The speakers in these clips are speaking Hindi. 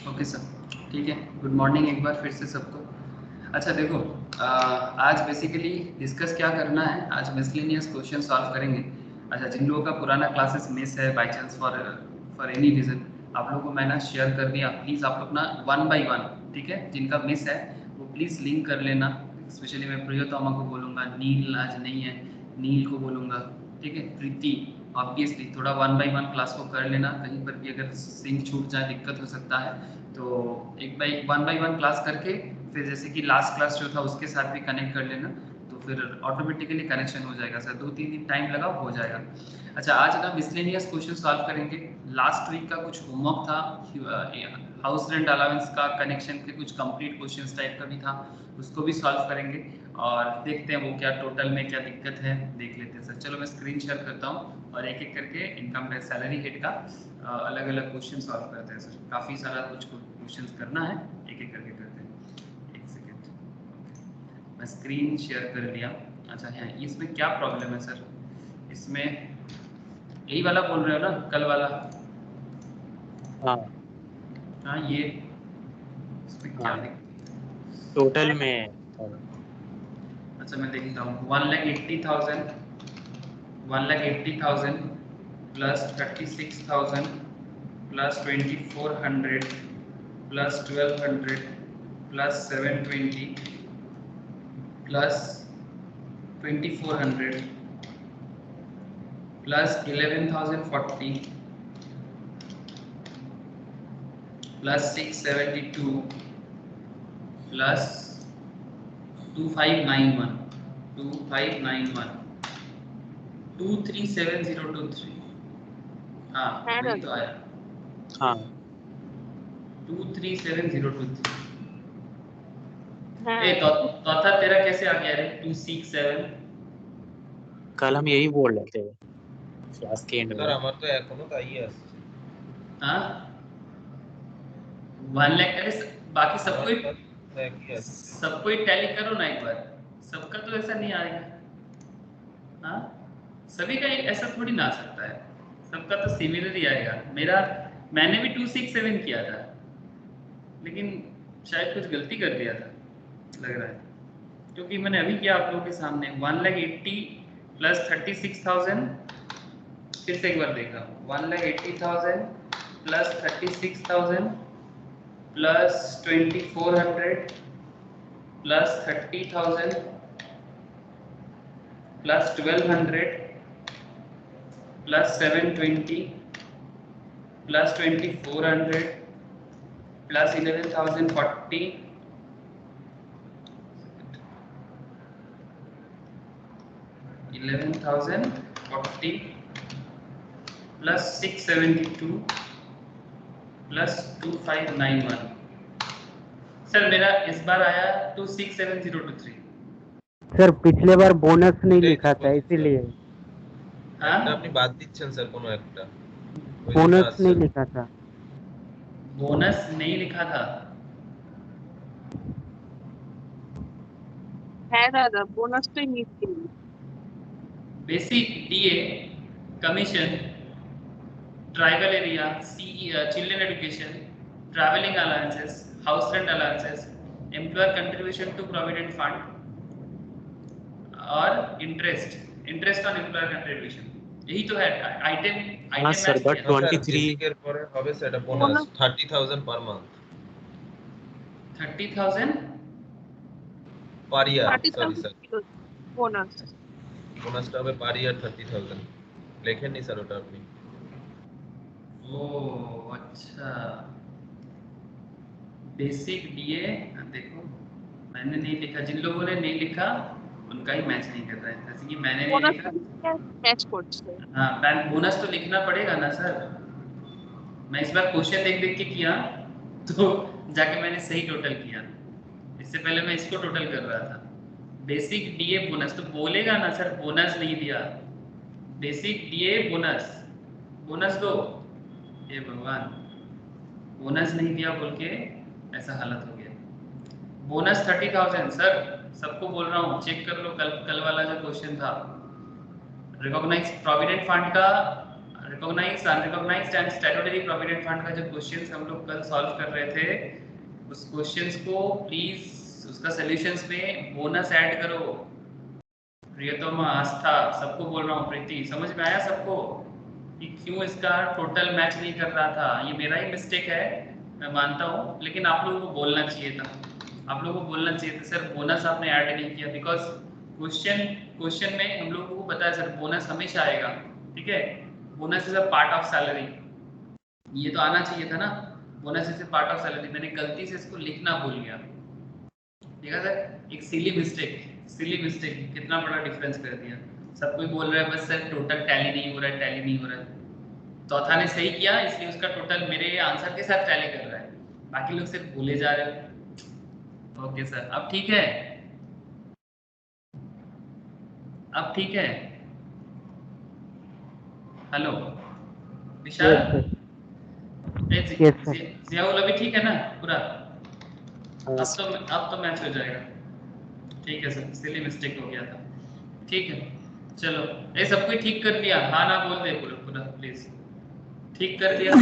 ओके सर, ठीक है। गुड मॉर्निंग एक बार फिर से सबको। अच्छा देखो, आज बेसिकली डिस्कस क्या करना है, आज मिसलेनियस क्वेश्चन सॉल्व करेंगे। अच्छा, जिन लोगों का पुराना क्लासेस मिस है by chance for any reason, आप लोगों को मैं ना शेयर कर दिया। प्लीज़ आप लोग ना वन बाय वन, ठीक है, जिनका मिस है वो प्लीज़ लिंक कर लेना। स्पेशली मैं प्रियोतमा को बोलूँगा, नील आज नहीं है, नील को बोलूँगा, ठीक है, प्रीति। ऑब्वियसली थोड़ा वन बाय वन क्लास को कर लेना, कहीं पर भी अगर सिंक छूट जाए दिक्कत हो सकता है, तो एक वन बाय वन क्लास करके फिर जैसे कि लास्ट क्लास जो था उसके साथ भी कनेक्ट कर लेना, तो फिर ऑटोमेटिकली कनेक्शन हो जाएगा सर। 2-3 दिन टाइम लगा, हो जाएगा। अच्छा, आज ना मिसलेनियस क्वेश्चन सॉल्व करेंगे। लास्ट वीक का कुछ होमवर्क था, हाउस रेंट अलाउंस का कनेक्शन के कुछ कंप्लीट क्वेश्चंस टाइप का भी था, उसको भी सॉल्व करेंगे और देखते हैं वो क्या टोटल में क्या दिक्कत है, देख लेते हैं सर। चलो मैं स्क्रीन शेयर करता हूँ और एक एक करके इनकम टैक्स सैलरी हेड का अलग अलग क्वेश्चन सॉल्व करते हैं सर। काफ़ी सारा कुछ क्वेश्चन करना है, एक एक करके करते हैं। एक सेकेंड, मैं स्क्रीन शेयर कर दिया। अच्छा है, इसमें क्या प्रॉब्लम है सर? इसमें यही वाला बोल रहे हो ना, कल वाला? हाँ हाँ, ये इसमें क्या हाँ दिक्कत है? टोटल में। अच्छा मैं देखता हूँ। 1,80,000 plus 36,000 plus 2,400 plus 1,200 plus 720 plus 2,400 plus 11,040 plus 672 plus 2591 237023। हाँ वही तो आया, हाँ 237023। हाँ। ए तो तेरा कैसे आ गया रे 267? कल हम यही बोल रहे थे क्लास के एंड স্যার में। আমার তো এখনো তাই আসছে। हाँ 1 लाख करे बाकी सबको ही, আমার তো একই আসছে। सबको ही टैली करो ना एक बार। सबका तो ऐसा नहीं आएगा। हाँ, सभी का ऐसा थोड़ी ना आ सकता है, सबका तो सिमिलर ही आएगा। मेरा मैंने भी 267 किया था, लेकिन शायद कुछ गलती कर दिया था लग रहा है, क्योंकि मैंने अभी किया आप लोगों के सामने 1,80,000 प्लस 36,000। फिर से एक बार देख रहा हूँ, 1,80,000 plus 36,000 plus 2,400 plus 30,000 plus 1,200 plus 720 plus 2,400 plus 11,040 11,040 plus 672 plus 2591। Sir मेरा इस बार आया 267,023। सर पिछले बार बोनस नहीं लिखा था इसीलिए। हाँ, একটা আপনি বাদ দিচ্ছেন স্যার কোনো একটা। ওই জন্য बोनस আসছে। नहीं लिखा था। बोनस नहीं लिखा था। হ্যাঁ দাদা, বোনাসটাই নিচ্ছি। Basic DA, commission, tribal area, children education, travelling allowances, house rent allowances, employer contribution to provident fund और इंटरेस्ट ऑन एम्प्लॉयर कंट्रीब्यूशन, यही तो है आइटम। हाँ सर, बट 23 বেসিকের পরে হবে সেটা বোনাস 30,000 পার মান্থ। 30,000 পার ইয়ার, সরি 30,000 স্যার। ছিল বোনাস। বোনাসটা হবে পার ইয়ার 30,000। লেখেননি স্যার ওটা আপনি। ओ अच्छा, बेसिक डीए देखो मैंने नहीं लिखा, जिन लोगों ने नहीं लिखा उनका ही मैच नहीं कर रहा है, जैसे कि मैंने नहीं বোনাস लिखा। ম্যাচ করছে। हाँ, बोनस तो लिखना पड़ेगा ना सर। मैं इस बार क्वेश्चन देख देख के किया, तो जाके मैंने सही टोटल किया। इससे पहले मैं इसको टोटल कर रहा था। बेसिक डीए बोनस तो बोलेगा ना सर, बोनस नहीं दिया। बेसिक डीए बोनस, बोनस दो। हे भगवान, बोनस नहीं दिया बोल के ऐसा हालत हो गया। बोनस 30,000 सर, सबको बोल रहा हूँ चेक कर लो, कल वाला जो क्वेश्चन था। रिकॉग्नाइज प्रोविडेंट फंड का recognised unrecognised and statutory provident fund का जो क्वेश्चंस हम लोग कल सॉल्व कर रहे थे, उस क्वेश्चंस को प्लीज उसका सॉल्यूशंस में बोनस ऐड करो। प्रियतमा, आस्था, सबको बोल रहा हूँ, प्रीति, समझ में आया सबको कि क्यों इसका टोटल मैच नहीं कर रहा था? ये मेरा ही मिस्टेक है, मैं मानता हूँ, लेकिन आप लोगों को बोलना चाहिए था। आप लोगों को बोलना चाहिए था सर बोनस आपने ऐड नहीं किया, बिकॉज क्वेश्चन में हम लोगों को पता है सर बोनस हमेशा आएगा, ठीक है। Bonus is a part of salary, ये तो आना चाहिए था ना। Bonus is a part of salary, मैंने गलती से इसको लिखना भूल गया, देखा सर, एक सिली मिस्टेक, कितना बड़ा डिफरेंस कर दिया। सब कोई बोल रहा है बस सर टोटल टैली नहीं हो रहा है। चौथा ने सही किया, इसलिए उसका टोटल मेरे आंसर के साथ टैली कर रहा है, बाकी लोग सिर्फ भूले जा रहे हैं। ओके सर, अब ठीक है, हेलो विशाल, Yes, sir. जियाउल अभी ठीक है ना पूरा? हाँ, अब तो मैच हो जाएगा, ठीक है सर, सिली मिस्टेक हो गया था, ठीक है। चलो ये सब कोई ठीक कर लिया? हाँ ना बोल दे पूरा प्लीज, ठीक कर दिया?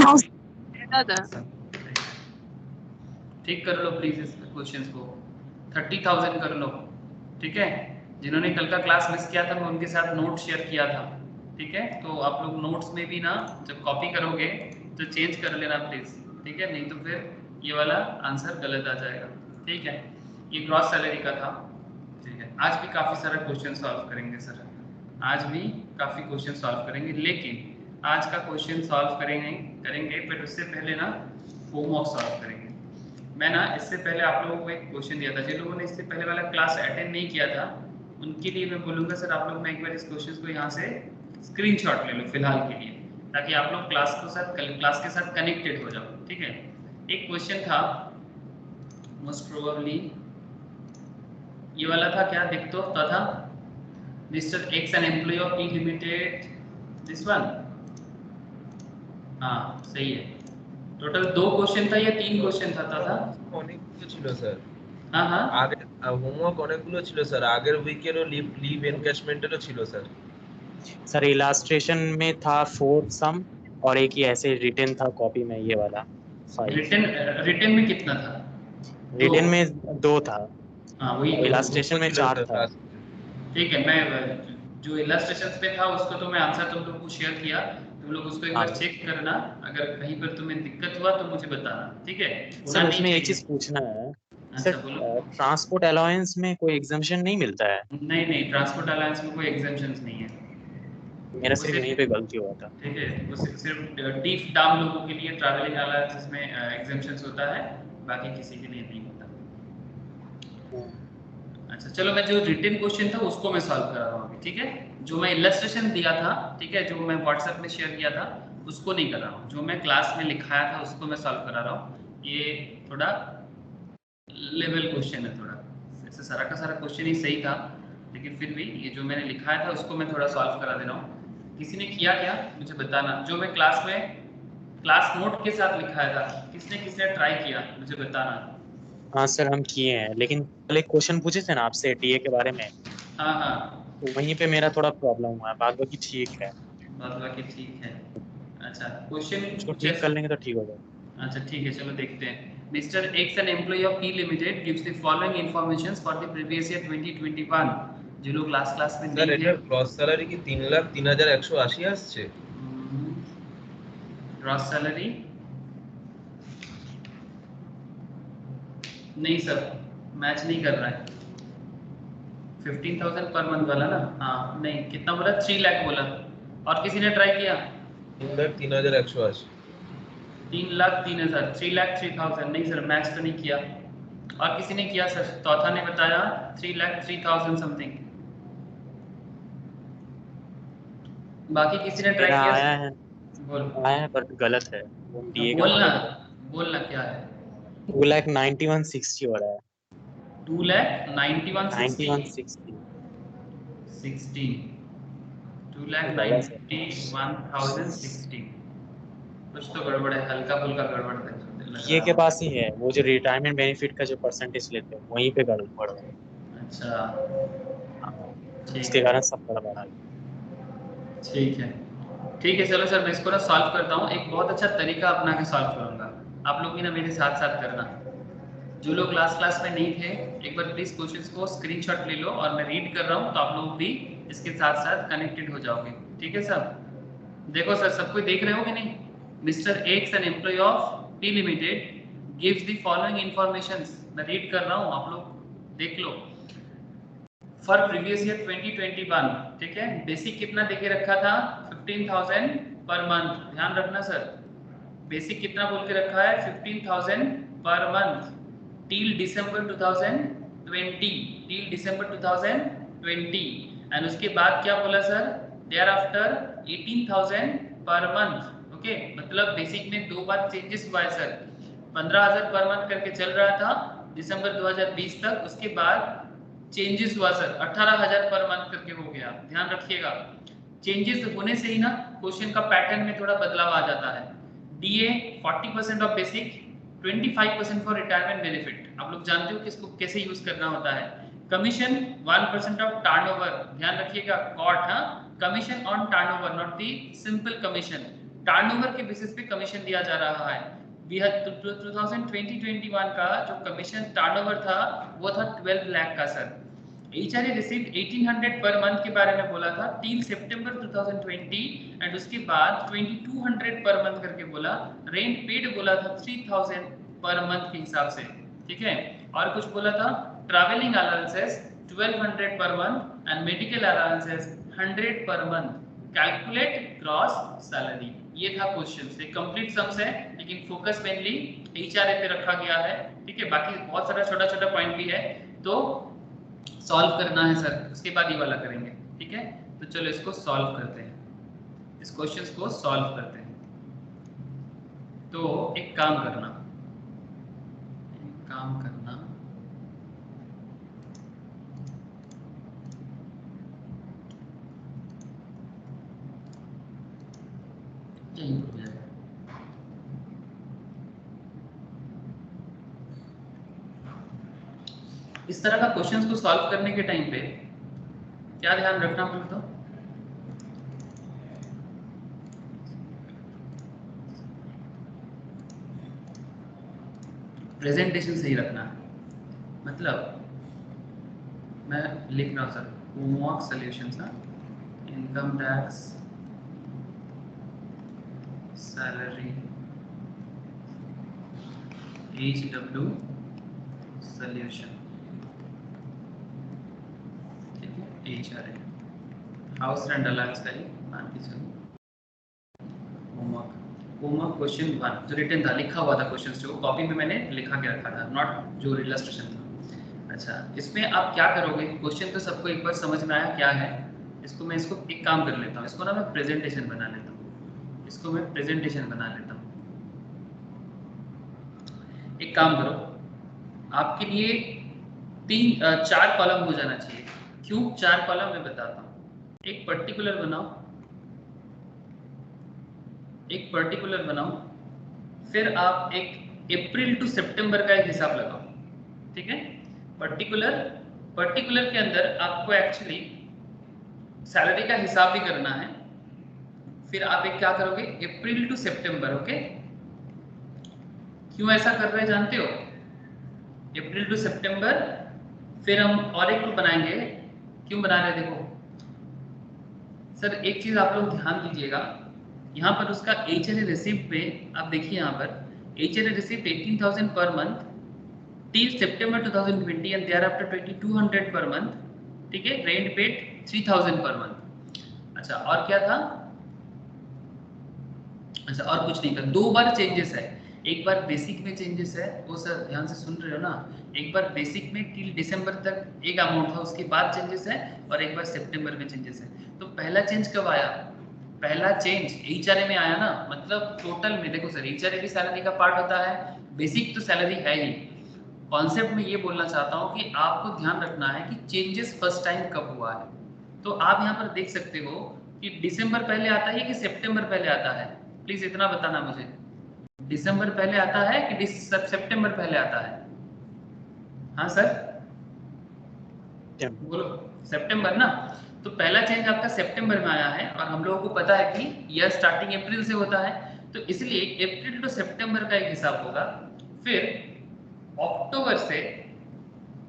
दादा ठीक कर लो प्लीज इस क्वेश्चंस को, 30,000 कर लो, ठीक है। जिन्होंने कल का क्लास मिस किया था मैं उनके साथ नोट शेयर किया था, ठीक है। तो आप लोग नोट्स में भी ना जब कॉपी करोगे तो चेंज कर लेना प्लीज, ठीक है, नहीं तो फिर ये वाला आंसर गलत आ जाएगा, ठीक है। ये ग्रॉस सैलरी का था, ठीक है। आज भी काफ़ी सारा क्वेश्चन सॉल्व करेंगे सर, आज भी काफ़ी क्वेश्चन सॉल्व करेंगे, लेकिन आज का क्वेश्चन सॉल्व करेंगे फिर उससे पहले ना होमवर्क सॉल्व करेंगे। मैं ना इससे पहले आप लोगों को एक क्वेश्चन दिया था, जिन लोगों ने इससे पहले वाला क्लास अटेंड नहीं किया था उनके लिए मैं बोलूँगा सर आप लोग ना एक बार इस क्वेश्चन को यहाँ से स्क्रीनशॉट ले लो फिलहाल के लिए, ताकि आप लोग क्लास के साथ कनेक्टेड हो जाओ, ठीक है। एक क्वेश्चन था मोस्ट प्रोबेबली ये वाला था, क्या देख तो था, mister X an employ of P limited, this one, हाँ सही है। টোটাল 2 কোশ্চেন था या 3 কোশ্চেন था অনেকগুলো ছিল স্যার। हाँ हाँ আগে হোমওয়ার্ক অনেকগুলো ছিল স্যার, আগের উইকেরও লিভ এনক্যাশমেন্টেরও ছিল স্যার। सर इलास्ट्रेशन में था 4 सम और एक ही ऐसे रिटन था कॉपी में, ये वाला 5। रिटन में कितना था? रिटन में 2 था, हाँ वही इलास्ट्रेशन में 4 था। ठीक है, मैं जो इलास्ट्रेशंस पे था उसको तो मैं आंसर तुम लोग को शेयर किया, तुम लोग उसको एक बार हाँ। चेक करना, अगर कहीं पर तुम्हें दिक्कत हुआ तो मुझे बताना, ठीक है। सर उसमें एक चीज पूछना है सर, ट्रांसपोर्ट अलाउंस में कोई एग्जम्पशन नहीं मिलता है? नहीं ट्रांसपोर्ट अलाउंस में कोई एग्जम्पशंस नहीं है, मेरा सिर्फ यहीं पे गलती हुआ था, ठीक है। वो सिर्फ डीफ डाम लोगों के लिए ट्रैवलिंग अलाउंस में एग्जम्पशंस होता है, बाकी किसी के लिए नहीं होता। अच्छा चलो, मैं जो रिटन क्वेश्चन था उसको मैं सॉल्व कर रहा हूँ अभी, ठीक है। जो मैं इलस्ट्रेशन दिया था, ठीक है, जो मैं व्हाट्सएप में शेयर किया था उसको नहीं कर रहा हूँ, जो मैं क्लास में लिखाया था उसको मैं सॉल्व करा रहा हूँ। ये थोड़ा लेवल क्वेश्चन है, थोड़ा ऐसे सारा का सारा क्वेश्चन ही सही था, लेकिन फिर भी ये जो मैंने लिखाया था उसको मैं थोड़ा सॉल्व करा दे रहा हूँ। किसी ने किया क्या मुझे बताना, जो मैं क्लास नोट के साथ लिखाया था, किसने ट्राई किया मुझे बताना। हाँ सर हम किए हैं, लेकिन कल एक क्वेश्चन पूछे थे ना आपसे टीए के बारे में, हाँ तो वहीं पे मेरा थोड़ा प्रॉब्लम हुआ है, बाकी ठीक है। बाकी ठीक है। अच्छा क्वेश्चन उसको ठीक कर लेंगे तो ठीक हो जाएगा। अच्छा ठीक है, चलो देखते हैं। Mister X an employ of P limited gives the following information for the previous year 2021। जो लोग क्लास में স্যার नहीं এটা थे, গ্রস স্যালারি কি 3,03,180 আসছে? ग्रॉस सैलरी नहीं सर, मैच नहीं कर रहा है। 15,000 पर मंथ वाला ना, हाँ नहीं, कितना बोला? 3 लाख बोला, और किसी ने ट्राई किया? 3,03,180। 3,03,000, 3,03,000 नहीं सर, मैच तो नहीं किया। और किसी ने किया सर? चौथा ने बताया 3,03,000 समथिंग। बाकी किसी ने ट्राई मेरा किया? आया है पर गलत है, वो टीए का बोलना क्या है? 2,91,60 हो रहा है। 2,91,60 60 2,91,060। कुछ तो गड़बड़ है, हल्का फुल्का गड़बड़ है। ये के पास ही है, वो जो रिटायरमेंट बेनिफिट का जो परसेंटेज लेते हैं वहीं पे गड़बड़ है। अच्छा हाँ, ठीक उसके है, कारण सब गड़बड़ आ गया। ठीक है ठीक है चलो सर, मैं इसको ना सॉल्व करता हूँ। एक बहुत अच्छा तरीका अपना के सॉल्व करूंगा, आप लोग भी ना मेरे साथ साथ करना। जो लोग क्लास में नहीं थे, एक बार प्लीज क्वेश्चंस को स्क्रीनशॉट ले लो, और मैं रीड कर रहा हूँ तो आप लोग भी इसके साथ साथ कनेक्टेड हो जाओगे। ठीक है सर, देखो सर, सब कोई देख रहे हो कि नहीं? Mister X an employ of T limited gives the following informations. मैं रीड कर रहा हूँ, आप लोग देख लो। फॉर प्रीवियस ईयर 2021, ठीक है, बेसिक कितना देके रखा था? 15,000 पर मंथ। ध्यान रखना सर, बेसिक कितना बोल के रखा है? 15,000 पर month till December 2020, till December 2020। And उसके बाद क्या बोला sir? There after 18,000 per month. Okay, मतलब बेसिक में दो बार चेंजेस हुआ है सर। 15,000 पर मंथ करके चल रहा था दिसंबर 2020 तक, उसके बाद चेंजेस हुआ सर, 18,000 पर मंथ करके हो गया। ध्यान रखिएगा, चेंजेस होने से ही ना क्वेश्चन का पैटर्न में थोड़ा बदलाव आ जाता है। DA 40% of basic, 25% for retirement benefit. आप लोग जानते हो कि इसको कैसे यूज करना होता है। कमीशन 1% ऑफ टर्नओवर, ध्यान रखिएगा, कॉट, हाँ, commission on turnover, not the simple commission. Turnover के बेसिस पे कमीशन दिया जा रहा है। 2020-21 का जो कमीशन टर्नओवर था वो था 12 लाख का sir. HRA received 1800 per month के बारे में बोला था टिल सितंबर 2020, एंड उसके बाद 2200 पर मंथ करके बोला। रेंट पेड बोला था 3000 पर मंथ के हिसाब से, ठीक है। और कुछ बोला था travelling allowances 1200 per month and medical allowances 100 per month. Calculate gross salary, ये था क्वेश्चन। ये कंप्लीट सम्स है, लेकिन फोकस मेनली HRA पे रखा गया है, ठीक है। बाकी बहुत सारा छोटा छोटा पॉइंट भी है तो सॉल्व करना है सर, उसके बाद ये वाला करेंगे, ठीक है। तो चलो इसको सॉल्व करते हैं, इस क्वेश्चंस को सॉल्व करते हैं। तो एक काम करना, यही हो जाएगा। इस तरह का क्वेश्चंस को सॉल्व करने के टाइम पे क्या ध्यान रखना बोले तो, प्रेजेंटेशन सही रखना है। मतलब मैं लिख रहा हूँ sir, homework solutions, income tax, salary, HW solution, ठीक है, HRA, हाउस रेंट अलाउंस का ही मान के चलो। होमवर्क क्वेश्चन 1 जो रिटन था, लिखा हुआ था क्वेश्चन जो कॉपी में मैंने लिखा के रखा था, नॉट जो इलस्ट्रेशन था। अच्छा, इसमें आप क्या करोगे? क्वेश्चन तो सबको एक बार समझ में आया क्या है। इसको मैं एक काम कर लेता हूँ, इसको ना मैं प्रेजेंटेशन बना लेता हूँ, इसको मैं प्रेजेंटेशन बना लेता हूँ। एक काम करो, आपके लिए 4 कॉलम हो जाना चाहिए। क्यों 4 कॉलम मैं बताता हूँ। एक पर्टिकुलर बनाओ, फिर आप एक अप्रैल टू सितंबर का एक हिसाब लगाओ, ठीक है। पर्टिकुलर के अंदर आपको एक्चुअली सैलरी का हिसाब भी करना है। फिर आप एक क्या करोगे, अप्रैल टू सितंबर, ओके। क्यों ऐसा कर रहे हैं जानते हो? अप्रैल टू सितंबर, फिर हम और एक बनाएंगे। क्यों बना रहे हैं? देखो सर, एक चीज आप लोग ध्यान दीजिएगा, यहाँ पर उसका HRA रिसिप्ट पे आप देखिए, यहाँ पर HRA receipt 18,000 per month till September 2020 and thereafter 2200 per month, ठीक है। Rent paid 3000 per month. अच्छा, और क्या था? अच्छा, और कुछ नहीं था। 2 बार चेंजेस है, एक बार बेसिक में चेंजेस है, वो सर ध्यान से सुन रहे हो ना। एक बार बेसिक में टिल दिसंबर तक एक अमाउंट था, उसके बाद चेंजेस है, और एक बार सितंबर में चेंजेस है। तो पहला चेंज कब आया? पहला चेंज HRA में आया ना। मतलब टोटल में देखो सर, HRA भी सैलरी का पार्ट होता है, बेसिक तो सैलरी है ही। कॉन्सेप्ट में ये बोलना चाहता हूँ कि आपको ध्यान रखना है कि चेंजेस फर्स्ट टाइम कब हुआ है। तो आप यहाँ पर देख सकते हो कि दिसंबर पहले आता है कि सितंबर पहले आता है? प्लीज इतना बताना मुझे, दिसंबर पहले आता है कि सितंबर पहले आता है? हाँ सर बोलो, सितंबर ना, तो पहला चेंज आपका सितंबर में आया है और हम लोगों को पता है कि ईयर स्टार्टिंग अप्रैल से होता है, तो इसलिए अप्रैल टू सितंबर का एक हिसाब होगा, फिर अक्टूबर से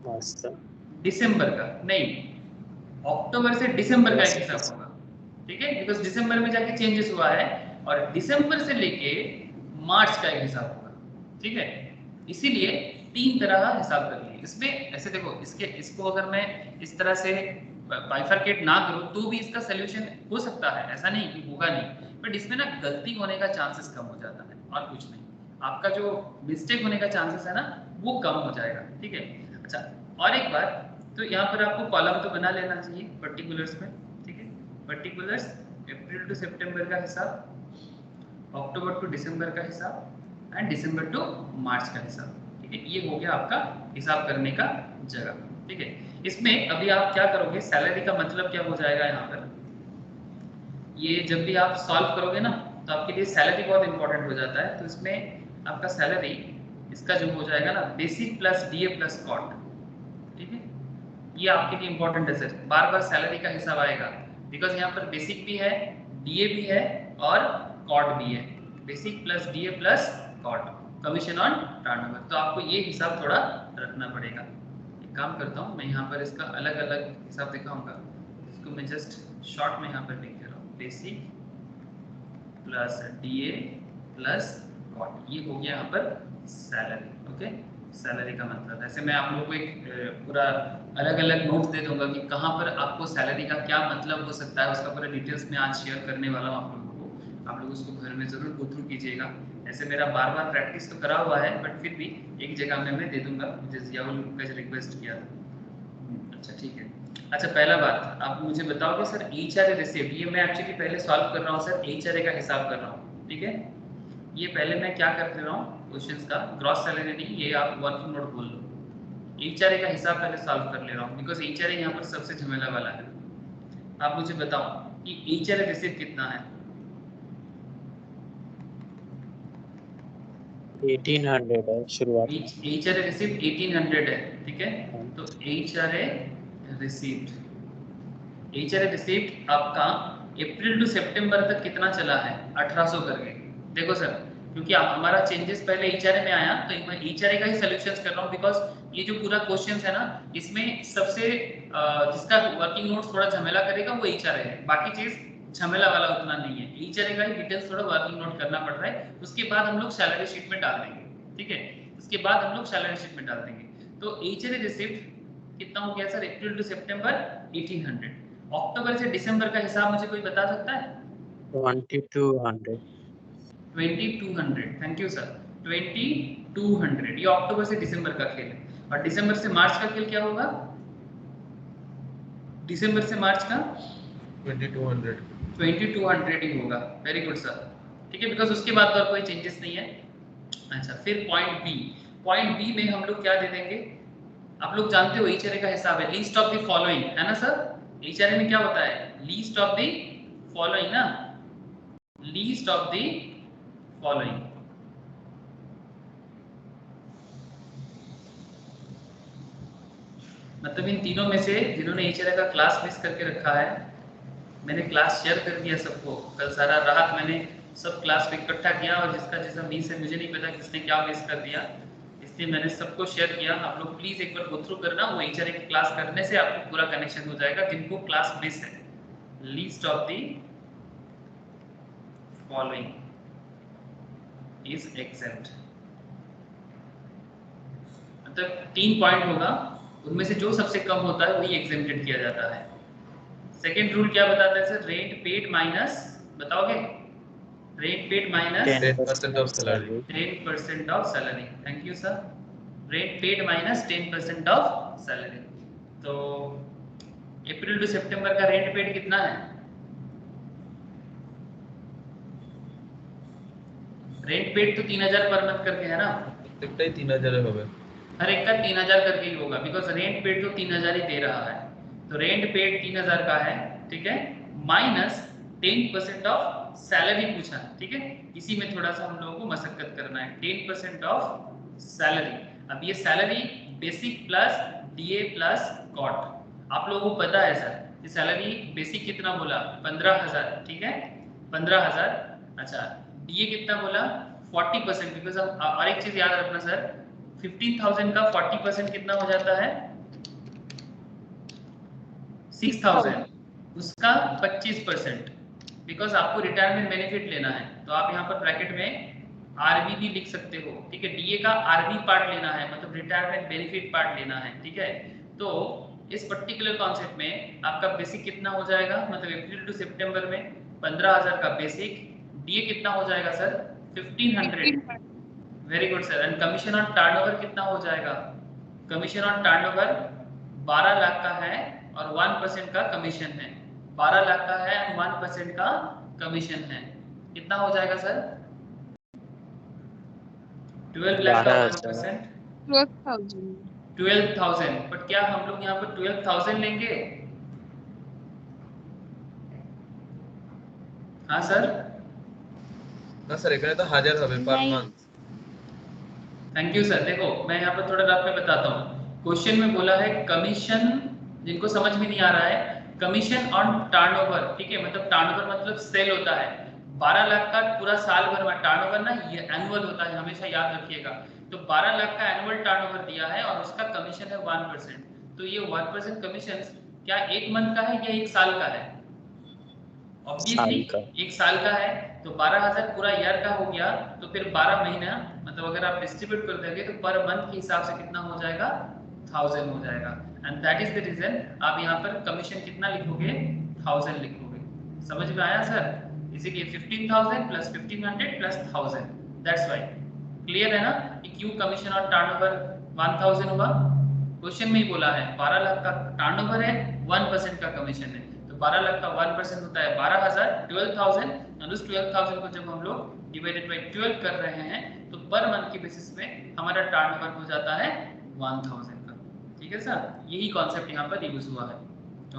मस्त। दिसंबर का, नहीं अक्टूबर से दिसंबर का एक Yes, हिसाब yes. होगा, ठीक है, बिकॉज दिसंबर में जाके चेंजेस हुआ है, और दिसंबर से लेके मार्च का एक हिसाब होगा, ठीक है। इसीलिए 3 तरह का हिसाब कर लिए इसमें। ऐसे देखो, इसको अगर मैं इस तरह से बाइफरकेट ना करूं तो भी इसका सोल्यूशन हो सकता है, ऐसा नहीं कि होगा नहीं, बट इसमें ना गलती होने का चांसेस कम हो जाता है और कुछ नहीं, आपका जो मिस्टेक होने का चांसेस है ना वो कम हो जाएगा, ठीक है। अच्छा, और एक बात, तो यहाँ पर आपको कॉलम तो बना लेना चाहिए पर्टिकुलर्स में, ठीक है। पर्टिकुलर्स अप्रैल टू सितंबर का हिसाब, अक्टूबर टू दिसंबर का हिसाब एंड दिसंबर टू मार्च का हिसाब, ठीक है। ये हो गया आपका हिसाब करने का जगह, ठीक है। इसमें अभी आप क्या करोगे, सैलरी का मतलब क्या हो जाएगा यहाँ पर, ये जब भी आप सॉल्व करोगे ना तो आपके लिए सैलरी बहुत इंपॉर्टेंट हो जाता है, तो इसमें आपका सैलरी इसका जो हो जाएगा ना basic plus DA plus cot, ठीक है। ये आपके लिए इंपॉर्टेंट है सर, बार बार सैलरी का हिसाब आएगा, बिकॉज यहाँ पर बेसिक भी है, डीए भी है और कॉट भी है, basic plus DA plus cot, commission on turnover, तो आपको ये हिसाब थोड़ा रखना पड़ेगा। एक काम करता हूँ मैं यहाँ पर इसका अलग अलग हिसाब दिखाऊंगा, इसको मैं जस्ट शॉर्ट में यहाँ पर लिख दे रहा हूँ, basic plus DA plus cot, ये हो गया यहाँ पर सैलरी, ओके। सैलरी का मतलब, ऐसे मैं आप लोगों को एक पूरा अलग अलग नोट्स दे दूंगा कि कहाँ पर आपको सैलरी का क्या मतलब हो सकता है, उसका पूरा डिटेल्स में आज शेयर करने वाला हूँ आप लोगों को, आप लोग उसको घर में जरूर गो थ्रू कीजिएगा। ऐसे मेरा बार बार प्रैक्टिस तो करा हुआ है, बट फिर भी एक जगह में मैं दे दूंगा, मुझे जियाउल का रिक्वेस्ट किया था। अच्छा ठीक है। अच्छा, पहला बात आप मुझे बताओगे सर एचआरए रिसीव्ड, ये मैं एक्चुअली पहले सॉल्व कर रहा हूँ सर, एचआरए का हिसाब कर रहा हूँ, ठीक है। ये पहले मैं क्या कर रहा हूँ क्वेश्चंस का, ग्रॉस सैलरी नहीं, ये आप वर्किंग नोट बोल लो, एचआरए का हिसाब पहले सॉल्व कर ले रहा हूँ, बिकॉज एचआरए यहाँ पर सबसे झमेला वाला है। आप मुझे बताओ कि एचआरए रिसीव कितना है। 1800 है शुरुआत में। एचआरए रिसीव 1800 है, ठीक है। तो एचआरए रिसीव्ड आपका अप्रैल टू सितंबर तक कितना चला है, 1800 करके। देखो सर, क्योंकि हमारा चेंजेस पहले एचआरए में आया, तो मैं एचआरए का ही सॉल्यूशंस कर रहा हूँ, बिकॉज ये जो पूरा क्वेश्चंस है ना, इसमें सबसे जिसका वर्किंग नोट्स थोड़ा झमेला करेगा वो एचआरए है, बाकी चीज झमेला वाला उतना नहीं है, एचआरए का ही डिटेल्स थोड़ा वर्किंग नोट करना पड़ रहा है, उसके बाद हम लोग सैलरी शीट में डाल देंगे, ठीक है। उसके बाद हम लोग सैलरी शीट में डाल देंगे। तो एचआरए रिसीव्ड कितना हो गया सर, अप्रैल टू सितंबर 1800। अक्टूबर से दिसंबर का हिसाब मुझे कोई बता सकता है? 2200। 2200, थैंक यू सर, 2200, ये अक्टूबर से दिसंबर का खेल है। और दिसंबर से मार्च का खेल क्या होगा, दिसंबर से मार्च का 2200 ही होगा। वेरी गुड सर, ठीक है, बिकॉज उसके बाद तो और कोई चेंजेस नहीं है। अच्छा, फिर पॉइंट बी में हम लोग क्या दे देंगे, आप लोग जानते हो एचआरए का हिसाब है लीस्ट ऑफ द फॉलोइंग, है ना सर। एचआरए में क्या होता है, लीस्ट ऑफ द फॉलोइंग ना, लीस्ट ऑफ द फॉलोइंग। मतलब इन तीनों में से जिन्होंने एचआरए का क्लास मिस करके रखा है, मैंने क्लास शेयर कर दिया सबको, कल सारा रात मैंने सब क्लास को इकट्ठा किया, और जिसका जैसा मिस है मुझे नहीं पता किसने क्या मिस कर दिया, इसलिए मैंने सबको शेयर किया। आप लोग प्लीज एक बार गो थ्रू करना, वो एचआरए की क्लास करने से आपको पूरा कनेक्शन हो जाएगा, जिनको क्लास मिस है। Least of the following is exempt, मतलब 3 पॉइंट होगा, उनमें से जो सबसे कम होता है वही एग्जेम्प्टेड किया जाता है। सेकेंड रूल क्या बताता है सर, रेंट पेड माइनस, बताओगे, rent paid minus 10% of salary. 10% of salary, thank you sir, rent paid minus 10% of salary. तो अप्रैल टू सितंबर का रेंट पेड कितना है, रेंट पेड तो 3000 पर मंथ करके है ना, प्रत्येकটাই 3000 হবে, हर एक का 3000 करके ही होगा, बिकॉज रेंट पेड तो 3000 ही दे रहा है, तो रेंट पेड 3000 का है, ठीक है, माइनस 10% ऑफ सैलरी पूछा, ठीक है। इसी में थोड़ा सा हम लोगों को मशक्कत करना है, 10% ऑफ सैलरी। अब ये salary basic plus DA plus cot, आप लोगों को पता है सर कि सैलरी बेसिक कितना बोला 15,000, ठीक है 15,000। अच्छा डीए कितना बोला 40%, बिकॉज और एक चीज याद रखना सर 15,000 का 40% कितना हो जाता है 6,000, उसका 25%, बिकॉज आपको रिटायरमेंट बेनिफिट लेना है। तो आप यहाँ पर ब्रैकेट में आरबी भी लिख सकते हो, ठीक है। डीए का आरबी पार्ट लेना है, मतलब रिटायरमेंट बेनिफिट पार्ट लेना है, ठीक है। तो इस पर्टिकुलर कॉन्सेप्ट में आपका बेसिक कितना हो जाएगा, मतलब अप्रैल टू सितंबर में 15,000 का बेसिक, डीए कितना हो जाएगा sir 1500। Very good sir. And commission on turnover कितना हो जाएगा, कमीशन ऑन टर्नओवर 12 लाख का है और 1% का कमीशन है, 12 लाख का है और 1% का कमीशन है, कितना हो जाएगा सर 12 लाख का 1%, 12,000। बट क्या हम लोग यहाँ पर 12,000 लेंगे? हाँ सर ना सर এখানে তো 1000 হবে per month. Thank you sir. देखो मैं यहाँ पर थोड़ा रफ में बताता हूँ। क्वेश्चन में बोला है कमीशन, जिनको समझ में नहीं आ रहा है, कमीशन ऑन टर्नओवर, ठीक है, मतलब टर्नओवर मतलब सेल होता है। 12 लाख का पूरा साल भर में टर्नओवर ना ये एनुअल होता है, हमेशा याद रखिएगा। तो 12 लाख का एनुअल टर्नओवर दिया है और उसका कमीशन है 1%। तो ये 1% कमीशन क्या एक मंथ का है या एक साल का है? ऑब्वियसली एक साल का है। तो 12,000 पूरा ईयर का हो गया, तो फिर 12 महीना, मतलब अगर आप डिस्ट्रीब्यूट कर देंगे तो पर मंथ के हिसाब से कितना हो जाएगा 1000 हो जाएगा। And that is the reason आप यहाँ पर कमीशन कितना लिखोगे 1000 लिखोगे। समझ में आया सर? इसीलिए 15,000 plus 1500 plus 1000, that's why. Clear है ना कि क्यों कमीशन और टर्नओवर 1000 हुआ? क्वेश्चन में ही बोला है 12 लाख का टर्नओवर है, 1% का कमीशन है, तो 12 लाख का 1% होता है 12,000, 12,000। और उस 12,000 को जब हम लोग डिवाइडेड बाय 12 कर रहे हैं तो पर मंथ के बेसिस पे हमारा टर्नओवर हो जाता है 1000 का। ठीक है सर, यही कॉन्सेप्ट यहाँ पर यूज हुआ है।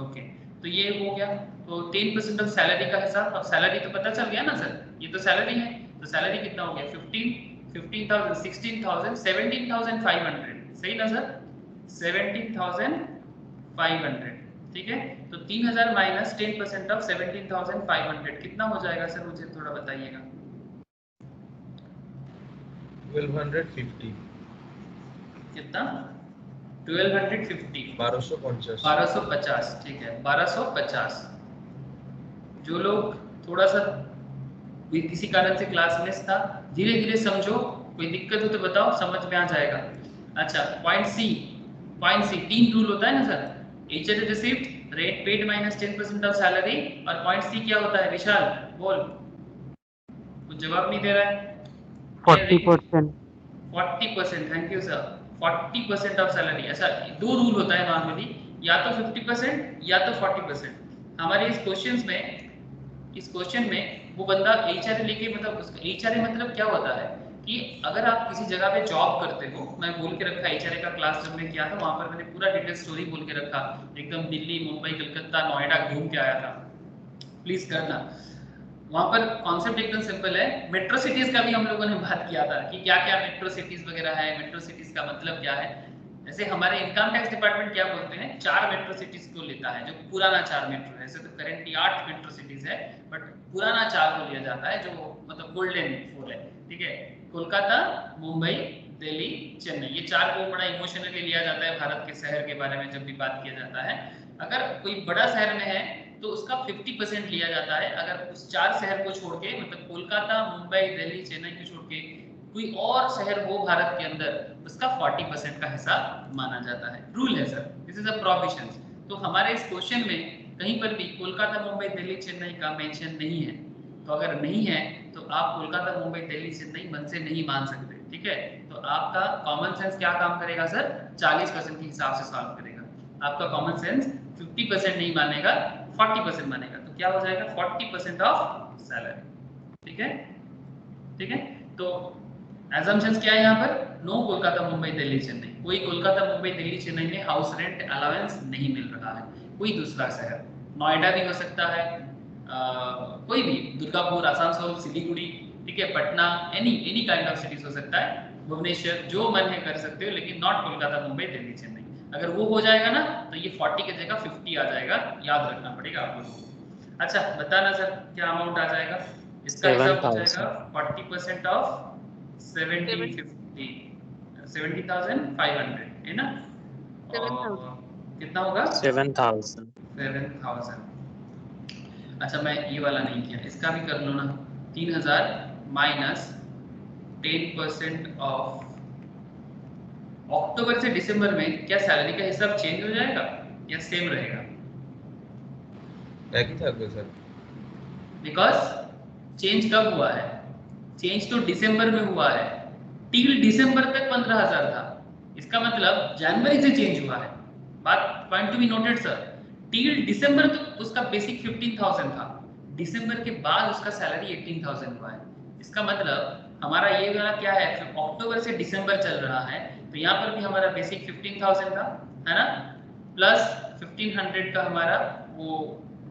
ओके, तो ये हो गया। तो 10% ऑफ सैलरी का हिसाब। अब सैलरी तो पता चल गया ना सर, ये तो सैलरी है। तो सैलरी कितना हो गया 15,000, 16,000, 17,500, सही ना सर? 17,500, ठीक है। तो 3,000 माइनस 10% ऑफ 17,500 कितना हो जाएगा सर, मुझे थोड़ा बताइएगा। 1250 कितना? 1250, 1250, ठीक है 1250। जो लोग थोड़ा सा किसी कारण से क्लास मिस था, धीरे धीरे समझो, कोई दिक्कत हो तो बताओ, समझ में आ जाएगा। अच्छा, पॉइंट सी 3 रूल होता है ना sir, HR received rate paid minus 10% of salary. और पॉइंट सी क्या होता है विशाल, बोल, कुछ जवाब नहीं दे रहा है। 40%, 40%, thank you sir, 40% of salary. अच्छा, दो रूल होता है नॉर्मली, या तो 50% या तो 40%। हमारे इस क्वेश्चन में वो बंदा एचआर लेके, मतलब उसका एचआर मतलब क्या होता है कि अगर आप किसी जगह पे जॉब करते हो, मैं बोल के रखा एचआर का क्लास जब मैं किया था वहां पर मैंने पूरा डिटेल स्टोरी बोल के रखा, एकदम दिल्ली, मुंबई, कलकत्ता, नोएडा घूम के आया था, प्लीज करना। वहां पर कॉन्सेप्ट एकदम सिंपल है। मेट्रो सिटीज का भी हम लोगों ने बात किया था कि क्या क्या मेट्रो सिटीज वगैरह है, मेट्रो सिटीज का मतलब क्या है। जैसे हमारे इनकम टैक्स डिपार्टमेंट क्या बोलते हैं, 4 मेट्रो सिटीज को लेता है, जो पुराना 4 मेट्रो है। ऐसे तो करेंटली 8 मेट्रो सिटीज है, बट पुराना 4 को लिया जाता है, जो मतलब गोल्डन 4 है, ठीक है। कोलकाता, मुंबई, दिल्ली, चेन्नई, ये 4 को बड़ा इमोशनली लिया जाता है भारत के शहर के बारे में जब भी बात किया जाता है। अगर कोई बड़ा शहर में है तो उसका 50% लिया जाता है। अगर उस 4 शहर को छोड़ के, मतलब कोलकाता, मुंबई, दिल्ली, चेन्नई को छोड़ के कोई और शहर हो भारत के अंदर, उसका 40% का हिसाब माना जाता है। रूल है sir, this is a provision. तो हमारे इस क्वेश्चन में कहीं पर भी कोलकाता, मुंबई, दिल्ली, चेन्नई का मेंशन नहीं है। तो अगर नहीं है तो आप कोलकाता, मुंबई, दिल्ली, चेन्नई मन से नहीं मान सकते, ठीक है। तो आपका कॉमन सेंस क्या काम करेगा सर, 40% के हिसाब से सॉल्व करेगा। आपका कॉमन सेंस 50% नहीं मानेगा, 40% मानेगा। तो क्या हो जाएगा 40% ऑफ सैलरी, ठीक है, ठीक है। तो assumptions क्या है यहाँ पर, नो कोलकाता, मुंबई, दिल्ली, चेन्नई। कोई कोलकाता, मुंबई, दिल्ली, चेन्नई में हाउस रेंट अलाउंस नहीं मिल रहा है। कोई दूसरा शहर, नोएडा भी हो सकता है, कोई भी, दुर्गापुर, आसनसोल, सिलीगुड़ी, ठीक है, Patna, any kind of cities हो सकता है, भुवनेश्वर, जो मन है कर सकते हो, लेकिन नॉट कोलकाता, मुंबई, दिल्ली, चेन्नई। अगर वो हो जाएगा ना तो ये 40 की जगह 50 आ जाएगा, याद रखना पड़ेगा आप लोगों को। अच्छा बताना सर क्या अमाउंट आ जाएगा इसका? हिसाब हो जाएगा 40% ऑफ 70,500 है ना, और कितना होगा 7,000। 7,000। अच्छा मैं ये वाला नहीं किया, इसका भी कर लो ना। 3,000 माइनस 10% ऑफ अक्टूबर से दिसंबर में क्या सैलरी का हिसाब चेंज हो जाएगा या सेम रहेगा? एक ही था सर, बिकॉज चेंज कब हुआ है? चेंज तो दिसंबर में हुआ है, टिल दिसंबर तक 15,000 था, इसका मतलब जनवरी से चेंज हुआ है। बात point to be noted sir, till दिसंबर तक उसका बेसिक 15,000 था, दिसंबर के बाद उसका सैलरी 18,000 हुआ है। इसका मतलब हमारा ये वाला क्या है, अक्टूबर से दिसंबर चल रहा है, तो यहाँ पर भी हमारा बेसिक 15,000 था, है ना, प्लस 1500 का हमारा वो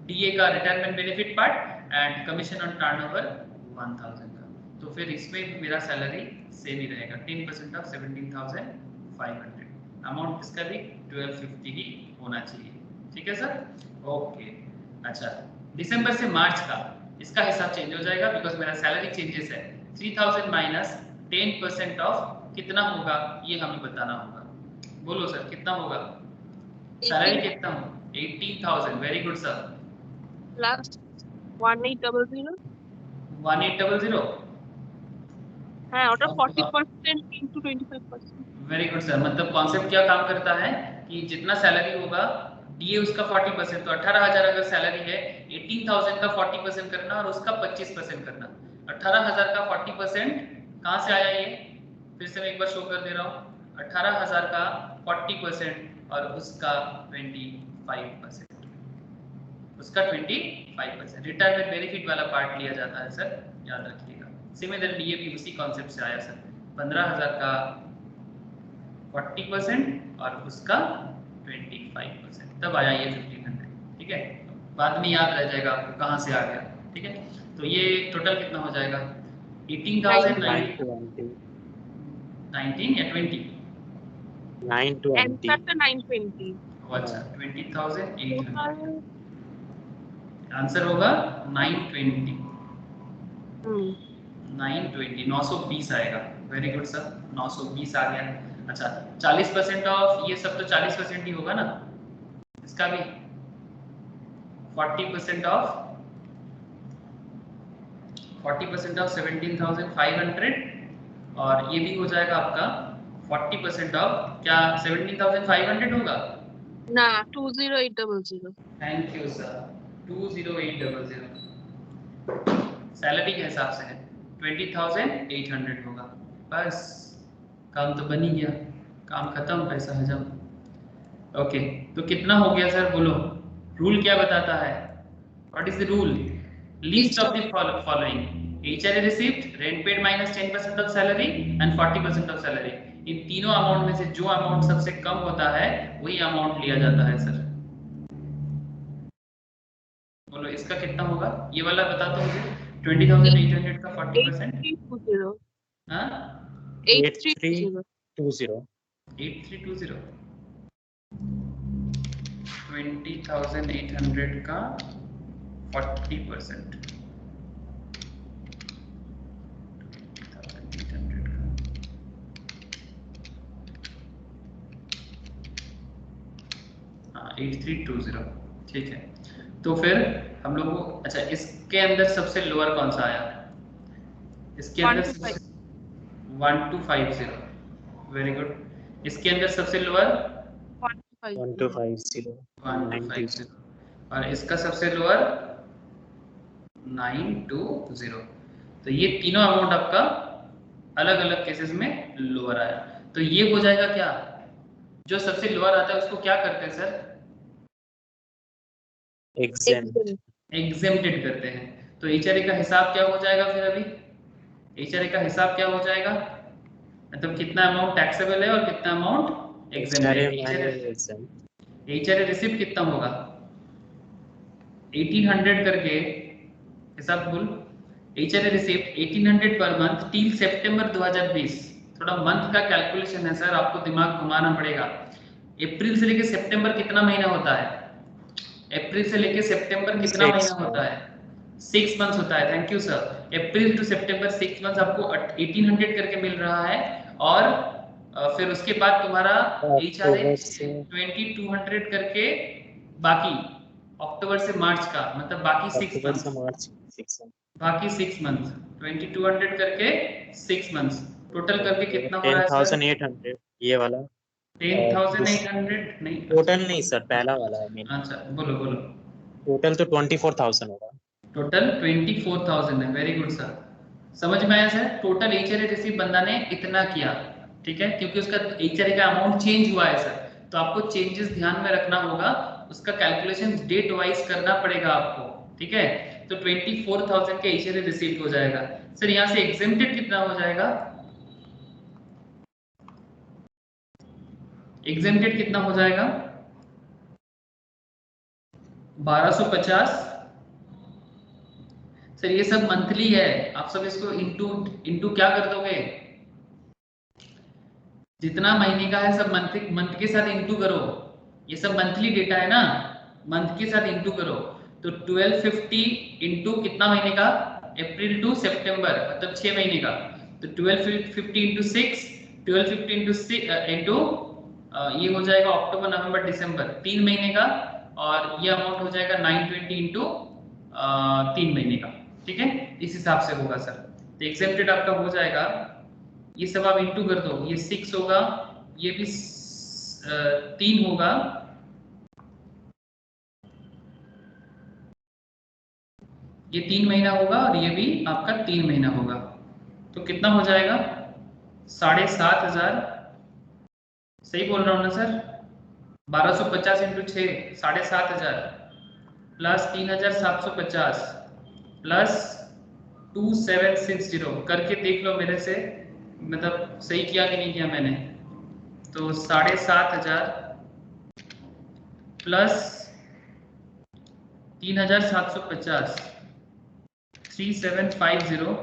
डीए का retirement benefit part and commission on turnover 1000 का। तो फिर इसमें मेरा सैलरी सेम ही रहेगा, 10% ऑफ 17,500। अमाउंट इसका भी 1250 ही होना चाहिए, ठीक है सर, ओके। अच्छा दिसंबर से मार्च का इसका हिसाब चेंज हो जाएगा बिकॉज मेरा सैलरी चेंजेस है। 3,000 माइनस 10% ऑफ कितना होगा ये हमें बताना होगा। बोलो सर कितना होगा सैलरी? कितना हो? 18,000। Very good sir. प्लस 1800 1800 হ্যাঁ ওটা 40% into 25%। Very good sir. मतलब कॉन्सेप्ट क्या काम करता है कि जितना सैलरी होगा डीए उसका 40%, तो 18,000 अगर सैलरी है 18,000 का 40% करना और उसका 25% करना। 18,000 का 40% कहाँ से आया ये? फिर से मैं एक बार शो कर दे रहा हूँ। 18,000 का 40% और उसका 25%, उसका 25% रिटायरमेंट बेनिफिट वाला पार्ट लिया जाता है सर, याद रखिएगा। सिमिलरली ये भी उसी कॉन्सेप्ट से आया सर। 15,000 का 40% और उसका 25%, तब आया ये 1500, ठीक है। बाद में याद रह जाएगा आपको कहाँ से आ गया, ठीक है। तो ये टोटल कितना हो जाएगा? 18,000 19 या 20? 920। आंसरটা 920। अच्छा 20,800 आंसर होगा 920। 920 आएगा। वेरी गुड सर, 920 आ गया। अच्छा 40% ऑफ ये सब तो 40% ही होगा ना, इसका भी 40% ऑफ 17,500 और ये भी हो जाएगा आपका 40% ऑफ क्या 17,500 होगा? না 20800। थैंक यू सर, 20800 सैलरी के हिसाब से है, 20,800 होगा। बस काम तो बन ही गया, काम खत्म, पैसा हजम। ओके तो कितना हो गया सर बोलो? रूल क्या बताता है? What is the rule? Least of the following HRA received, rent paid minus 10% of salary and 40% of salary. इन तीनों अमाउंट में से जो अमाउंट सबसे कम होता है वही अमाउंट लिया जाता है सर। बोलो इसका कितना होगा? ये वाला बता दो मुझे। 20,800 का 40%। 8320। हाँ 8320। 8320 20,800 का 40%। हाँ 8320 ठीक है। तो फिर हम लोग को अच्छा इसके अंदर सबसे लोअर कौन सा आया? इसके अंदर 1250। Very good. इसके अंदर सबसे लोअर 1250 और इसका सबसे लोअर 920। तो ये तीनों अमाउंट आपका अलग अलग केसेस में लोअर आया। तो ये हो जाएगा क्या, जो सबसे लोअर आता है उसको क्या करते हैं सर? एग्जेम्प्टेड करते हैं। तो HRA का हिसाब क्या हो जाएगा फिर? अभी HRA का हिसाब क्या हो जाएगा, मतलब कितना अमाउंट टैक्सेबल है और कितना अमाउंट एग्जेम्प्टेड। HRA रिसिप्ट कितना होगा? 1800 करके हिसाब बोल। HRA रिसिप्ट 1800 पर मंथ टिल सितंबर 2020। थोड़ा मंथ का कैलकुलेशन है सर, आपको दिमाग घुमाना पड़ेगा। अप्रैल से लेके सितंबर कितना महीना होता है? अप्रैल से लेके सितंबर कितना महीना होता है? 6 मंथ्स होता है। Thank you sir. April to September 6 months आपको 1800 करके मिल रहा है, और फिर उसके बाद तुम्हारा अक्टूबर से 2200 करके बाकी अक्टूबर से मार्च का, मतलब बाकी 6 अक्टूबर मंथ्स, से मार्च 6 बाकी 6 मंथ्स 2200 करके 6 मंथ्स टोटल करके कितना हो रहा है सर? 10,800 ये वाला। 10,800 नहीं, टोटल नहीं सर, पहला वाला है मेन। अच्छा बोलो बोलो। टोटल तो 24,000 होगा। टोटल 24,000 है। वेरी गुड सर, समझ में आया सर। टोटल एचआरए रिसीव बंदा ने इतना किया, ठीक है, क्योंकि उसका एचआरए का अमाउंट चेंज हुआ है सर, तो आपको चेंजेस ध्यान में रखना होगा, उसका कैलकुलेशन डेट वाइज करना पड़ेगा आपको, ठीक है। तो 24,000 के एचआरए रिसीव हो जाएगा सर। यहाँ से एग्जेम्प्टेड कितना हो जाएगा? एग्जेम्प्टेड कितना हो जाएगा? 1250 सर। ये सब मंथली है, आप सब इसको इंटू इंटू क्या कर दोगे? जितना महीने का है सब मंथ के साथ इंटू करो। ये सब मंथली डेटा है ना, मंथ के साथ इंटू करो। तो 1250 इंटू कितना महीने का? अप्रैल टू सितंबर, मतलब 6 महीने का। तो 1250 इंटू 6, 1250 इंटू ये हो जाएगा अक्टूबर नवंबर दिसंबर 3 महीने का, और ये अमाउंट हो जाएगा 920 इंटू 3 महीने का, ठीक है। इस हिसाब से होगा सर। तो एक्सेप्टेड आपका हो जाएगा, ये सब आप इंटू कर दो, ये 6 होगा, ये भी 3 होगा, ये 3 महीना होगा, और ये भी आपका 3 महीना होगा। तो कितना हो जाएगा? 7,500। सही बोल रहा हूँ ना सर? 1250 इंटू 6 7,500 प्लस 3,750 प्लस 2760 करके देख लो मेरे से, मतलब सही किया कि नहीं किया मैंने। तो 7,500 प्लस 3,750 3750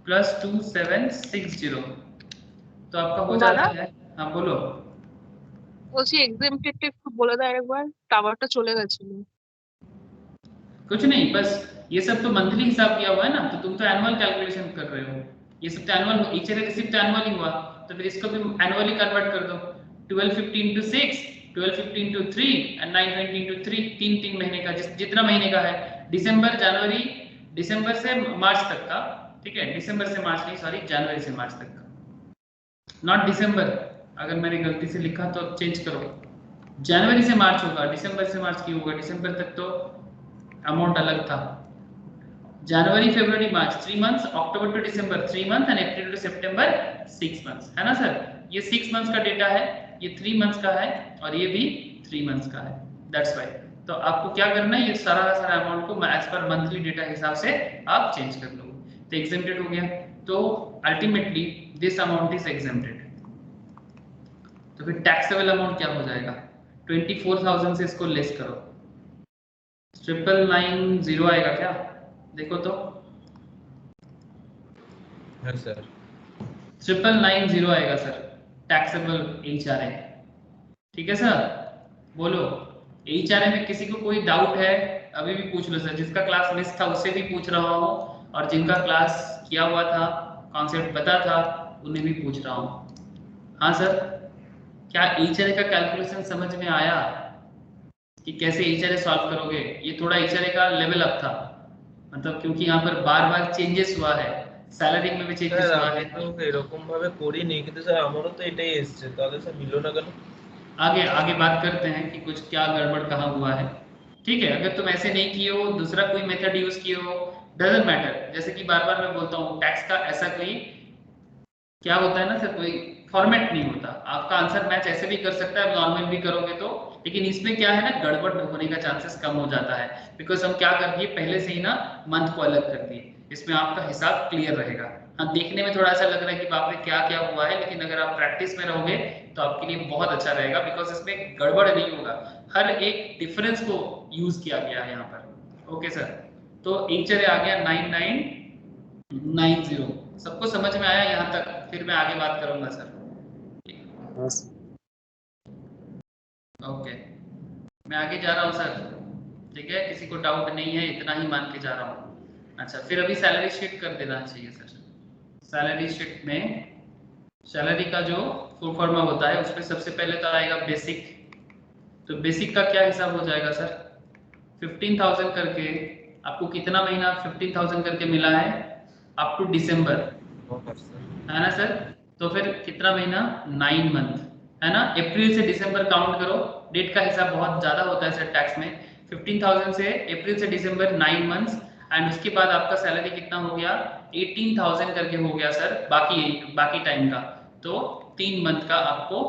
प्लस 2760, तो आपका हो जाता है। हाँ बोलो। বলছি এক্সামটেডটা একটু বলে দাও একবার, টাওয়ারটা চলে গেছিল। कुछ नहीं, बस ये सब तो मंथली हिसाब किया हुआ है ना, तो तुम तो एनुअल कैलकुलेशन कर रहे हो। ये सब तो एनुअल, एचआरए रिसिप्ट एनुअल ही हुआ, तो फिर इसको भी एनुअली कन्वर्ट कर दो। 1250 इंटू 6, 1250 इंटू 3 एंड 920 इंटू 3, 3 महीने का, जितना महीने का है, दिसंबर जनवरी, दिसंबर से मार्च तक का, ठीक है। दिसंबर से मार्च नहीं, सॉरी, जनवरी से मार्च तक का, नॉट दिसंबर। अगर मैंने गलती से लिखा तो चेंज करो। जनवरी से मार्च होगा, दिसंबर से मार्च क्यों होगा? दिसंबर तक तो अमाउंट अलग था। January February March 3 months, October to December 3 month, and April to September 6 months, है ना सर? ये 6 मंथ्स का डेटा है, ये 3 मंथ्स का है, और ये भी 3 मंथ्स का है। दैट्स व्हाई तो आपको क्या करना है, ये सारा का सारा अमाउंट को एज पर मंथली डेटा हिसाब से आप चेंज कर लो। तो एग्जेम्प्टेड हो गया, तो ultimately this amount is exempted. तो फिर टैक्सेबल अमाउंट क्या हो जाएगा? 24,000 से इसको लेस करो, 999 आएगा क्या? देखो तो, हाँ सर 999 आएगा सर, टैक्सेबल एचआरए, ठीक है सर। बोलो, एचआरए में किसी को कोई डाउट है? अभी भी पूछ लो सर, जिसका क्लास मिस था उससे भी पूछ रहा हूँ, और जिनका क्लास किया हुआ था, कॉन्सेप्ट पता था, उन्हें भी पूछ रहा हूँ। हाँ सर, क्या एचआरए का कैलकुलेशन समझ में आया कि कैसे एचआरए सॉल्व करोगे? ये थोड़ा एचआरए का लेवल अप था, मतलब क्योंकि यहाँ पर बार बार चेंजेस हुआ है, স্যালারি में भी चेंजेस স্যার हुआ আমি है। তো এরকম ভাবে করিনি, কিন্তু স্যার আমারও তো এটাই এসেছে, তাহলে স্যার মিললো না কেন? आगे आगे बात करते हैं कि कुछ क्या गड़बड़ कहाँ हुआ है, ठीक है। अगर तुम ऐसे नहीं किए हो, दूसरा कोई मेथड यूज किए हो, डजंट मैटर। जैसे कि बार बार मैं बोलता हूँ, टैक्स का ऐसा कोई क्या होता है ना सर, कोई फॉर्मेट नहीं होता। आपका आंसर मैच ऐसे भी कर सकता है, नॉर्मल भी करोगे तो, लेकिन इसमें क्या है ना, गड़बड़ होने का चांसेस कम हो जाता है, बिकॉज हम क्या कर दिए पहले से ही ना, मंथ को अलग कर दिए। इसमें आपका हिसाब क्लियर रहेगा। हाँ, देखने में थोड़ा ऐसा लग रहा है कि बाप रे क्या क्या हुआ है, लेकिन अगर आप प्रैक्टिस में रहोगे तो आपके लिए बहुत अच्छा रहेगा, बिकॉज इसमें गड़बड़ नहीं होगा, हर एक डिफरेंस को यूज किया गया है यहाँ पर। ओके सर, तो एचआरए आ गया 9990। सबको समझ में आया यहाँ तक? फिर मैं आगे बात करूंगा सर। हाँ। ओके, मैं आगे जा रहा हूँ सर, ठीक है, किसी को डाउट नहीं है, इतना ही मान के जा रहा हूँ। अच्छा, फिर अभी सैलरी शीट कर देना चाहिए सर। सैलरी शीट में सैलरी का जो फुल फॉर्मा होता है उसमें सबसे पहले तो आएगा बेसिक। तो बेसिक का क्या हिसाब हो जाएगा सर? 15,000 करके आपको कितना महीना 15,000 करके मिला है अप टू दिसंबर, है ना सर? तो फिर कितना महीना? 9 मंथ, है ना? अप्रैल से दिसंबर काउंट करो, डेट का हिसाब बहुत ज्यादा होता है सर टैक्स में। 15,000 से अप्रैल से दिसंबर 9 मंथ्स, एंड उसके बाद आपका सैलरी कितना हो गया? 18,000 करके हो गया सर, बाकी टाइम का। तो 3 मंथ का आपको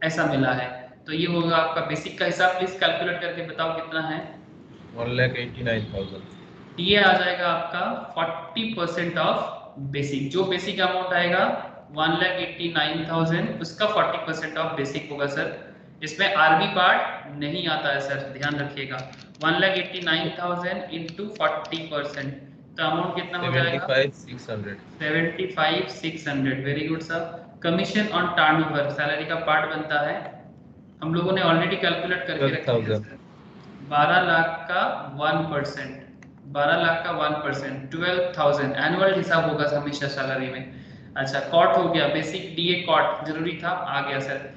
ऐसा मिला है। तो ये होगा आपका बेसिक का हिसाब। प्लीज कैलकुलेट करके बताओ कितना है? 1,89,000। ये आ जाएगा आपका 40% ऑफ बेसिक। जो बेसिक अमाउंट आएगा 1,89,000, उसका 40% ऑफ बेसिक होगा सर। इसमें आरबी पार्ट नहीं आता है सर, ध्यान रखिएगा। 1,89,000 इंटू 40%, तो अमाउंट कितना हो जाएगा? 75,600। 75,600। Very good sir. Commission on turnover salary का पार्ट बनता है, हम लोगों ने ऑलरेडी कैलकुलेट करके रखा है 12,000। 12 लाख का 1%, 12 लाख का 1%, 12,000 एनुअल हिसाब होगा हमेशा सैलरी में। अच्छा, कॉट हो गया, बेसिक डीए कॉट जरूरी था, आ गया सर।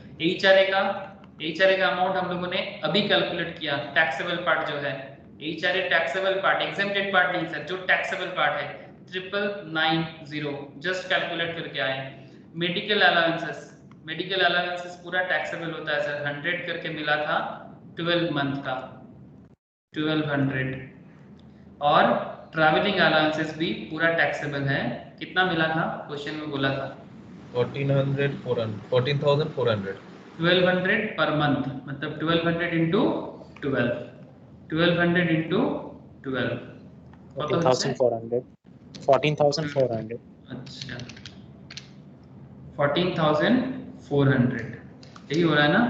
एचआरए का अमाउंट हम लोगों ने अभी कैलकुलेट किया। टैक्सेबल पार्ट जो है, HRA taxable part, exempted part नहीं सर, जो टैक्सेबल पार्ट है 9,990 जस्ट कैलकुलेट करके आए। मेडिकल अलाउंसेस पूरा टैक्सेबल होता है सर, 100 करके मिला था 12 मंथ का, 1200। और ट्रैवलिंग अलाउंसेस भी पूरा टैक्सेबल है। कितना मिला था? क्वेश्चन में बोला था 14,400। 1200 पर मंथ, मतलब 1200 इंटू 12, 1200 इंटू 12, 14,400 14,400। अच्छा 14,400 यही हो रहा है ना?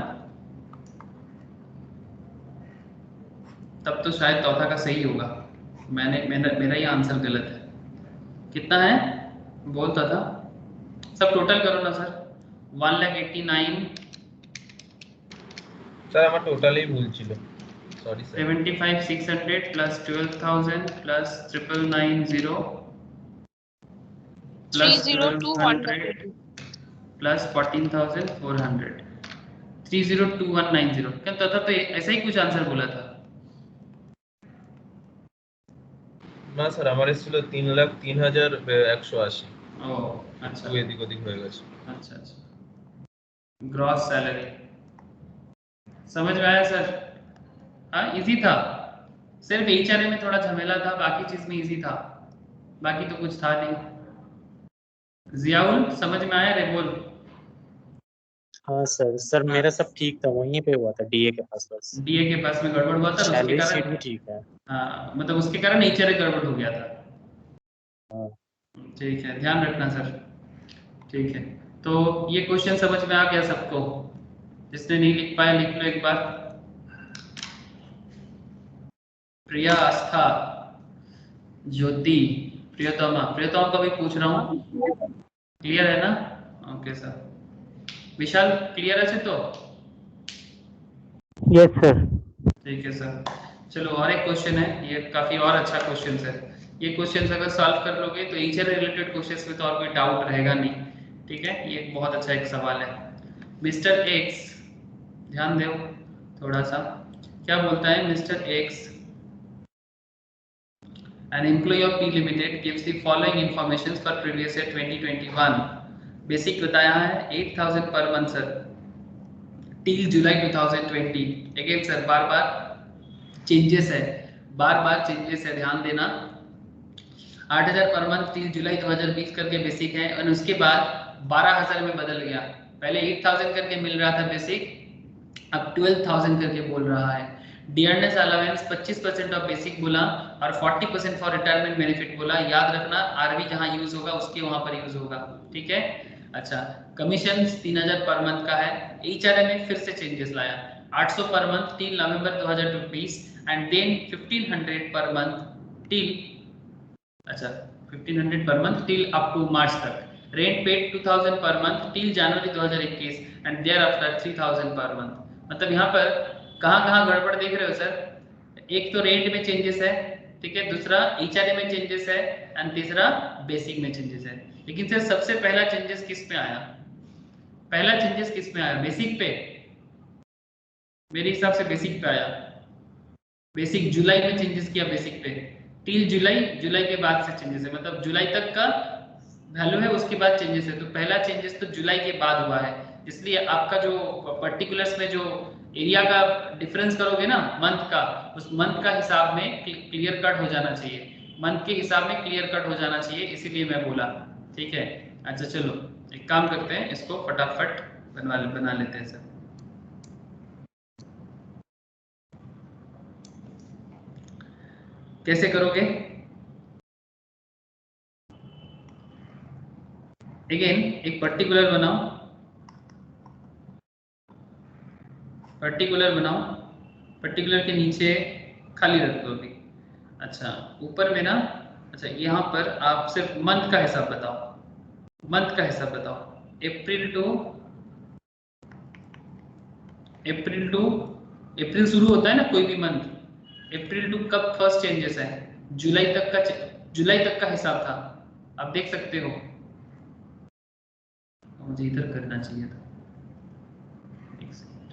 तब तो शायद चौथा का सही होगा, मेरा ही आंसर गलत है। कितना है बोलता था? सब टोटल करो ना सर। 1,89,000 স্যার আমার টোটালি ভুল ছিল, sorry sir. 75,600 plus 12,000 plus 9,990 plus 302,192 plus 14,400, 302190। क्या था? तो ऐसा ही कुछ आंसर बोला था। না স্যার, আমার এসেছিল 3,03,180। ओ अच्छा একটু এদিক ওদিক হয়ে গেছে। अच्छा अच्छा, ग्रॉस सैलरी समझ में आया सर? हाँ इजी था, सिर्फ एचआरए में थोड़ा झमेला था, बाकी चीज में इजी था, बाकी तो कुछ था नहीं। जियाउल समझ में आया? रे बोल। हाँ सर मेरा सब ठीक था, वहीं पे हुआ था डीए के पास बस। डीए के पास में गड़बड़ हुआ था, उसके सैलरी शीट भी कारण ठीक है। हाँ, मतलब उसके कारण एचआरए गड़बड़ हो गया था। हाँ ठीक है, ध्यान रखना सर। ठीक है, तो ये क्वेश्चन समझ में आ गया सबको? जिसने नहीं लिख पाया लिख लो एक बार। प्रिया, आस्था, ज्योति, प्रियतमा का भी पूछ रहा हूँ, क्लियर है ना? Okay sir. विशाल क्लियर है तो? Yes sir. ठीक है सर। चलो और एक क्वेश्चन है, ये काफी और अच्छा क्वेश्चन है। ये क्वेश्चन अगर सॉल्व कर लोगे तो एचआर रिलेटेड क्वेश्चंस में तो और कोई डाउट रहेगा नहीं। ठीक है, ये बहुत अच्छा एक सवाल है। मिस्टर एक्स, ध्यान दो थोड़ा सा, क्या बोलता है mister x? An employee of P Limited gives the following information for previous year 2021. Basic बताया है 8,000 पर मंथ सर, टिल जुलाई 2020। अगेन सर बार बार चेंजेस है, ध्यान देना। 8,000 पर मंथ टिल जुलाई 2020 करके बेसिक है, और उसके बाद 12,000 में बदल गया। पहले 8,000 करके मिल रहा था बेसिक, अब 12,000 करके बोल रहा है। डियरनेस अलाउंस 25% ऑफ बेसिक बोला और 40% फॉर रिटायरमेंट बेनिफिट बोला। याद रखना आरबी जहां यूज होगा उसके वहां पर यूज होगा, ठीक है? अच्छा, कमीशन 3,000 पर मंथ का है। एचआरए में फिर से चेंजेस लाया, 800 per month till November 2020 and then 1,500 per month till, अच्छा 1,500 per month till up to March तक। Rent paid 2,000 per month till January 2021 and thereafter 3,000 per month. मतलब यहाँ पर कहाँ कहाँ गड़बड़ देख रहे हो सर? एक तो रेंट में चेंजेस है, ठीक है, दूसरा HRA में चेंजेस है एंड तीसरा बेसिक में चेंजेस है। लेकिन सर सबसे पहला चेंजेस किस पे आया? पहला चेंजेस किस पे आया? बेसिक पे? मेरे हिसाब से बेसिक पे आया। बेसिक जुलाई में चेंजेस किया बेसिक पे, टिल जुलाई, जुलाई के बाद से चेंजेस है, मतलब जुलाई तक का वैल्यू है उसके बाद चेंजेस है। तो पहला चेंजेस तो जुलाई के बाद हुआ है, इसलिए आपका जो पर्टिकुलर्स में जो एरिया का डिफरेंस करोगे ना मंथ का, उस मंथ का हिसाब में क्लियर कट हो जाना चाहिए, मंथ के हिसाब में क्लियर कट हो जाना चाहिए, इसीलिए मैं बोला, ठीक है। अच्छा चलो एक काम करते हैं, इसको फटाफट बना लेते हैं सर। कैसे करोगे? अगेन एक पर्टिकुलर बनाओ, पर्टिकुलर बनाओ, पर्टिकुलर के नीचे खाली रख दो अभी। अच्छा ऊपर में ना, अच्छा यहाँ पर आप सिर्फ मंथ का हिसाब बताओ, मंथ का हिसाब बताओ, अप्रैल शुरू होता है ना कोई भी मंथ, अप्रैल टू कब फर्स्ट चेंजेस है? जुलाई तक का हिसाब था, आप देख सकते हो। मुझे इधर करना चाहिए था, एक सेकंड,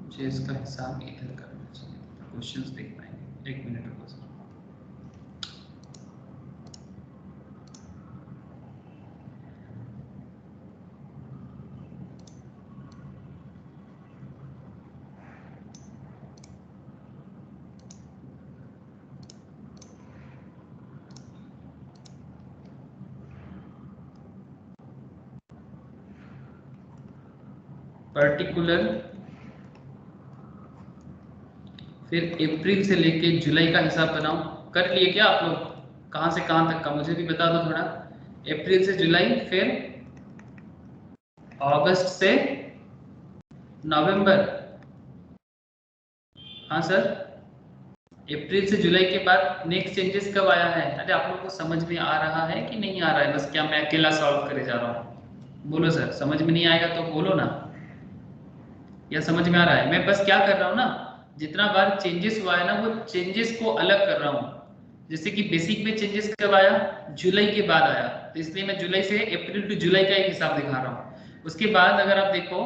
मुझे इसका हिसाब इधर करना चाहिए था, क्वेश्चंस देख पाएंगे। एक मिनट रुको सर। पर्टिकुलर, फिर अप्रैल से लेके जुलाई का हिसाब बनाओ। कर लिए क्या आप लोग? कहां से कहां तक का मुझे भी बता दो थोड़ा। अप्रैल से जुलाई, फिर अगस्त से नवंबर। हाँ सर, अप्रैल से जुलाई के बाद नेक्स्ट चेंजेस कब आया है? अरे आप लोगों को समझ में आ रहा है कि नहीं आ रहा है? बस क्या मैं अकेला सॉल्व करे जा रहा हूँ? बोलो सर, समझ में नहीं आएगा तो बोलो ना, या समझ में आ रहा है? मैं बस क्या कर रहा हूँ ना, जितना बार चेंजेस हुआ है ना वो चेंजेस को अलग कर रहा हूँ। जैसे कि बेसिक में चेंजेस कब आया? जुलाई के बाद आया, तो इसलिए मैं जुलाई से अप्रैल टू जुलाई का एक हिसाब दिखा रहा हूँ। उसके बाद अगर आप देखो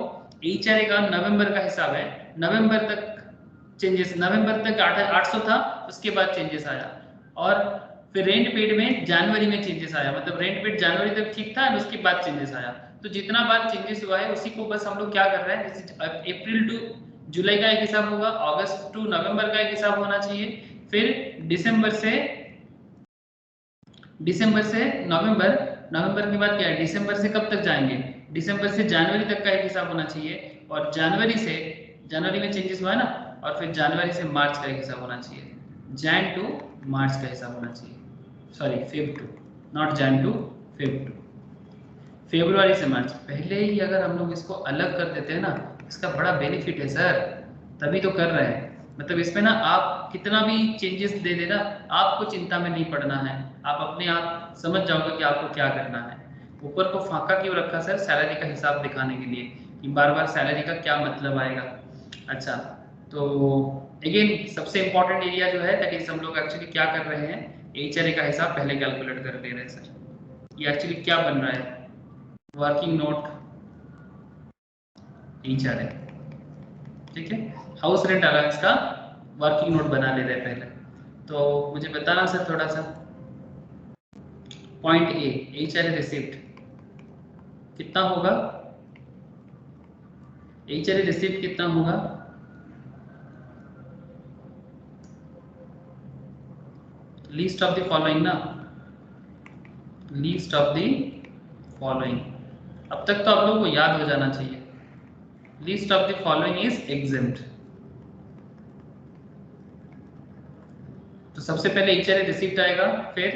HRA का नवंबर का हिसाब है, नवंबर तक चेंजेस, नवंबर तक 800 था, उसके बाद चेंजेस आया। और फिर रेंट पेड में जनवरी में चेंजेस आया, मतलब रेंट पेड जनवरी तक ठीक था, उसके बाद चेंजेस आया। तो जितना बार चेंजेस हुआ है उसी को बस हम लोग क्या कर रहे हैं, जैसे अप्रैल टू जुलाई का एक हिसाब होगा, अगस्त टू नवंबर का एक हिसाब होना चाहिए, फिर दिसंबर से नवंबर, नवंबर के बाद क्या है, दिसंबर से कब तक जाएंगे, दिसंबर से जनवरी तक का एक हिसाब होना चाहिए, और जनवरी में चेंजेस हुआ है ना, और फिर जनवरी से मार्च का एक हिसाब होना चाहिए, जैन टू मार्च का हिसाब होना चाहिए, sorry Feb to, not Jan to Feb to, फरवरी से मार्च। पहले ही अगर हम लोग इसको अलग कर देते हैं ना, इसका बड़ा बेनिफिट है सर, तभी तो कर रहे हैं। मतलब इसमें ना आप कितना भी चेंजेस दे देना, आपको चिंता में नहीं पड़ना है, आप अपने आप समझ जाओगे कि आपको क्या करना है। ऊपर को फाका क्यों रखा सर? सैलरी का हिसाब दिखाने के लिए कि बार बार सैलरी का क्या मतलब आएगा। अच्छा तो अगेन सबसे इंपॉर्टेंट एरिया जो है दैट इज हम लोग एक्चुअली क्या कर रहे हैं, HRA का हिसाब पहले कैलकुलेट कर दे रहे हैं सर। ये एक्चुअली क्या बन रहा है, वर्किंग नोट HRA, ठीक है, हाउस रेंट अलाउंस का वर्किंग नोट बना ले रहे हैं पहले। तो मुझे बताना सर थोड़ा सा, पॉइंट ए HRA रिसिप्ट कितना होगा, HRA रिसिप्ट कितना होगा? लीस्ट ऑफ द फॉलोइंग ना, लीस्ट ऑफ द फॉलोइंग, अब तक तो आप लोगों को याद हो जाना चाहिए। Least of the following is exempt. तो सबसे पहले HRA रिसिप्ट आएगा, फिर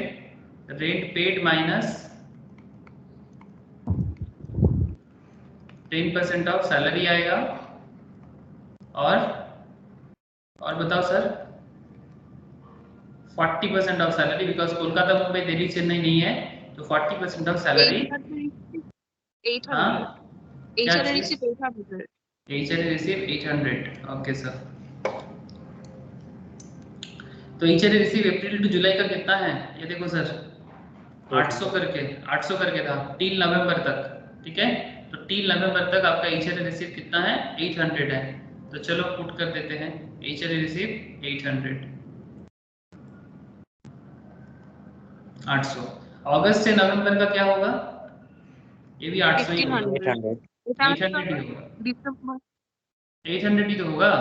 rent paid minus 10% of salary आएगा, और बताओ sir 40% of salary, because Kolkata Mumbai Delhi Chennai नहीं है, तो 40% ऑफ सैलरी। 800, हाँ क्या HRA चीज? receive 800. HRA receive 800। Okay sir. तो HRA रिसीव अप्रैल टू जुलाई का कितना है ये देखो सर, 800 करके था टिल नवंबर तक, ठीक है। तो टिल नवंबर तक आपका HRA रिसीव कितना है? 800 है। तो चलो पुट कर देते हैं HRA रिसीव 800। अगस्त से नवंबर का क्या होगा? ये भी 800 ही होगा, 1500. 800 ही होगा, December. 800 ही तो होगा।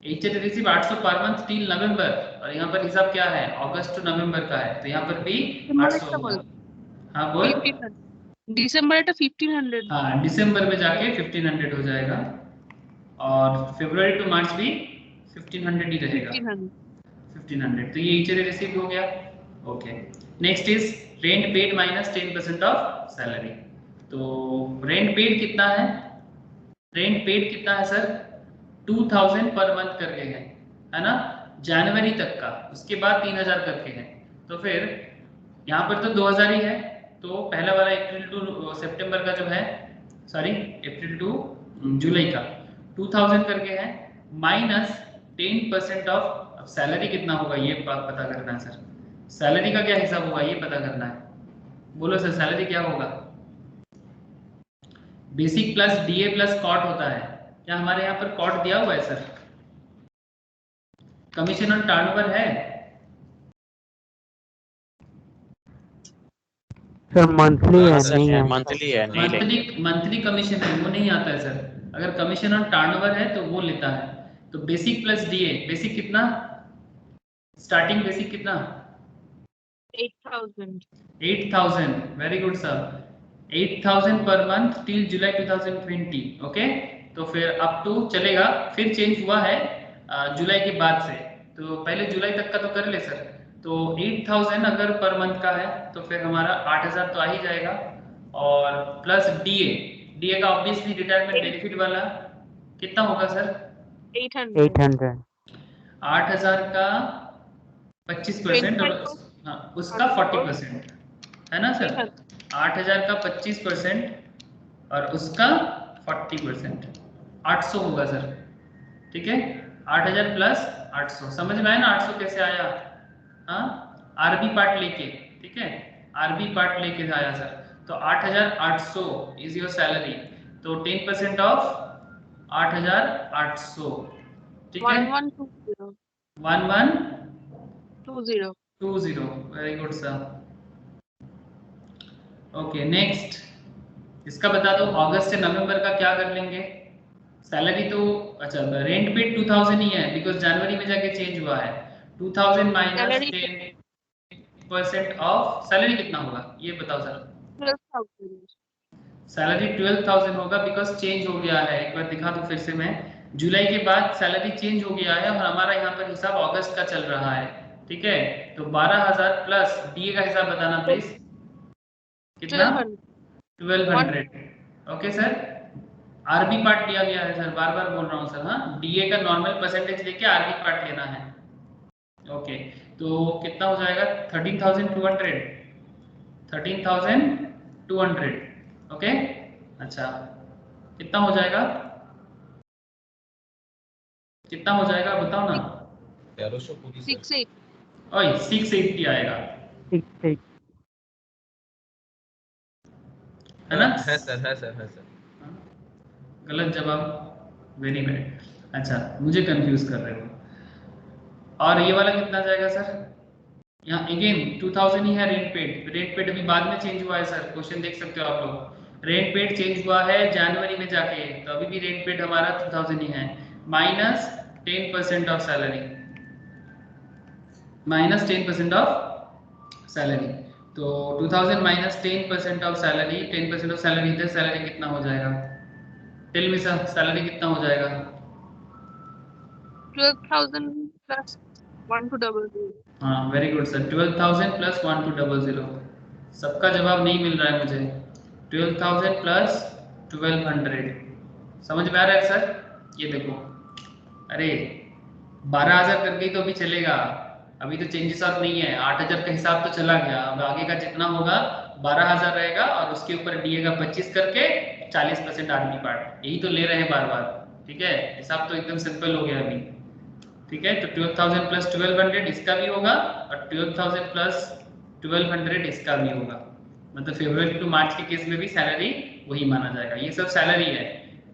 HRA receive 800 per month till नवंबर, और यहाँ पर हिसाब क्या है? अगस्त टू नवंबर का है, तो यहाँ पर भी 800 होगा। हाँ बोल। 1500. December at 1500. हाँ दिसंबर में जाके 1500 हो जाएगा, और फरवरी टू मार्च भी 1500 ही रहेगा। 1500. 1500, तो ये HRA रिसीव हो गया। Okay, next is rent paid minus 10% of salary. तो रेंट पेड कितना है? रेंट पेड कितना है सर? 2000 पर मंथ करके है ना, जनवरी तक का, उसके बाद 3000 करके है। तो फिर यहाँ पर तो 2000 ही है, तो पहला वाला अप्रैल टू सितंबर का जो है, सॉरी अप्रैल टू जुलाई का 2000 करके है, माइनस 10% ऑफ सैलरी कितना होगा ये पता करना है सर। सैलरी का क्या हिसाब होगा ये पता करना है। बोलो सर सैलरी क्या होगा? Basic plus DA plus cot होता है। क्या हमारे यहाँ पर कॉट दिया हुआ है सर? कमीशन ऑन टर्नओवर है सर? मंथली है, नहीं है। मंथली है, नहीं लेंगे। मंथली कमीशन है वो नहीं आता है सर। अगर कमीशन ऑन टर्नओवर है तो वो लेता है। तो बेसिक प्लस डीए, बेसिक कितना? स्टार्टिंग बेसिक कितना? 8000. 8000, वेरी गुड सर। 8000 पर मंथ टिल जुलाई 2020। ओके, तो फिर अप टू चलेगा, फिर चेंज हुआ है जुलाई के बाद से, तो पहले जुलाई तक का तो कर ले सर। तो 8000 अगर पर मंथ का है तो फिर हमारा 8000 तो आ ही जाएगा, और प्लस डीए, डीए का ऑब्वियसली रिटायरमेंट बेनिफिट वाला कितना होगा सर? 800. 800। 8000 का 25% और 25%. हाँ उसका 40% है ना सर। 8000 का 25% और उसका 40%, 800 होगा सर, ठीक है। 8000 प्लस 800, समझ में आया ना 800 कैसे आया? हाँ, आरबी पार्ट लेके, ठीक है, आरबी पार्ट लेके आया सर। तो 8800 इज योर सैलरी, तो 10% ऑफ 8800, ठीक है। 1120. 1120, 20. Very good sir. Okay next, इसका बता दो अगस्त से नवंबर का क्या कर लेंगे। सैलरी तो अच्छा रेंट पे 2000 ही है, बिकॉज जनवरी में जाके चेंज हुआ है। 2000 माइनस Salary 10% ऑफ सैलरी कितना होगा ये बताओ सर। 12,000. सैलरी 12000 होगा, बिकॉज चेंज हो गया है। एक बार दिखा दूं फिर से मैं, जुलाई के बाद सैलरी चेंज हो गया है, और हमारा यहाँ पर हिसाब अगस्त का चल रहा है, ठीक है। तो 12000 प्लस डीए का हिसाब बताना प्लीज, कितना? 1200. 1200। ओके सर, आरबी पार्ट दिया गया है सर, बार बार बोल रहा हूँ सर। हाँ, डीए का नॉर्मल परसेंटेज लेके आरबी पार्ट लेना है। ओके, तो कितना हो जाएगा? 13200, 13200। ओके, अच्छा कितना हो जाएगा? कितना हो जाएगा बताओ ना। 1300 पूरी सर। 68. ओए 680 आएगा, 68। है ना? है सर, है सर, है सर। गलत जवाब, वेरी बैड। अच्छा मुझे कंफ्यूज कर रहे हो। और ये वाला कितना जाएगा सर? यहाँ अगेन 2000 ही है रेंट पेड। रेंट पेड अभी बाद में चेंज हुआ है सर, क्वेश्चन देख सकते हो आप लोग। रेंट पेड चेंज हुआ है जनवरी में जाके, तो अभी भी रेंट पेड हमारा 2000 ही है, minus 10% of salary, minus 10% of salary. तो 2000 minus 10% of salary, 10% of salary, इधर सैलरी कितना हो जाएगा? टेल मी सर, सैलरी कितना हो जाएगा? 12,000 plus 1200. हाँ वेरी गुड सर, 12000 प्लस 1200। सबका जवाब नहीं मिल रहा है मुझे। 12000 प्लस 1200, समझ में आ रहा है सर? ये देखो, अरे 12000 करके ही तो अभी चलेगा, अभी तो चेंजेस ऑफ नहीं है। 8000 का हिसाब तो चला गया, अब आगे का जितना होगा 12000 रहेगा, और उसके ऊपर डीए का 25 करके 40% आरपी पार्ट, यही तो ले रहे हैं बार बार। ठीक है, हिसाब तो एकदम सिंपल हो गया अभी। ठीक है, तो 12,000 प्लस 1200 इसका भी होगा और 12,000 प्लस 1200 इसका भी होगा। मतलब फरवरी टू मार्च के केस में भी सैलरी वही माना जाएगा। ये सब सैलरी है,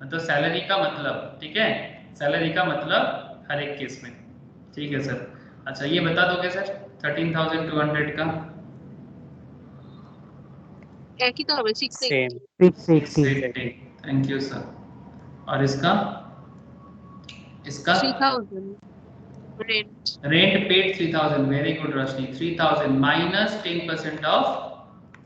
मतलब सैलरी का मतलब, ठीक है, सैलरी का मतलब हर एक केस में। ठीक है सर। अच्छा ये बता दोगे सर 13,200 का? एक ही तो হবে सेम 680 थैंक यू सर। और इसका 3000 rent rent paid 3000, very good Roshni. 3000 minus 10% of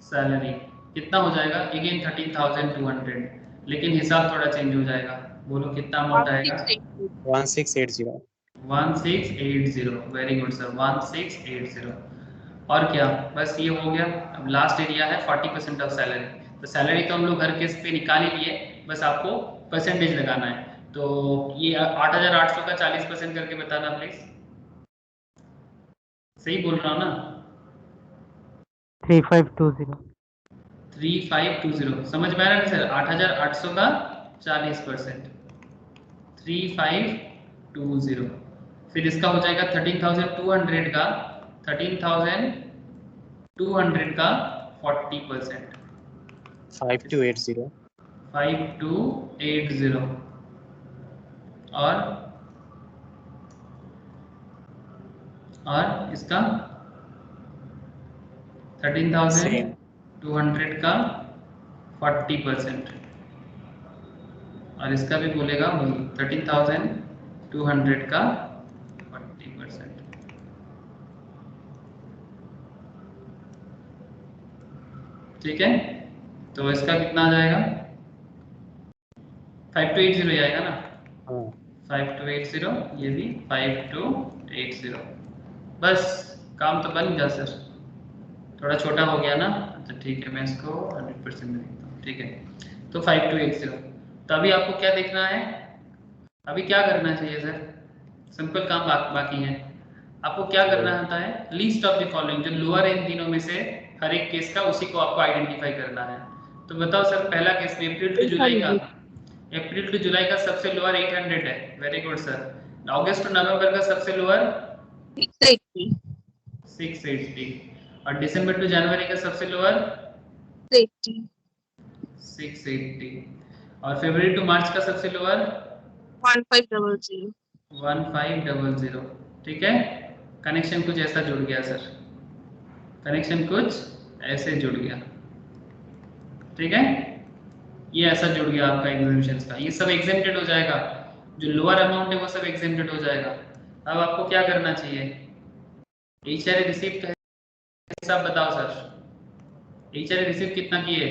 salary कितना हो जाएगा? अगेन 13,200, लेकिन हिसाब थोड़ा चेंज हो जाएगा। बोलो कितना अमाउंट आएगा? 1680 1680, वेरी गुड सर, 1680। और क्या, बस ये हो गया। अब लास्ट एरिया है 40% ऑफ सैलरी। तो सैलरी तो हम लोग हर केस पे निकाल ही लिए, बस आपको परसेंटेज लगाना है। तो ये 8,800 का 40% करके बताना प्लीज। सही बोल रहा हूँ ना? 3520 3520 समझ में आ रहा है सर? 8,800 का 40%, 3520। फिर इसका हो जाएगा 13,200 का 13,200 का 40%, 5280 5280। और इसका 13,200 का 40%, और इसका भी बोलेगा वही 13,200 का 40%। ठीक है, तो इसका कितना आ जाएगा? 5280 जाएगा ना? हाँ 5280, ये भी 5280। बस काम तो बन गया सर। थोड़ा छोटा हो गया ना, तो ठीक है, मैं इसको 100% में देखता हूँ। ठीक है, तो 5280। तो अभी आपको क्या देखना है? अभी क्या करना चाहिए सर? सिंपल काम बाकी है। आपको क्या करना होता है? लीस्ट ऑफ द फॉलोइंग, जो लोअर इन तीनों में से हर एक केस का, उसी को आपको आइडेंटिफाई करना है। तो बताओ सर, पहला केस में अप्रैल टू जुलाई का, अप्रैल टू जुलाई का सबसे लोअर 800 है, very good sir. August to November का सबसे लोअर 680, और दिसंबर टू जनवरी का सबसे लोअर 680, और फरवरी टू मार्च का सबसे लोअर 1500। ठीक है, कनेक्शन कुछ ऐसा जुड़ गया सर, कनेक्शन कुछ ऐसे जुड़ गया। ठीक है, ये ऐसा जुड़ गया आपका एग्जेम्पशंस का, ये सब एग्जेम्प्टेड हो जाएगा। जो लोअर अमाउंट है वो सब एग्जेम्प्टेड हो जाएगा। अब आपको क्या करना चाहिए? एचआरए रिसीव का हिसाब बताओ सर। एचआरए रिसीव कितना किए?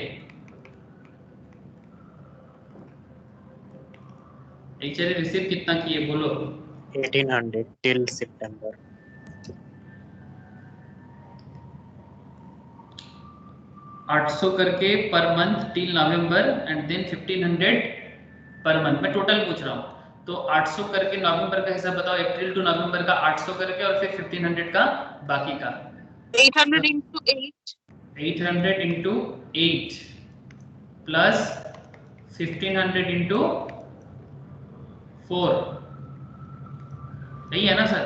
एचआरए रिसीव कितना किए बोलो? 1800 till September। 800 करके per month till November, and then 1500 per month. मैं टोटल पूछ रहा हूँ। तो 800 करके नवंबर का हिसाब बताओ, अप्रैल टू नवंबर का 800 करके, और फिर 1500 का बाकी का। 800 into 8 800 into 8 प्लस 1500 into 4, सही है ना सर?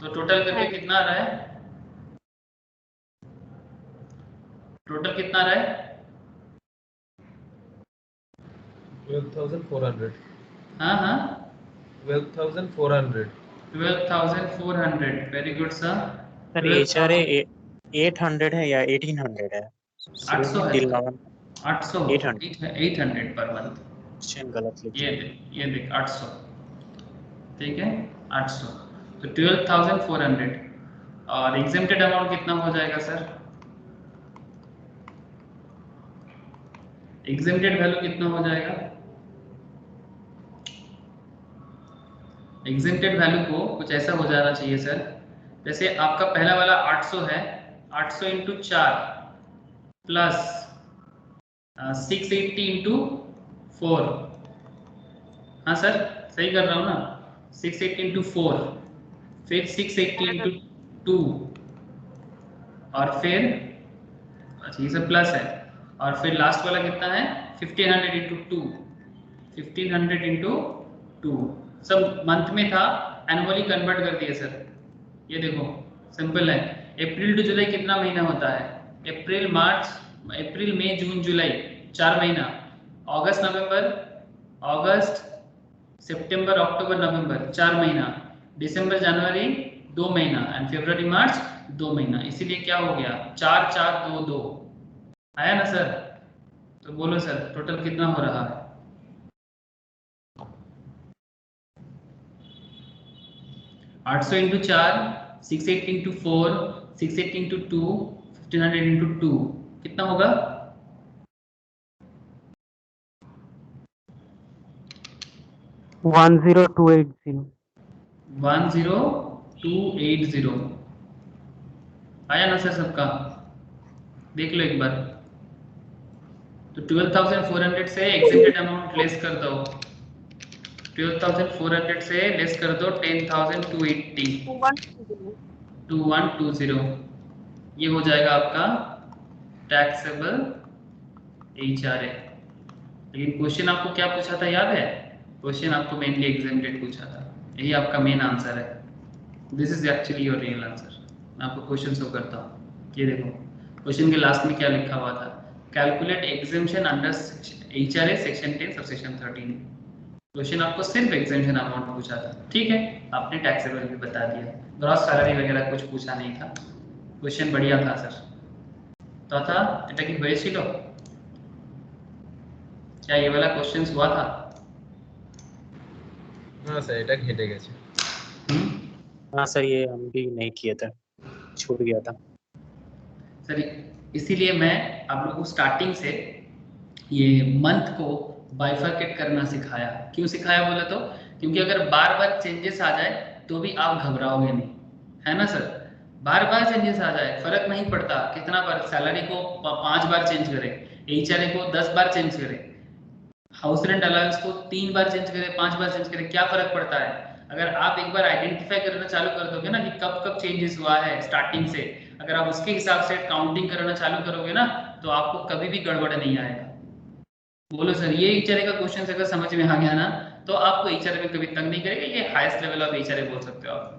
तो टोटल करके कितना आ रहा है? टोटल कितना आ रहा है? 12,400। हाँ हाँ 12,400। 12,400, very good sir. Sir HRA 800 है या 1800 है? 800 है till sir, November 800 800 per month. गलत लिख ये देख 800, ठीक है 800, तो 12,400। और एग्जेम्प्टेड अमाउंट कितना हो जाएगा सर? एग्जेम्प्टेड वैल्यू कितना हो जाएगा? एग्जेम्प्टेड वैल्यू को कुछ ऐसा हो जाना चाहिए सर, जैसे आपका पहला वाला 800 है, 800 इंटू 4 प्लस 680 इंटू 4। हाँ सर सही कर रहा हूँ ना? 680 इंटू 4, फिर 680 इंटू 2, और फिर अच्छा ये सब प्लस है, और फिर लास्ट वाला कितना है 1500 इंटू 2, 1500 इंटू 2 सब मंथ में था, एनुअली कन्वर्ट कर दिया सर। ये देखो सिंपल है। अप्रैल टू जुलाई कितना महीना होता है? अप्रैल मई जून जुलाई 4 महीना, अगस्त नवंबर, अगस्त सितंबर अक्टूबर नवंबर 4 महीना, दिसंबर जनवरी 2 महीना एंड फरवरी मार्च 2 महीना। इसीलिए क्या हो गया 4 4 2 2 आया ना सर? तो बोलो सर टोटल कितना हो रहा है? आठ सौ इंटू 4, 680 इंटू 4, 680 इंटू 2, 1500 इंटू 2 कितना होगा? वन 10280 10280 आया ना सर सबका? देख लो एक बार। तो 12,400 से एग्जिटेड अमाउंट लेस कर दो, 12,400 से लेस कर दो 10,280, 2120 ये हो जाएगा आपका टैक्सेबल HRA। लेकिन क्वेश्चन आपको क्या पूछा था याद है? क्वेश्चन आपको मेनली एग्जेम्प्टेड पूछा था, यही आपका मेन आंसर है। This is actually your real answer. मैं आपको क्वेश्चन शो करता हूँ, ये देखो क्वेश्चन के लास्ट में क्या लिखा हुआ था, calculate exemption under HRA section 10 subsection 13। Question आपको सिर्फ एग्जेम्पशन अमाउंट पूछा था, ठीक है, आपने टैक्सेबल भी बता दिया, ग्रॉस सैलरी वगैरह कुछ पूछा नहीं था। क्वेश्चन बढ़िया था सर। तथा এটা কি হয়েছিল? क्या ये वाला क्वेश्चन हुआ था? हाँ सर এটা घেটে গেছে। हाँ सर ये हम भी नहीं किए थे, छूट गया था सर। इसीलिए मैं आप लोगों को स्टार्टिंग से ये मंथ को बाइफरकेट करना सिखाया। क्यों सिखाया बोले तो क्योंकि अगर बार बार चेंजेस आ जाए तो भी आप घबराओगे नहीं, है ना सर? बार बार चेंजेस आ जाए फर्क नहीं पड़ता कितना बार, सैलरी को 5 बार चेंज करें, HRA को 10 बार चेंज करें, हाउस रेंट अलाउंस को 3 बार चेंज करें, 5 बार चेंज करें, क्या फर्क पड़ता है? अगर आप एक बार आइडेंटिफाई करना चालू कर दोगे ना कि कब कब चेंजेस हुआ है स्टार्टिंग से, अगर आप उसके हिसाब से काउंटिंग करना चालू करोगे ना तो आपको कभी भी गड़बड़ नहीं आएगा। बोलो सर ये HRA का क्वेश्चन अगर समझ में आ गया ना तो आपको HRA में कभी तंग नहीं करेगा, ये हाईएस्ट लेवल ऑफ HRA बोल सकते हो आप।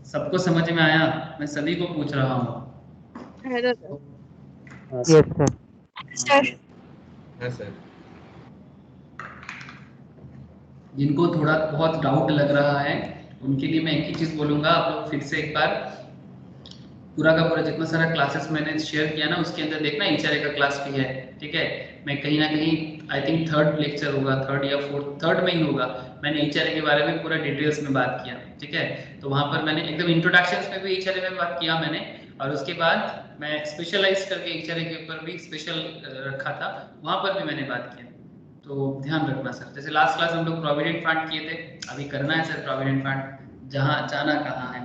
सबको समझ में आया? मैं सभी को पूछ रहा हूँ। Yes sir. हाँ सर। जिनको थोड़ा बहुत डाउट लग रहा है उनके लिए मैं एक ही चीज बोलूंगा, आप लोग फिर से एक बार पूरा का पूरा जितना सारा क्लासेस मैंने शेयर किया ना उसके अंदर देखना HRA का क्लास भी है, ठीक है? मैं कहीं ना कहीं आई थिंक 3rd लेक्चर होगा, 3rd या 4th, 3rd में ही होगा, मैंने HRA के बारे में पूरा डिटेल्स में बात किया, ठीक है? तो वहां पर मैंने एकदम इंट्रोडक्शन में भी HRA में बात किया मैंने, और उसके बाद मैं स्पेशलाइज करके HRA के ऊपर भी स्पेशल रखा था, वहां पर भी मैंने बात किया। तो ध्यान रखना सर। जैसे लास्ट क्लास हम लोग प्रोविडेंट फंड किए थे, अभी करना है सर प्रोविडेंट फंड, जहाँ जाना कहाँ है।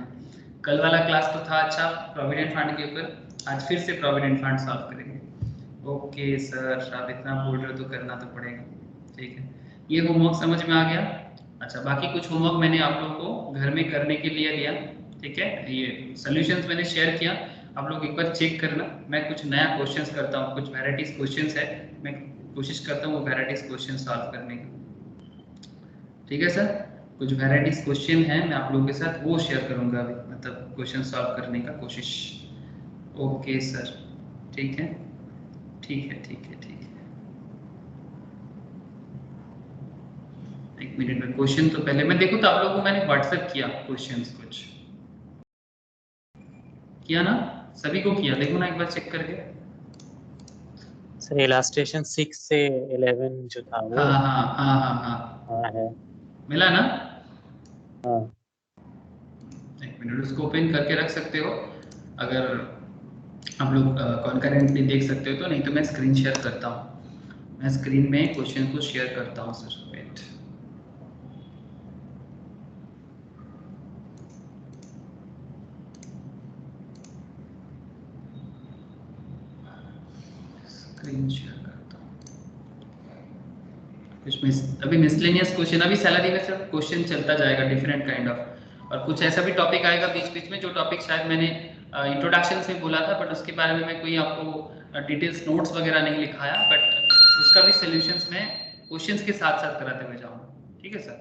कल वाला क्लास तो था अच्छा प्रोविडेंट फंड के ऊपर, आज फिर से प्रोविडेंट फंड सॉल्व करेंगे। ओके सर आप इतना बोल रहे हो तो करना तो पड़ेगा, ठीक है? ये होमवर्क समझ में आ गया? अच्छा बाकी कुछ होमवर्क मैंने आप लोगों को घर में करने के लिए दिया, ठीक है? ये सॉल्यूशंस मैंने शेयर किया, आप लोग एक बार चेक करना। मैं कुछ नया क्वेश्चंस करता हूँ, कुछ वैराइटीज क्वेश्चंस है, मैं कोशिश करता हूँ वो वैराइटीज क्वेश्चन सॉल्व करने की, ठीक है सर? कुछ वैराइटीज क्वेश्चन है मैं आप लोगों के साथ वो शेयर करूंगा अभी, मतलब क्वेश्चन सॉल्व करने का कोशिश। ओके सर ठीक है ठीक है ठीक है ठीक है। एक मिनट में क्वेश्चन तो पहले मैं देखूं तो आप लोगों को मैंने व्हाट्सएप किया क्वेश्चंस, कुछ किया ना? सभी को किया, देखो ना एक बार चेक करके। सर इलास्ट्रेशन 6 से 11 जो था वो हाँ हाँ हाँ हाँ हाँ हाँ है, मिला ना? हाँ एक मिनट उसको ओपन करके रख सकते हो, अगर आप लोग कॉन्करेंटली देख सकते हो तो, नहीं तो मैं स्क्रीन शेयर करता हूँ, मैं स्क्रीन में क्वेश्चन को शेयर करता हूँ सर। वेट स्क्रीन शेयर करता हूँ। कुछ अभी मिसलेनियस क्वेश्चन, अभी सैलरी में सर क्वेश्चन चलता जाएगा डिफरेंट काइंड ऑफ, और कुछ ऐसा भी टॉपिक आएगा बीच बीच में जो टॉपिक शायद मैंने इंट्रोडक्शन से बोला था बट उसके बारे में मैं कोई आपको डिटेल्स नोट्स वगैरह नहीं लिखाया, बट उसका भी सॉल्यूशंस में क्वेश्चंस के साथ साथ कराते हुए जाऊंगा, ठीक है सर।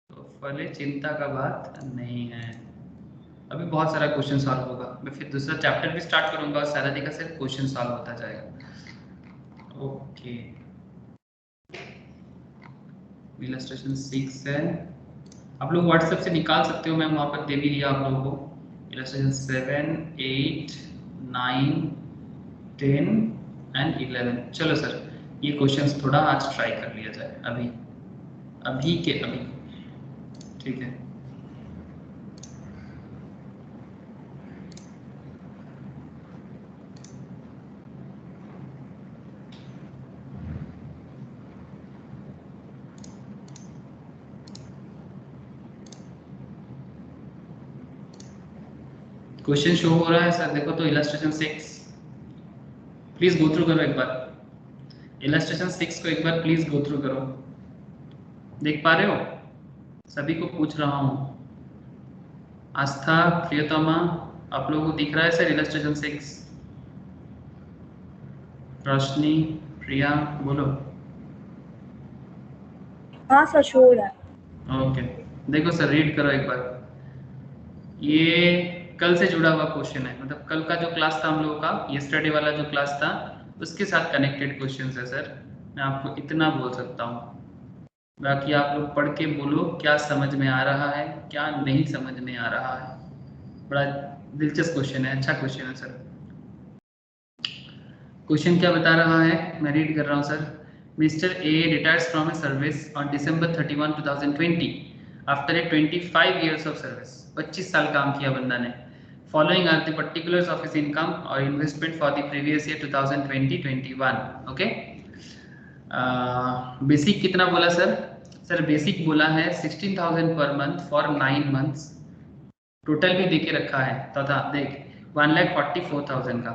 तो फले चिंता का बात नहीं है, अभी बहुत सारा क्वेश्चन सॉल्व होगा, मैं फिर दूसरा चैप्टर भी स्टार्ट करूंगा और सारा दिन का सिर्फ क्वेश्चन सॉल्व होता जाएगा। ओके, इलस्ट्रेशन 6 है, आप लोग व्हाट्सएप से निकाल सकते हो, मैं वहां पर दे भी दिया आप लोगों को। Illustration 7, 8, 9, 10 and 11। चलो सर, ये क्वेश्चंस थोड़ा आज ट्राई कर लिया जाए अभी के अभी, ठीक है। क्वेश्चन शो हो रहा है सर, देखो तो इलस्ट्रेशन 6 प्लीज गो थ्रू करो एक बार, इलस्ट्रेशन 6 को एक बार प्लीज गो थ्रू करो। देख पा रहे हो? सभी को पूछ रहा हूँ, आस्था, प्रियतमा, आप लोगों को दिख रहा है सर इलस्ट्रेशन 6? रोशनी, प्रिया, बोलो। हाँ सर, शो हो रहा है। ओके, देखो सर रीड करो एक बार। ये कल से जुड़ा हुआ क्वेश्चन है, मतलब कल का जो क्लास था हम लोगों का, यस्टरडे वाला जो क्लास था उसके साथ कनेक्टेड क्वेश्चंस है सर, मैं आपको इतना बोल सकता हूँ। बाकी आप लोग पढ़ के बोलो क्या समझ में आ रहा है, क्या नहीं समझ में आ रहा है। बड़ा दिलचस्प क्वेश्चन है, अच्छा क्वेश्चन है सर। क्वेश्चन क्या बता रहा है, मैं रीड कर रहा हूँ sir. Mister A retires from a service on December 31, 2020 after a 25 years of service. 25 साल काम किया बंदा ने। Following are the particulars of his income और investment for the previous year 2020-21। Okay, basic कितना बोला सर? सर बेसिक बोला है 16,000 per month for 9 months। Total भी देके रखा है तथा देख 1,44,000 का।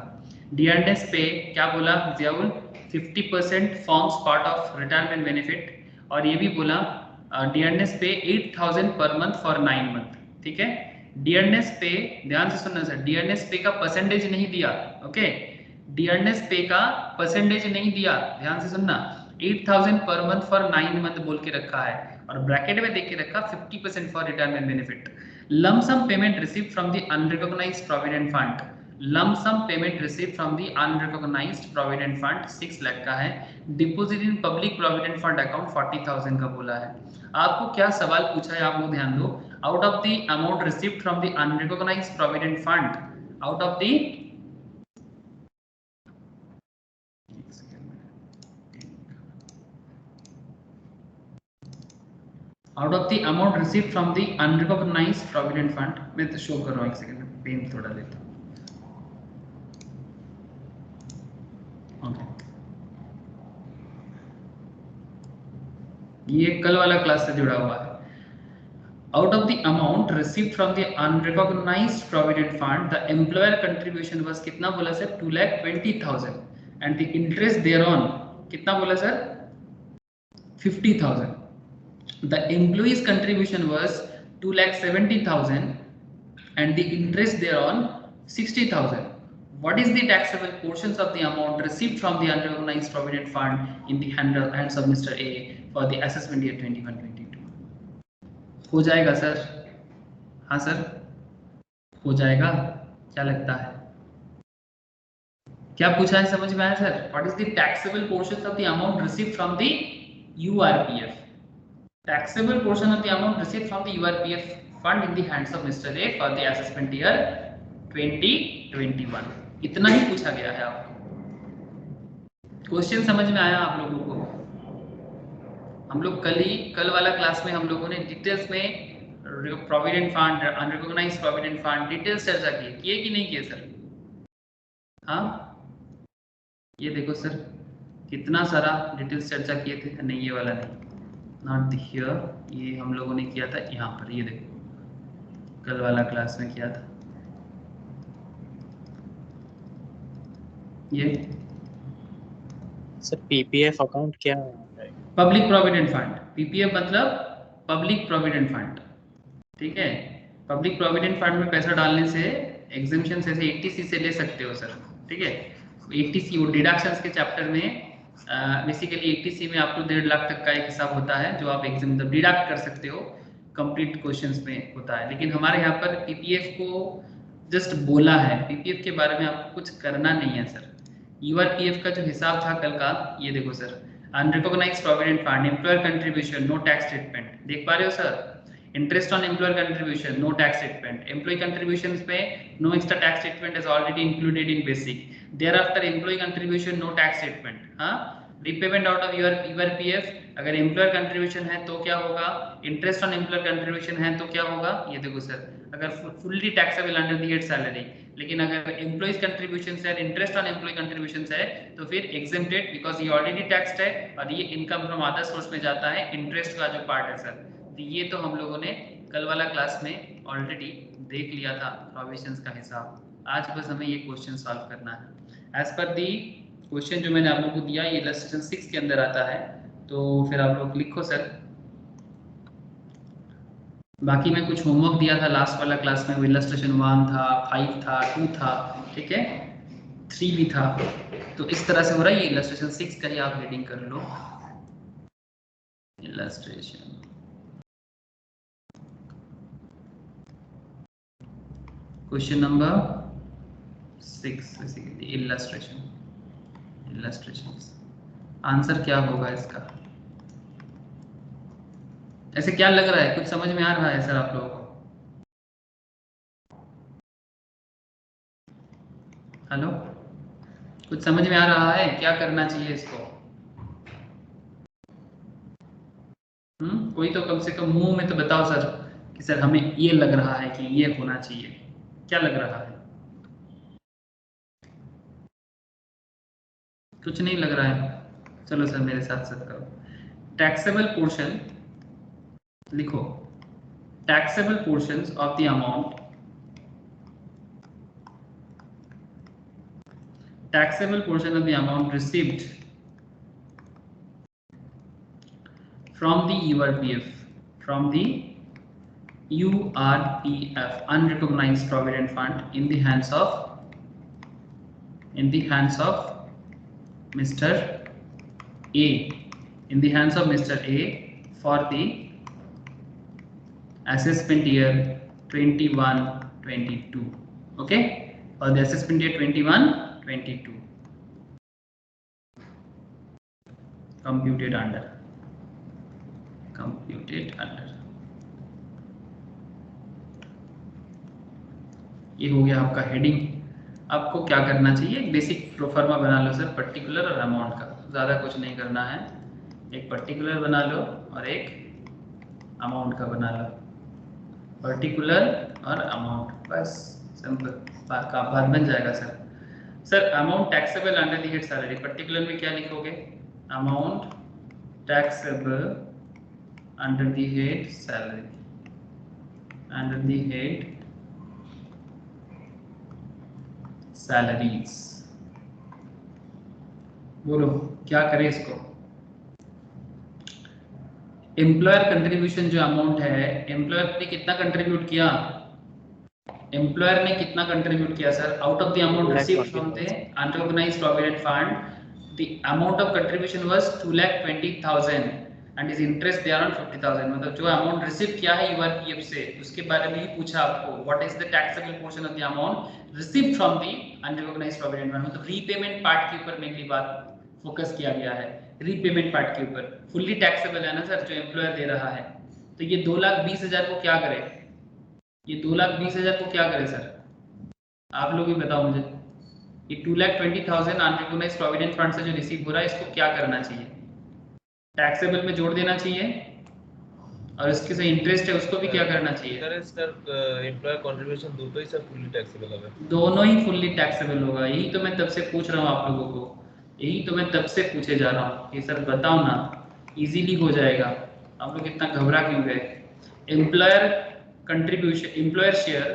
डियरनेस पे क्या बोला Ziaul? 50% forms part of retirement benefit, और ये भी बोला डियरनेस पे 8,000 पर मंथ फॉर 9 month, ठीक है। डियरनेस पे ध्यान से सुनना सर, डियरनेस पे का परसेंटेज नहीं दिया, ओके, डियरनेस पे का परसेंटेज नहीं दिया, ध्यान से सुनना। 8,000 पर मंथ फॉर 9 month बोल के रखा है, और ब्रैकेट में देख के रखा 50% for retirement benefit. lump sum payment received from the unrecognized provident fund, lump sum payment received from the unrecognized provident fund 6 lakh का है। Deposit in public provident fund account 40,000 का बोला है। आपको क्या सवाल पूछा है आप लोग ध्यान दो। Out of the amount received from the unrecognised provident fund, out of the out of the amount received from the unrecognised provident fund, मैं तो शो कर रहा हूँ, एक सेकंड में पेन थोड़ा लेता हूँ। ओके, ये कल वाला क्लास से जुड़ा हुआ है। Out of the amount received from the unrecognised provident fund the employer contribution was कितना बोला sir? 2,20,000 and the interest thereon कितना बोला sir? 50,000। The employee's contribution was 2,70,000 and the interest thereon 60,000. What is the taxable portions of the amount received from the unrecognized provident fund in the hands of Mr. A for the assessment year 21-22? हो जाएगा सर? हाँ सर, हो जाएगा, क्या लगता है? क्या पूछा है, समझ में आया sir? What is the taxable portions of the amount received from the URPF? Taxable portion of the amount received from the URPF fund in the hands of Mr. A for the assessment year 2021। इतना ही पूछा गया है आपको। क्वेश्चन समझ में आया आप लोगों को? हम लोग कल वाला क्लास में हम लोगों ने डिटेल्स में provident fund, unrecognised provident fund details चर्चा किए कि नहीं किए सर? हाँ, ये देखो सर कितना सारा डिटेल्स चर्चा किए थे। नहीं, ये वाला नहीं, नॉट हियर, ये हम लोगों ने किया था यहाँ पर, ये देखो कल वाला क्लास में किया था ये। सर पीपीएफ अकाउंट क्या है? पब्लिक प्रोविडेंट फंड, पीपीएफ मतलब पब्लिक प्रोविडेंट फंड, ठीक है। पब्लिक प्रोविडेंट फंड में पैसा डालने से एग्जेम्पशन से 80C से ले सकते हो सर, ठीक है। 80C वो डिडक्शंस के चैप्टर में बेसिकली 80C में आपको 1.5 लाख तक का एक हिसाब होता है जो आप एग्जाम मतलब डिडक्ट कर सकते हो, कंप्लीट क्वेश्चंस में होता है। लेकिन हमारे यहाँ पर पीपीएफ को जस्ट बोला है, पीपीएफ के बारे में आपको कुछ करना नहीं है सर। यूआरपीएफ का जो हिसाब था कल का, ये देखो sir, unrecognised provident fund, employer contribution, no tax treatment, देख पा रहे हो sir? Interest on employer contribution, no tax treatment, employ contributions पे no extra tax treatment is already included in basic, there after employ contribution no tax treatment. हाँ, रिपेमेंट आउट ऑफ यूआरपीएफ, अगर एम्प्लॉयर कंट्रीब्यूशन है तो क्या होगा, इंटरेस्ट ऑन एम्प्लॉयर कंट्रीब्यूशन है तो क्या होगा, ये देखो सर, अगर fully taxable under the head salary, लेकिन अगर एम्प्लॉइज कंट्रीब्यूशन है, इंटरेस्ट ऑन एम्प्लॉय कंट्रीब्यूशन है तो फिर एग्जेम्प्टेड, बिकॉज ये ऑलरेडी टैक्स्ड है और ये इनकम फ्रॉम अदर सोर्स में जाता है, इंटरेस्ट का जो पार्ट है सर। तो ये तो हम लोगों ने कल वाला क्लास में ऑलरेडी देख लिया था प्रोविजंस का हिसाब। आज बस हमें ये क्वेश्चन सॉल्व करना है एज पर दी क्वेश्चन जो मैंने आप लोगों को दिया, ये इलस्ट्रेशन 6 के अंदर आता है, तो फिर आप लोग लिखो सर। बाकी मैं कुछ होमवर्क दिया था लास्ट वाला क्लास में, वो इलस्ट्रेशन 1 था, 5 था, 2 था, ठीक है, 3 भी था, तो इस तरह से हो रहा है। ये इलस्ट्रेशन 6 का ही आप रीडिंग कर लो। Illustration question number 6 basically illustration answer क्या होगा इसका? ऐसे क्या लग रहा है, कुछ समझ में आ रहा है सर आप लोगों को? हेलो, कुछ समझ में आ रहा है? क्या करना चाहिए इसको? कोई तो कम से कम मुंह में तो बताओ सर कि सर हमें ये लग रहा है कि ये होना चाहिए। क्या लग रहा है? कुछ नहीं लग रहा है? चलो सर मेरे साथ साथ करो। टैक्सेबल पोर्शन लिखो, taxable portions of the amount, taxable portion of the amount received from the URPF, unrecognized provident fund in the hands of Mr. A, for the assessment year 21-22, okay, for the assessment year 21-22 computed under ये हो गया आपका हेडिंग। आपको क्या करना चाहिए, एक बेसिक प्रोफार्मा बना लो सर, पर्टिकुलर और अमाउंट का, ज़्यादा कुछ नहीं करना है। एक पर्टिकुलर बना लो और एक अमाउंट का बना लो, पर्टिकुलर और अमाउंट, बस सिंपल का बात बन जाएगा sir. Amount taxable under the head salary, particular में क्या लिखोगे, amount taxable under the head salary, under the head salaries. बोलो क्या करें इसको? एम्प्लॉयर कंट्रीब्यूशन जो अमाउंट है, एम्प्लॉयर ने कितना कंट्रीब्यूट किया, एम्प्लॉयर ने कितना कंट्रीब्यूट किया sir? Out of the amount received from the unrecognised provident fund, the amount of contribution was 2,20,000 and is interest thereon 50,000। मतलब जो अमाउंट रिसीव किया है यूआरपीएफ से, उसके बारे में ही पूछा आपको, what is the taxable portion of the amount received from the unrecognised provident fund. मतलब रीपेमेंट पार्ट के ऊपर मेनली बात फोकस किया गया है, रीपेमेंट पार्ट के ऊपर। फुल्ली टैक्सेबल है ना सर जो एम्प्लॉयर दे रहा है, तो ये 2,20,000 को क्या करे, ये 2,20,000 को क्या करे सर? आप लोग ही बताओ मुझे। ये 2,20,000 अनरिकॉग्नाइज्ड प्रोविडेंट फंड से जो रिसीव हो रहा है, इसको क्या करना चाहिए? टैक्सेबल में जोड़ देना चाहिए, और इसके से इंटरेस्ट है उसको भी क्या करना चाहिए? सर एम्प्लॉयर कंट्रीब्यूशन दोनों ही सब फुल्ली टैक्सेबल होगा, दोनों ही फुल्ली टैक्सेबल होगा। यही तो मैं तब से पूछ रहा हूँ आप लोगों को, यही तो मैं तब से पूछे जा रहा हूँ कि सर बताओ ना, इजीली हो जाएगा, आप लोग इतना घबरा क्यों गए? Employer contribution, employer share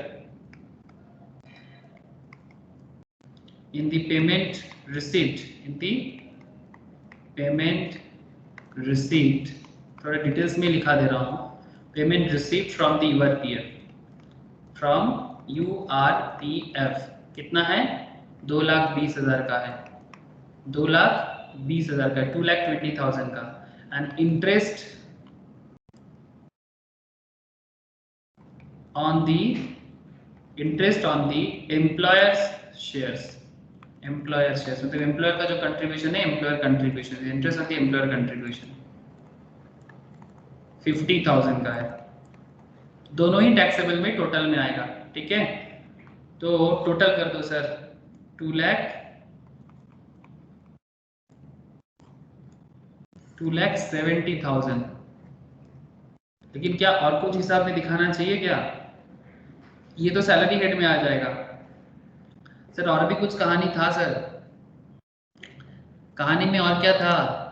in the payment receipt, थोड़ा डिटेल्स में लिखा दे रहा हूँ, payment receipt from the URPF, कितना है 2,20,000 का है, 2,20,000 का, 2,20,000 का। And interest on the employers shares, employer shares मतलब एम्प्लॉयर का जो कंट्रीब्यूशन है, employer contribution, interest on the employer contribution 50,000 का है। दोनों ही टैक्सेबल में टोटल में आएगा, ठीक है। तो टोटल कर दो सर, 2,70,000। लेकिन क्या और कुछ हिसाब में दिखाना चाहिए क्या? ये तो सैलरी हेड में आ जाएगा सर। और भी कुछ कहानी था सर, कहानी में और क्या था?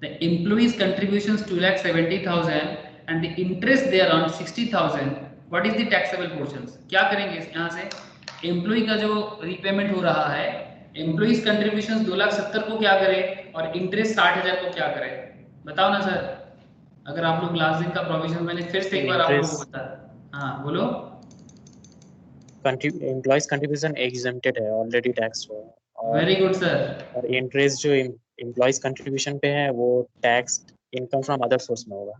The employees contributions 2,70,000 and the interest there on 60,000. What is the taxable portions? क्या करेंगे यहाँ से? एम्प्लॉय का जो रीपेमेंट हो रहा है, एम्प्लॉइज कंट्रीब्यूशंस 2,70,000 को क्या करे और इंटरेस्ट 60,000 को क्या करे? बताओ ना सर। अगर आप लोग लास्ट दिन का प्रोविजन मैंने फिर से एक बार आप लोगों को बताया। हाँ बोलो। एम्प्लॉइज कंट्रीब्यूशन एग्जेम्प्टेड है, ऑलरेडी टैक्स हुआ है। Very good sir. और इंटरेस्ट जो एम्प्लॉइज कंट्रीब्यूशन पे है वो tax income from other source में होगा।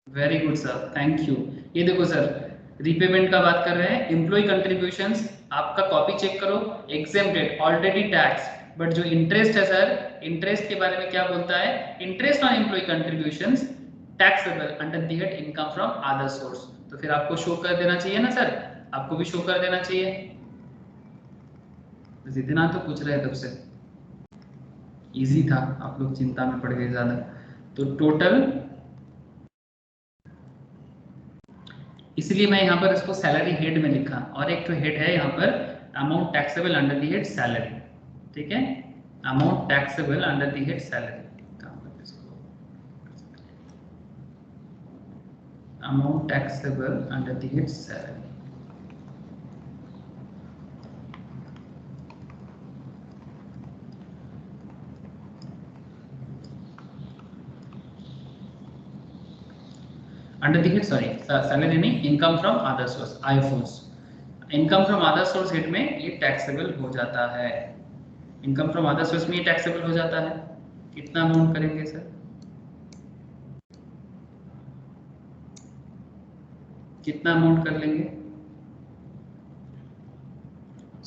Very good sir, thank you. ये देखो सर, रीपेमेंट का बात कर रहे हैं, एम्प्लॉय कंट्रीब्यूशंस आपका कॉपी चेक करो, एग्जेम्प्टेड, ऑलरेडी टैक्स। बट जो इंटरेस्ट है सर, इंटरेस्ट के बारे में क्या बोलता है? Interest on employ contributions taxable under the head income from other source. तो फिर आपको शो कर देना चाहिए ना सर, आपको भी शो कर देना चाहिए। जितना तो पूछ रहे तब से, इजी था, आप लोग चिंता में पड़ गए ज्यादा। तो टोटल, इसलिए मैं यहाँ पर इसको सैलरी हेड में लिखा, और एक तो हेड है यहाँ पर amount taxable under the head salary, ठीक है। Amount taxable under the head salary, amount taxable under the head salary. Under the head, sorry salary नहीं, income from other source, IFOS. Income from other source head में ये टैक्सेबल हो जाता है, इनकम फ्रॉम अदर सोर्स में ये टैक्सेबल हो जाता है। कितना अमाउंट करेंगे सर? कितना अमाउंट कर लेंगे?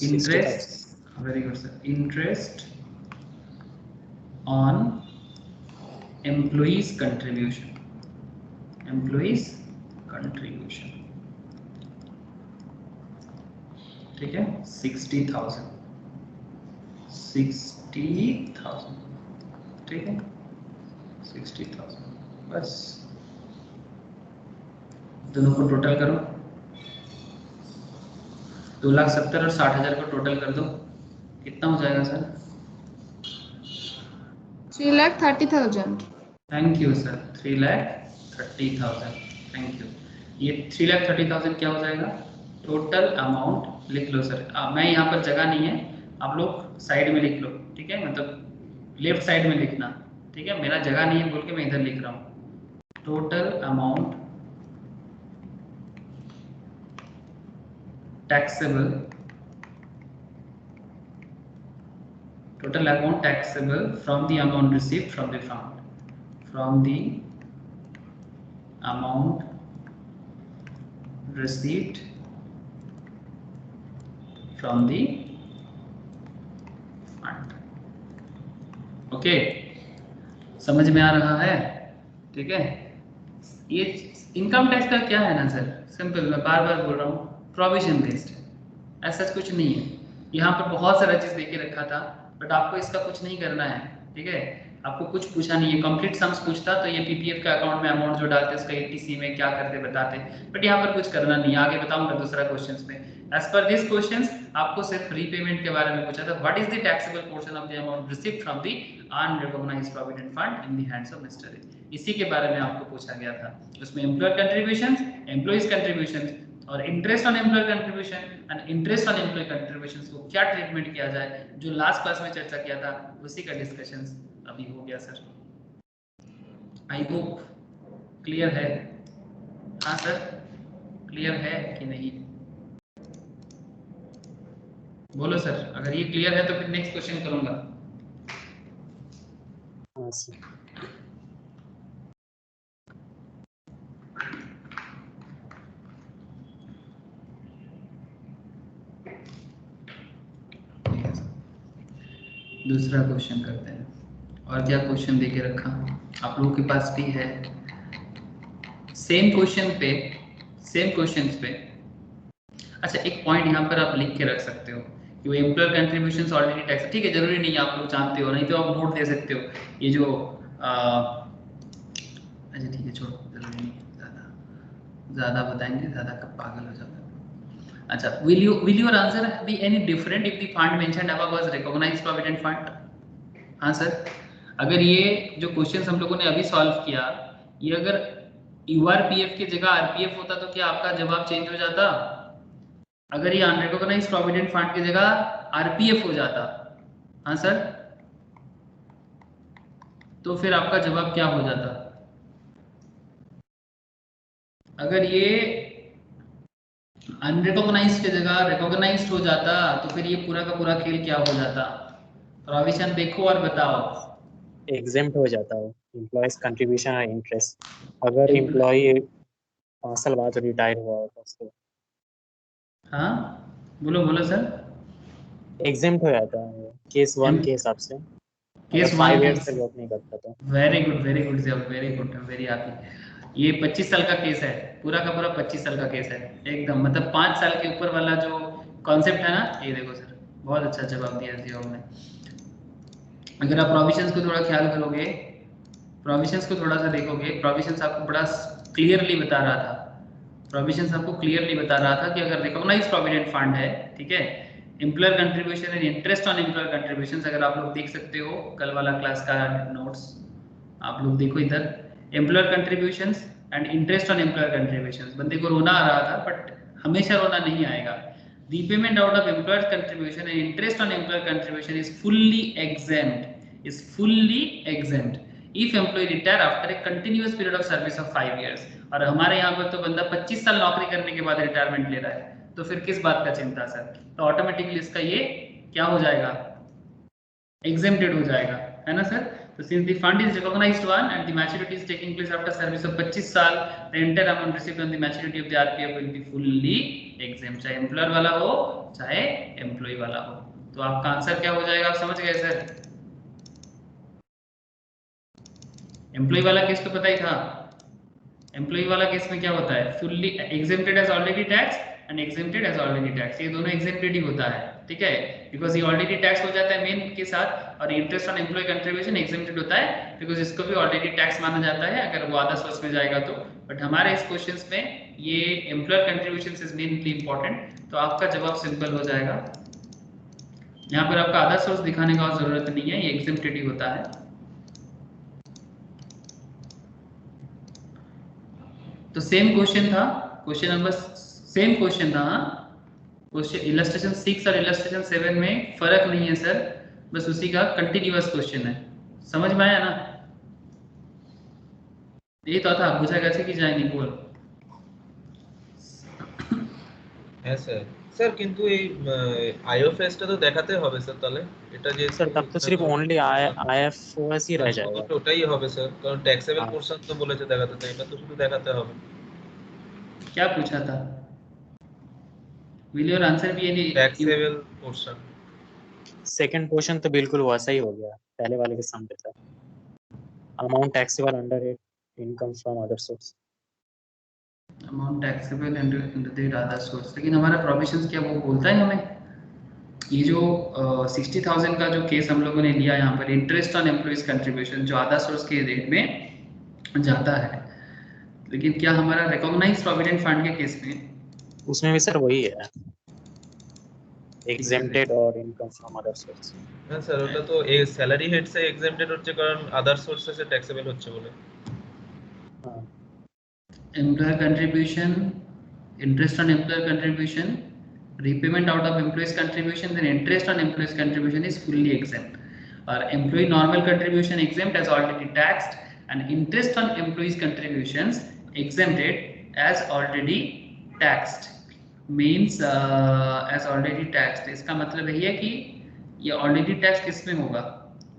Interest, very good sir, interest on employees contribution, employees contribution, ठीक है। 60,000, 60,000, ठीक है, 60,000 बस। दोनों को टोटल करो, 2,70,000 और 60,000 को टोटल कर दो, कितना हो जाएगा sir? 3,30,000। Thank you sir, 3,30,000, thank you. ये 3,30,000 क्या हो जाएगा? टोटल अमाउंट लिख लो सर। मैं यहाँ पर जगह नहीं है, आप लोग साइड में लिख लो, ठीक है, मतलब लेफ्ट साइड में लिखना, ठीक है। मेरा जगह नहीं है बोल के मैं इधर लिख रहा हूँ। Total amount taxable, total amount taxable from the amount received from the fund, from the amount received from the fund। Okay, समझ में आ रहा है? ठीक है। ये इनकम टैक्स का क्या है ना सर, सिंपल, मैं बार बार बोल रहा हूँ, प्रोविजन बेस्ड है, ऐसा कुछ नहीं है। यहाँ पर बहुत सारा चीज देके रखा था, बट आपको इसका कुछ नहीं करना है, ठीक है। आपको कुछ पूछा नहीं है, कंप्लीट सम्स पूछता तो ये पीपीएफ का अकाउंट में अमाउंट जो डालते उसका एटीसी में क्या करते बताते, बट यहाँ पर कुछ करना नहीं। आगे बताऊंगा दूसरा क्वेश्चंस में। एज पर दिस क्वेश्चंस आपको सिर्फ रीपेमेंट के बारे में पूछा था, what is the taxable portion of the amount received from the unrecognised provident fund in the hands of mister A, इसी के बारे में आपको पूछा गया था। उसमें एम्प्लॉयर कंट्रीब्यूशंस, एम्प्लॉइज कंट्रीब्यूशंस और interest on employee contribution and interest on employ contributions को क्या ट्रीटमेंट किया जाए, जो लास्ट क्लास में चर्चा किया था, उसी का डिस्कशन अभी हो गया सर। आई होप क्लियर है। हाँ सर, क्लियर है कि नहीं? बोलो सर, अगर ये क्लियर है तो फिर नेक्स्ट क्वेश्चन करूंगा। हाँ सर। दूसरा क्वेश्चन करते हैं। और क्या क्वेश्चन देके रखा आप लोगों के पास भी है? सेम क्वेश्चन पे अच्छा एक पॉइंट यहाँ पर आप लिख के रख सकते हो कि वो एम्प्लॉयर कंट्रीब्यूशंस ऑलरेडी टैक्स, ठीक है, जरूरी नहीं है आप लोग जानते हो, नहीं तो आप नोट दे सकते हो। ये जो अच्छा ठीक है छोड़ो, जरूरी नहीं है, ज़्यादा बताएंगे ज़्यादा कब पागल हो जाता है। अच्छा, will your answer be any different if the fund mentioned above was recognized provident fund? हाँ सर, अगर ये जो क्वेश्चन हम लोगों ने अभी सॉल्व किया, ये अगर यूआरपीएफ की जगह आरपीएफ होता तो क्या आपका जवाब चेंज हो जाता? अगर ये अनरिकॉग्नाइज्ड प्रोविडेंट फंड की जगह आरपीएफ हो जाता, हाँ सर, तो फिर आपका जवाब क्या हो जाता? अगर ये अनरिकॉग्नाइज्ड की जगह रिकॉग्नाइज्ड हो जाता तो फिर ये पूरा का पूरा खेल क्या हो जाता? प्रोविजन देखो और बताओ। एग्जेम्प्ट हो जाता है एम्प्लॉयज कंट्रीब्यूशन और इंटरेस्ट, अगर एम्प्लॉय 5 साल बाद रिटायर हुआ होता तो। हाँ बोलो बोलो सर। एग्जेम्प्ट हो जाता है केस 1 के हिसाब से, केस 5 1 इयर्स से वर्क नहीं करता तो। वेरी गुड जब वेरी गुड वेरी हैप्पी। ये 25 साल का केस है, पूरा का पूरा 25 साल का केस है एकदम, मतलब 5 साल के ऊपर वाला जो कॉन्सेप्ट है ना, ये देखो सर, बहुत अच्छा जवाब दिया आपने। अगर आप प्रोविजंस को थोड़ा ख्याल करोगे, प्रोविजंस को थोड़ा सा देखोगे, प्रोविजंस आपको बड़ा क्लियरली बता रहा था, प्रोविजंस आपको क्लियरली बता रहा था कि अगर रिकॉग्नाइज्ड प्रोविडेंट फंड है, ठीक है, employer contribution and interest on employer contributions, अगर आप लोग देख सकते हो कल वाला क्लास का नोट्स, आप लोग देखो इधर, employer contributions and interest on employer contributions, बंदे को रोना आ रहा था बट हमेशा रोना नहीं आएगा। Repayment out of employer contribution and interest on employer contribution is fully exempt if employee retire after a continuous period of service of 5 years। और हमारे यहाँ पर तो बंदा 25 साल नौकरी करने के बाद रिटायरमेंट ले रहा है, तो फिर किस बात का चिंता सर? तो ऑटोमेटिकली इसका ये क्या हो जाएगा? एग्जेम्प्टेड हो जाएगा, है ना सर? तो since the fund is recognized one and the maturity is taking place after service of 25 साल, the entire amount received on the maturity of the RPF will be fully exempt, चाहे एम्प्लॉयर वाला हो चाहे एम्प्लॉय वाला हो। तो आपका आंसर क्या हो जाएगा, आप समझ गए सर? एम्प्लॉय वाला केस तो पता ही था, एम्प्लॉय वाला केस में क्या होता है? Fully exempted as already tax and exempted as already tax, ये दोनों एग्जेम्प्टेड ही होता है, ठीक है, बिकॉज ये ऑलरेडी टैक्स हो जाता है मेन के साथ, और interest on employee contribution exempted होता है बिकॉज इसको भी ऑलरेडी टैक्स माना जाता है अगर वो अदर सोर्स में जाएगा तो। बट हमारे इस क्वेश्चंस में ये employer contribution is mainly important, तो आपका जवाब सिंपल हो जाएगा। यहाँ पर आपका अदर सोर्स दिखाने का जरूरत नहीं है, ये एग्जेम्प्टेड ही होता है। तो सेम क्वेश्चन था, क्वेश्चन नंबर सेम क्वेश्चन था, क्वेश्चन इलस्ट्रेशन 6 और इलस्ट्रेशन 7 में फर्क नहीं है सर, बस उसी का कंटिन्यूअस क्वेश्चन है, समझ में आया ना? ये तो था, बुझा कैसे कि जाए नहीं बोल হ্যাঁ স্যার স্যার কিন্তু এই আইওএফএসটা তো দেখাতে হবে স্যার, তাহলে এটা যে सर तब तो सिर्फ ओनली आईएफओएस ही रह जाएगा। তো ওটাই হবে স্যার, কারণ ট্যাক্সেবল পোরশন তো বলেছে দেখাতে, তো এটা তো শুধু দেখাতে হবে। क्या पूछा था? Will your answer be any taxable portion? Second question तो बिल्कुल वैसा ही हो गया, पहले वाले के सामने था, amount taxable under income from other source, amount taxable under the other source. लेकिन हमारा प्रोविजंस क्या वो बोलता है हमें? ये जो 60,000 का जो केस हम लोगों ने लिया यहाँ पर, इंटरेस्ट ऑन एम्प्लॉइज कंट्रीब्यूशन जो अदर सोर्स के रेट में जाता है, लेकिन क्या हमारा रिकॉग्नाइज्ड प्रोविडेंट फंड के केस में उसमें भी सर वही है, এক্সেম্পটেড और इनकम फ्रॉम अदर सोर्स। না স্যার ওটা তো এই স্যালারি হেড সে এক্সেম্পটেড হচ্ছে কারণ আদার সোর্সেসে ট্যাক্সেবল হচ্ছে বলে। हां, employer contribution, interest on employer contribution, repayment out of employees contribution, then interest on employees contribution is fully exempt, or employee normal contribution exempt as already taxed, and interest on employees contributions exempted as already taxed। Means as already taxed, इसका मतलब यही है कि ये ऑलरेडी टैक्स किस में होगा,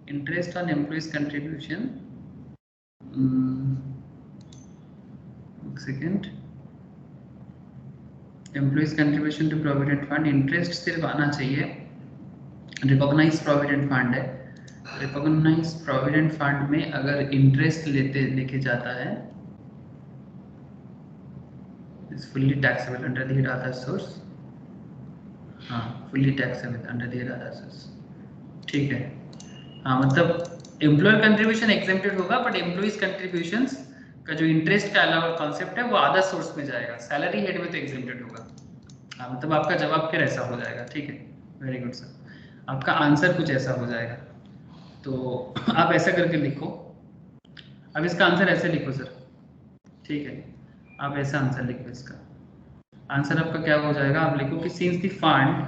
interest on employees contribution, second, employees contribution to provident fund, interest सिर्फ आना चाहिए, रिकॉग्नाइज प्रोविडेंट फंड है, रिकॉग्नाइज प्रोविडेंट फंड में अगर इंटरेस्ट लेके जाता है is fully taxable under the head other source, हाँ fully taxable under the head other source, ठीक है। हाँ मतलब एम्प्लॉयर कंट्रीब्यूशन एग्जेम्प्टेड होगा, बट एम्प्लॉइज कंट्रीब्यूशंस का जो इंटरेस्ट का अलावा कॉन्सेप्ट है वो अदर सोर्स में जाएगा, सैलरी हेड में तो एग्जेम्प्टेड होगा। हाँ मतलब आपका जवाब फिर ऐसा हो जाएगा, ठीक है, वेरी गुड सर, आपका आंसर कुछ ऐसा हो जाएगा। तो आप ऐसा करके लिखो, अब इसका आंसर ऐसे लिखो सर, ठीक है, आप ऐसा आंसर लिखो, इसका आंसर आपका क्या हो जाएगा, आप लिखो कि सिंस द फंड,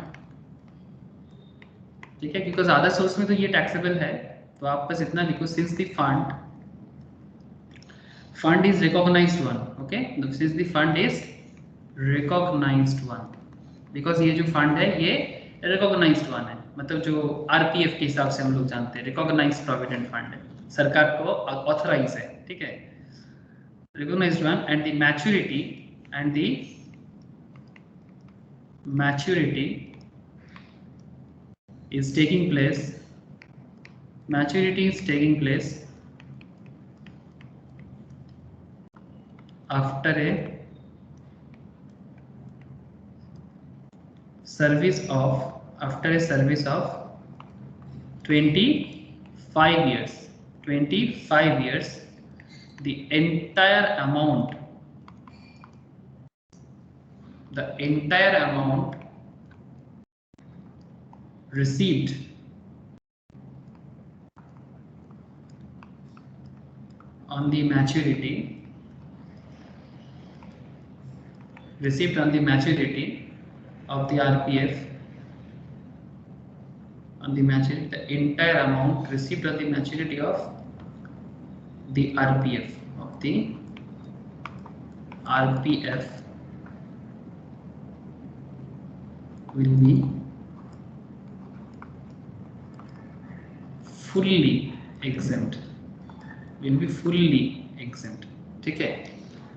ठीक है, बिकॉज अदर सोर्स में तो ये टैक्सेबल है, तो आप बस इतना लिखो, since the fund is recognised one, okay, since the fund is recognised one, because ये जो फंड है ये रिकॉग्नाइज्ड वन है, मतलब जो आरपीएफ के हिसाब से हम लोग जानते हैं, रिकॉग्नाइज्ड प्रोविडेंट फंड है, सरकार को ऑथराइज है, ठीक है, recognized one, and the maturity is taking place after a service of 25 years, the entire amount received on the maturity of the RPF, the entire amount received on the maturity of the RPF will be fully exempt, ठीक है।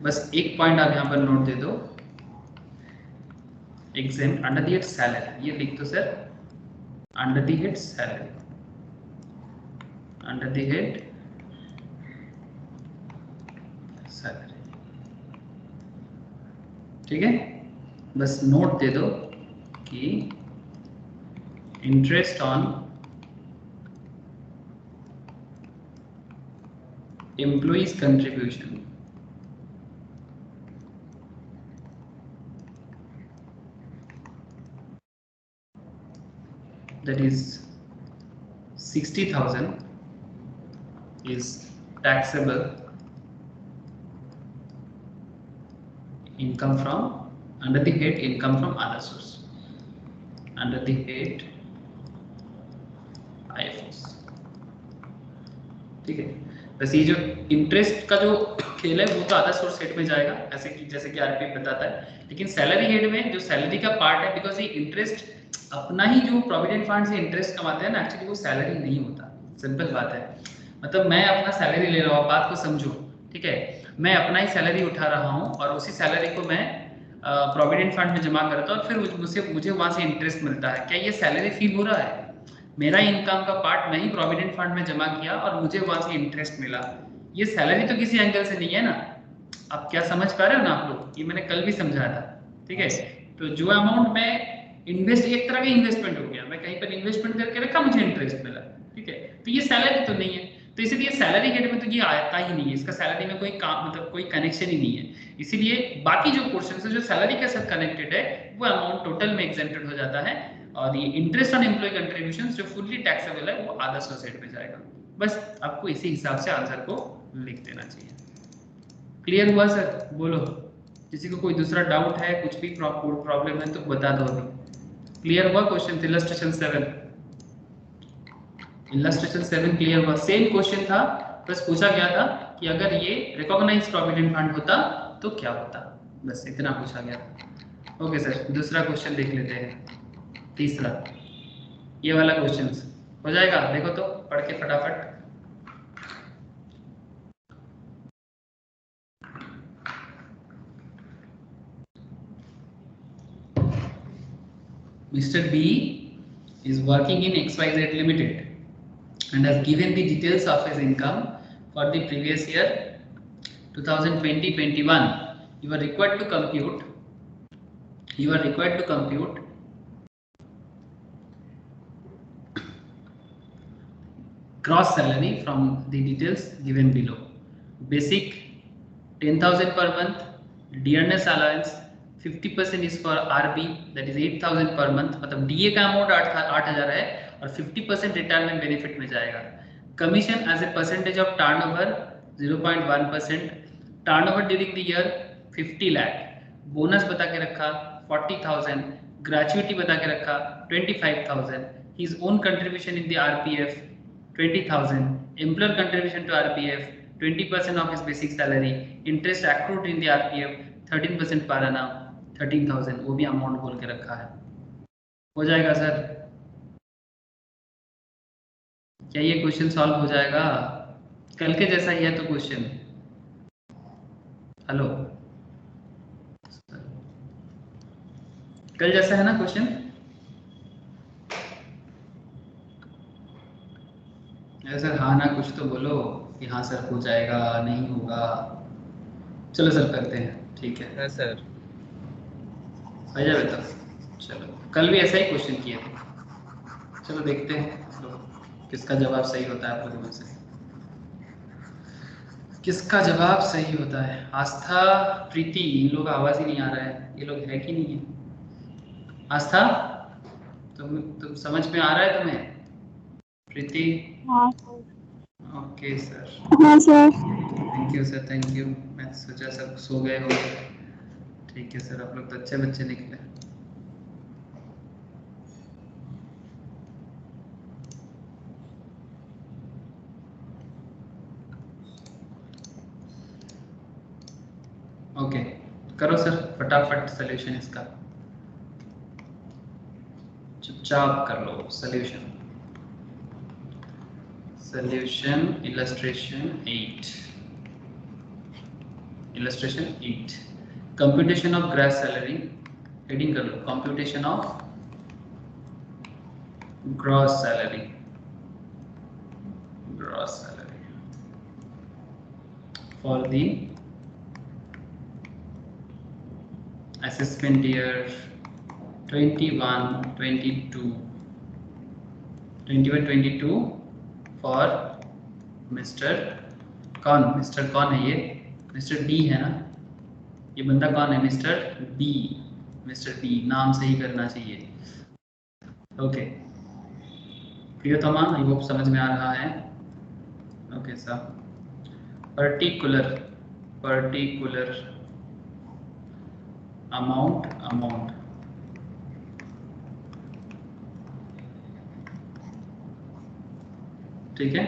बस एक पॉइंट आप यहाँ पर नोट दे दो, exempt under the head salary, ये लिख दो sir, under the head salary, ठीक है, बस नोट दे दो कि interest on employees contribution that is 60,000 is taxable income from under the head income from other source, under the head IFRS, ठीक है। बस ये जो इंटरेस्ट का जो खेल है वो तो अदर सोर्स हेड में जाएगा, ऐसे कि जैसे कि आरपीएफ बताता है, लेकिन सैलरी हेड में जो सैलरी का पार्ट है, बिकॉज ये इंटरेस्ट अपना ही जो प्रोविडेंट फंड से इंटरेस्ट कमाते हैं ना, एक्चुअली वो सैलरी नहीं होता, सिंपल बात है। मतलब मैं अपना सैलरी ले रहा हूँ, बात को समझो, ठीक है, मैं अपना ही सैलरी उठा रहा हूँ और उसी सैलरी को मैं प्रोविडेंट फंड में जमा करता हूँ और फिर मुझे वहां से इंटरेस्ट मिलता है। क्या ये सैलरी फील हो रहा है? मेरा इनकम का पार्ट मैं ही प्रोविडेंट फंड में जमा किया और मुझे वहां से इंटरेस्ट मिला, ये सैलरी तो किसी एंगल से नहीं है ना। आप क्या समझ पा रहे हो ना आप लोग, ये मैंने कल भी समझाया था, ठीक है। तो जो अमाउंट मैं इन्वेस्ट, एक तरह का इन्वेस्टमेंट हो गया, मैं कहीं पर इन्वेस्टमेंट करके रखा, मुझे इंटरेस्ट मिला, ठीक है, तो ये सैलरी तो नहीं है, तो इसीलिए सैलरी हेड में तो ये आता ही नहीं है, इसका सैलरी में कोई काम मतलब कोई कनेक्शन ही नहीं है। इसीलिए बाकी जो पोर्शन है जो सैलरी के साथ कनेक्टेड है वो अमाउंट टोटल में एग्जेम्प्टेड हो जाता है, और ये इंटरेस्ट ऑन एम्प्लॉय कंट्रीब्यूशंस जो फुल्ली टैक्सेबल है वो अदर सोर्स हेड में जाएगा। बस आपको इसी हिसाब से आंसर को लिख देना चाहिए। क्लियर हुआ सर? बोलो, किसी को कोई दूसरा डाउट है, कुछ भी प्रॉब्लम है तो बता दो अभी। क्लियर हुआ क्वेश्चन? इलस्ट्रेशन 7 क्लियर हुआ? सेम क्वेश्चन था, बस पूछा गया था कि अगर ये रिकॉग्नाइज्ड प्रोविडेंट फंड होता तो क्या होता, बस इतना पूछा गया था। ओके सर, दूसरा क्वेश्चन देख लेते हैं। तीसरा ये वाला क्वेश्चन हो जाएगा, देखो तो पढ़ के फटाफट। Mr. B is working in XYZ Limited and has given the details of his income for the previous year 2020-21. You are required to compute gross salary from the details given below. Basic 10,000 per month, dearness allowance 50% is for RB, that is 8,000 per month, मतलब DA का अमाउंट 8,000 है और 50% रिटायरमेंट बेनिफिट में जाएगा। Commission as a percentage of turnover 0.1%, turnover during the year 50 lakh, bonus बता के रखा 40,000, ग्रेचुइटी बता के रखा 25,000, his own contribution in the RPF 20,000, employer contribution to RPF 20% of his basic salary, interest accrued in the RPF 13% per annum 13,000, वो भी अमाउंट बोल के रखा है। हो जाएगा सर? क्या ये क्वेश्चन सॉल्व हो जाएगा? कल के जैसा ही है तो क्वेश्चन। हेलो, कल जैसा है ना क्वेश्चन? सर हाँ ना कुछ तो बोलो कि हाँ सर हो जाएगा, नहीं होगा। चलो सर करते हैं, ठीक है। हाँ सर। आ जाए बेटा। चलो, कल भी ऐसा ही क्वेश्चन किए थे। चलो देखते हैं किसका जवाब सही होता है आप लोगों में से, किसका जवाब सही होता है। आस्था, प्रीति, इन लोग आवाज ही नहीं आ रहा है, ये लोग है कि नहीं है? आस्था, तुम समझ में आ रहा है तुम्हें? प्रीति? हाँ ओके सर। हाँ sir. Thank you sir, thank you. मैं सोचा सब सो गए हो। ठीक है सर, आप लोग तो अच्छे बच्चे निकले। ओके, करो सर फटाफट सॉल्यूशन इसका, चुपचाप कर लो solution. Solution illustration 8. Illustration 8. Computation of gross salary. Heading कर लो, computation of gross salary. Gross salary for the assessment year 21-22. 21-22 for mister कौन? मिस्टर कौन है ये? मिस्टर डी है ना? ये बंदा कौन है? Mister B. मिस्टर बी, नाम सही करना चाहिए। ओके प्रियोतमा, आई होप समझ में आ रहा है। ओके सर, पर्टिकुलर अमाउंट ठीक है।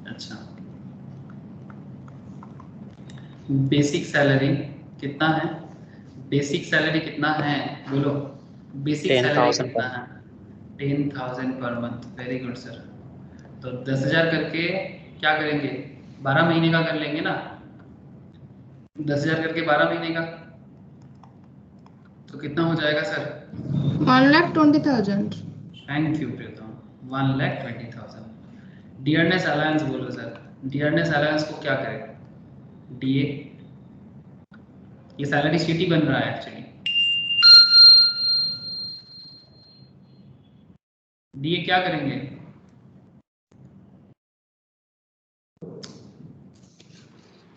अच्छा, बेसिक सैलरी कितना है? बेसिक सैलरी कितना है बोलो? बेसिक सैलरी कितना है? 10,000 per month. Very good sir. तो 10,000 करके क्या करेंगे? 12 महीने का कर लेंगे ना? 10,000 करके 12 महीने का तो कितना हो जाएगा sir? 1,20,000। Thank you Pritam, 1,20,000। Dearness alliance बोलो सर। डियरनेस अलायंस को क्या करें? डीए, ये सैलरी शीट ही बन रहा है एक्चुअली। डीए क्या करेंगे?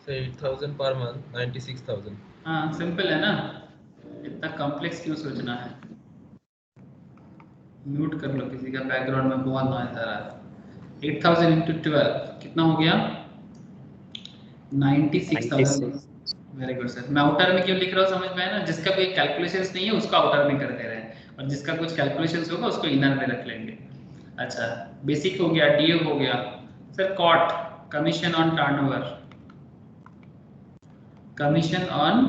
So 8,000 per month, 96,000. हाँ सिंपल है ना, इतना कॉम्प्लेक्स क्यों सोचना है? म्यूट कर लो, किसी का बैकग्राउंड में बहुत नॉइज आ रहा है। 8,000 इंटू 12 कितना हो गया? 96,000। Very good sir. मैं आउटर में क्यों लिख रहा हूँ समझ में है ना? जिसका कोई कैलकुलेशंस नहीं है उसको आउटर में कर दे रहे हैं, और जिसका कुछ कैलकुलेशंस होगा उसको इनर में रख लेंगे। अच्छा, बेसिक हो गया, डीए हो गया सर। कॉट, commission on turnover, commission on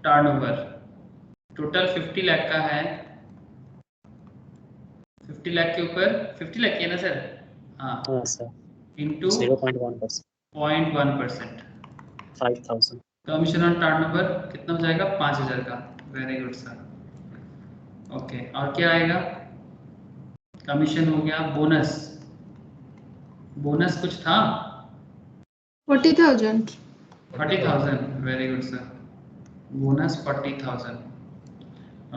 turnover total 50 lakh का है, 50 लाख के ऊपर 50 लाख की है ना सर? हाँ हाँ sir, into 0.1%, 0.1%। 5,000। Commission on turnover कितना हो जाएगा? 5,000 का। Very good sir. ओके, और क्या आएगा? कमीशन हो गया, बोनस, बोनस कुछ था? 40,000। 40,000। Very good sir, bonus 40,000।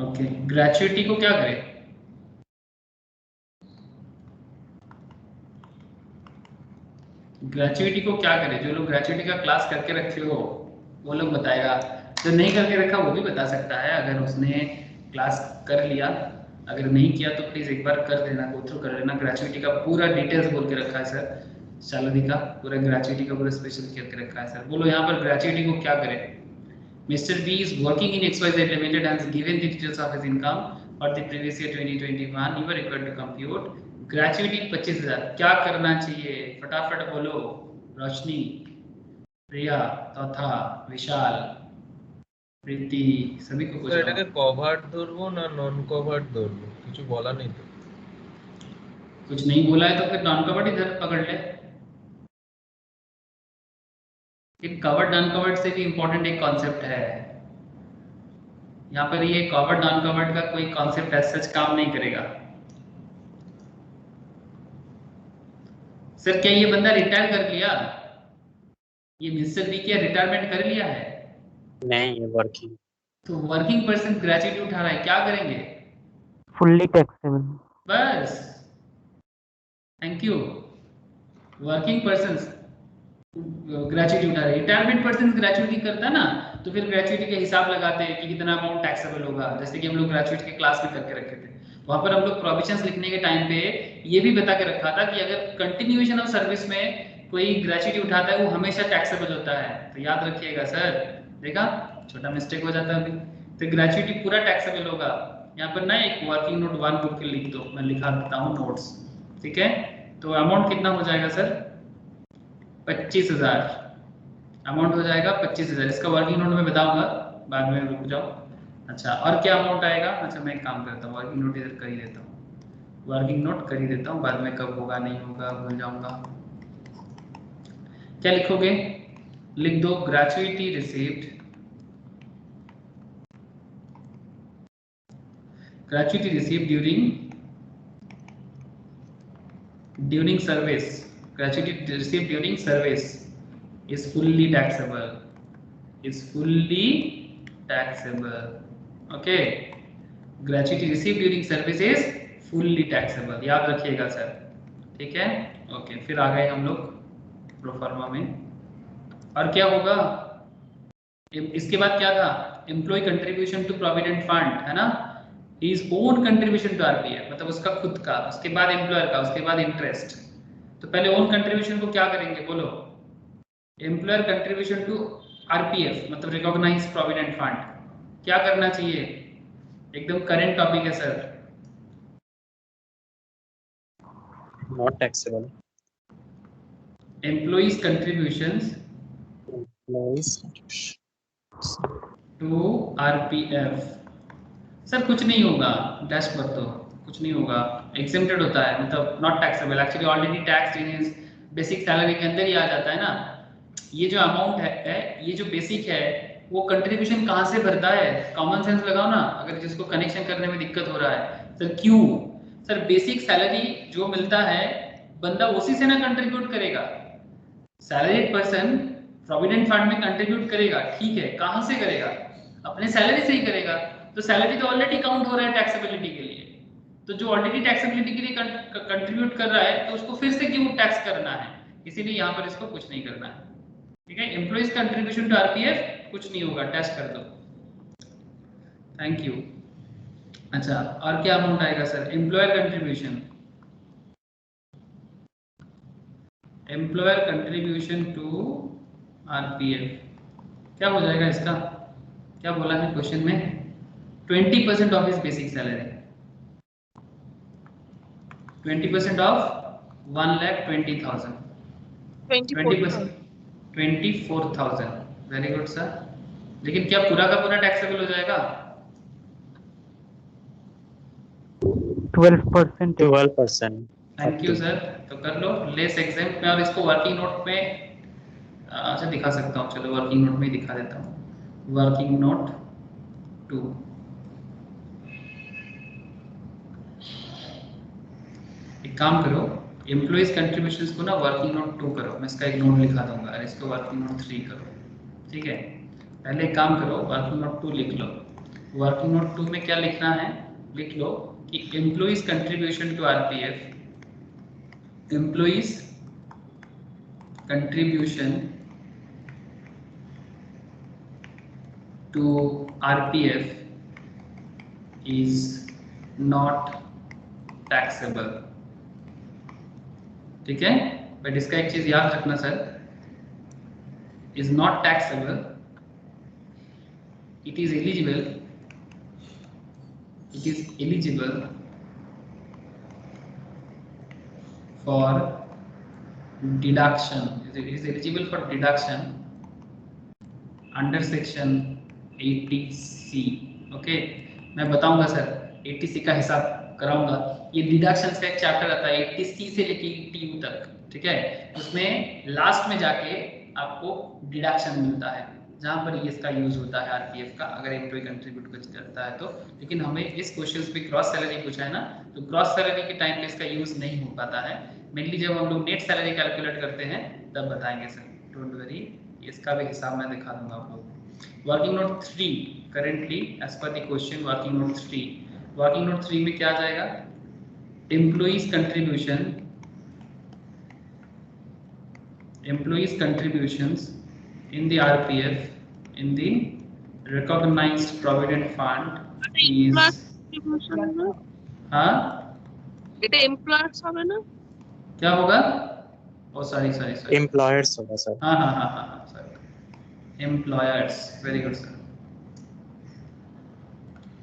Okay, gratuity को क्या करें? ग्रेचुइटी को क्या करें? जो लोग ग्रेचुइटी का क्लास करके रखे हो वो लोग बताएगा, जो नहीं करके रखा वो भी बता सकता है। अगर उसने क्लास कर लिया, अगर नहीं किया तो प्लीज एक बार कर देना, गो थ्रू कर लेना। ग्रेचुइटी का पूरा डिटेल्स बोल के रखा है सर, सैलरी का पूरा, ग्रेचुइटी का पूरा स्पेशल करके रखा है सर। बोलो यहाँ पर ग्रेचुइटी को क्या करें? Mr. B is working in XYZ Limited and has given the details of his income for the previous year 2021. You are required to compute gratuity 25,000। क्या करना चाहिए? फटाफट बोलो। रोशनी, प्रिया, तथा विशाल, प्रीति, सभी को তো এটাকে কভার্ড ধরবো না নন কভার্ড ধরবো? কিছু বলা নেই তো। कुछ नहीं बोला है तो फिर नॉन कवर्ड इधर पकड़ ले। एक कवर्ड नॉन कवर्ड से भी इंपॉर्टेंट एक कॉन्सेप्ट है यहाँ पर। ये कवर्ड नॉन कवर्ड का कोई कॉन्सेप्ट एज सच काम नहीं करेगा। सर क्या ये बंदा रिटायर कर लिया? ये मिस्टर बी क्या रिटायरमेंट कर लिया है? नहीं, ये वर्किंग। तो वर्किंग पर्सन ग्रेचुइटी उठा रहा है, क्या करेंगे? Fully taxable. बस, thank you. Working person gratuity उठा रहे, रिटायरमेंट पर्सन ग्रेचुइटी करता ना तो फिर ग्रेचुइटी का हिसाब लगाते हैं कि कितना अमाउंट टैक्सेबल होगा। जैसे कि हम लोग ग्रेचुइटी के क्लास में करके रखे थे, वहां पर हम लोग प्रोविजंस लिखने के टाइम पे ये भी बता के रखा था कि अगर कंटिन्यूएशन ऑफ सर्विस में कोई ग्रेचुइटी उठाता है वो हमेशा टैक्सेबल होता है। तो याद रखिएगा सर, देखा छोटा मिस्टेक हो जाता है अभी। तो ग्रेचुइटी पूरा टैक्सेबल होगा। यहाँ पर ना एक वर्किंग नोट 1 बुक के लिख दो, मैं लिखा देता हूँ नोट्स, ठीक है? तो अमाउंट कितना हो जाएगा सर? 25,000 अमाउंट हो जाएगा, 25,000। इसका वर्किंग नोट में बताऊंगा बाद में, रुक जाओ। अच्छा, और क्या अमाउंट आएगा? अच्छा मैं एक काम करता हूँ, वर्किंग नोट इधर कर ही देता हूँ, वर्किंग नोट कर ही देता हूँ, बाद में कब होगा नहीं होगा भूल जाऊंगा। क्या लिखोगे? लिख दो gratuity received, gratuity received during service, gratuity received during service is fully taxable, okay? gratuity received during service is fully taxable, याद रखिएगा सर, ठीक है? ओके, फिर आ गए हम लोग प्रोफार्मा में। और क्या होगा इसके बाद? क्या था? Employee contribution to provident fund, है ना? His own contribution to RPF, मतलब उसका खुद का, उसके बाद एम्प्लॉयर का, उसके बाद इंटरेस्ट। तो पहले ओन कंट्रीब्यूशन को क्या करेंगे बोलो? एम्प्लॉयर कंट्रीब्यूशन टू RPF मतलब रिकॉग्नाइज्ड प्रोविडेंट फंड। क्या करना चाहिए? एकदम करेंट टॉपिक है sir. Not taxable. Employees contributions to RPF। Sir कुछ नहीं होगा, डैश पर तो कुछ नहीं होगा, एग्जेम्प्टेड होता है, मतलब not taxable, actually already tax in his basic salary के अंदर ही आ जाता है ना। ये जो अमाउंट है, ये जो बेसिक है, वो कंट्रीब्यूशन कहाँ से भरता है? कॉमन सेंस लगाओ ना, अगर जिसको कनेक्शन करने में दिक्कत हो रहा है। सर क्यों? सर बेसिक सैलरी जो मिलता है बंदा उसी से ना कंट्रीब्यूट करेगा। सैलरीड पर्सन प्रोविडेंट फंड में कंट्रीब्यूट करेगा, ठीक है, कहाँ से करेगा? अपने सैलरी से ही करेगा। तो सैलरी तो ऑलरेडी काउंट हो रहा है टैक्सेबिलिटी के लिए, तो जो ऑलरेडी टैक्सेबिलिटी के लिए कंट्रीब्यूट कर रहा है तो उसको फिर से क्यों टैक्स करना है? इसीलिए यहाँ पर इसको कुछ नहीं करना है, ठीक है? एम्प्लॉइज कंट्रीब्यूशन टू RPF कुछ नहीं होगा, टैक्स कर दो, थैंक यू। अच्छा, और क्या अमाउंट आएगा sir? Employer contribution, employer contribution to RPF क्या हो जाएगा इसका? क्या बोला है क्वेश्चन में? 20% of his basic salary, 20% of 1,20,000, 20%, 24,000। Very good sir. लेकिन क्या पूरा का पूरा टैक्सेबल हो जाएगा? 12%। 12%। Thank you sir. तो कर लो लेस एग्जाम में, और इसको वर्किंग नोट में अच्छा दिखा सकता हूँ, चलो वर्किंग नोट में ही दिखा देता हूँ। वर्किंग नोट 2, एक काम करो, एम्प्लॉइज कंट्रीब्यूशंस को ना वर्किंग नोट 2 करो, मैं इसका एक नोट लिखा दूंगा, और इसको वर्किंग नोट 3 करो, ठीक है। पहले एक काम करो, वर्किंग नोट 2 लिख लो। वर्किंग नोट 2 में क्या लिखना है, लिख लो कि employees contribution to RPF, employees contribution to RPF is not taxable, ठीक है। बट इसका एक चीज याद रखना sir, is not taxable, it is eligible for deduction, it is eligible for deduction under section 80C, okay. मैं बताऊंगा सर 80C का हिसाब कराऊंगा, ये डिडक्शंस का एक चैप्टर आता है 80C से लेके 80U तक, ठीक है। उसमें लास्ट में जाके आपको डिडक्शन मिलता है, जहां पर ये इसका यूज होता है आरपीएफ का, अगर एम्प्लॉय कंट्रीब्यूट करता है तो। लेकिन हमें इस क्वेश्चंस पे क्रॉस सैलरी पूछा है ना, तो क्रॉस सैलरी के टाइम पे इसका यूज नहीं हो पाता है, मेनली जब हम लोग नेट सैलरी कैलकुलेट करते हैं तब बताएंगे सर, डोंट वरी, इसका भी हिसाब मैं दिखा दूंगा आप लोग। Working note 3 currently as per the question, working note 3, working note 3 में क्या आ जाएगा, employees contributions in the RPF in the recognized provident fund is, हाँ এটা এমপ্লয়ার্স হবে না? क्या होगा, ओ सॉरी एम्प्लॉयर्स होगा सर। हाँ sorry, employers, very good sir.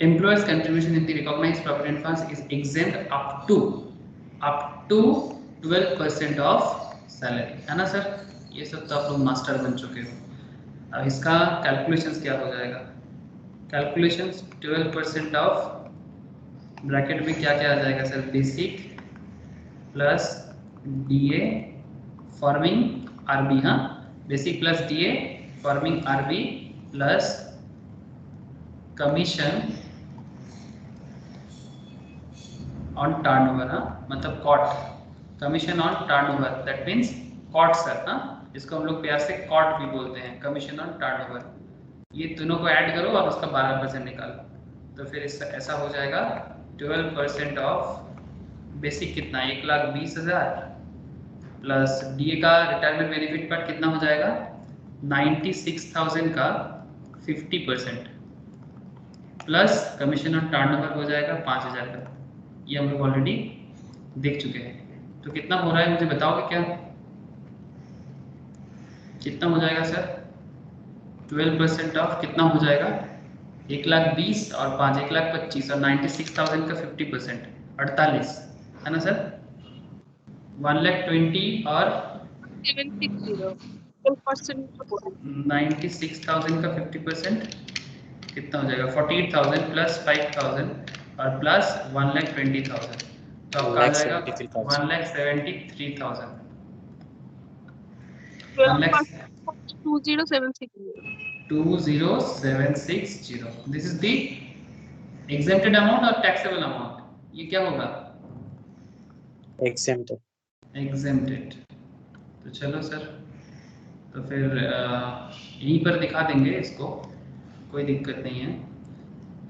Employers' contribution in the recognized provident funds is exempt up to 12% of salary, है ना सर। ये सब तो आप लोग मास्टर बन चुके हो। अब इसका कैलकुलेशंस क्या हो जाएगा, कैलकुलेशंस 12% ऑफ, ब्रैकेट में क्या क्या आ जाएगा sir, basic plus DA forming RB, हाँ basic plus DA forming RB plus commission on turnover, हाँ मतलब कॉट, commission on turnover, that means कॉट सर, हाँ इसको हम लोग प्यार से कॉट भी बोलते हैं, कमीशन ऑन टर्नओवर। ये दोनों को ऐड करो और उसका 12% निकालो, तो फिर ऐसा हो जाएगा 12% ऑफ बेसिक कितना, 1,20,000 प्लस डीए का रिटायरमेंट बेनिफिट पार्ट कितना हो जाएगा, 96,000 का 50% प्लस कमीशन ऑन टर्नओवर हो जाएगा 5,000 का, ये हम लोग ऑलरेडी देख चुके हैं। तो कितना हो रहा है मुझे बताओगे क्या, कितना हो जाएगा सर, 12% ऑफ कितना हो जाएगा, 1,20,000 और 5 1,25,000 और 96,000 का 50% 48 है ना सर, 1,20,000 और 96,000 का 50% कितना हो जाएगा, 48,000 प्लस 5,000 और प्लस 1,20,000, तो आपका आ जाएगा 1,73,000। 20,760। This is the exempted amount और taxable amount, ये क्या होगा, exempted। तो चलो सर, तो फिर यहीं पर दिखा देंगे इसको, कोई दिक्कत नहीं है।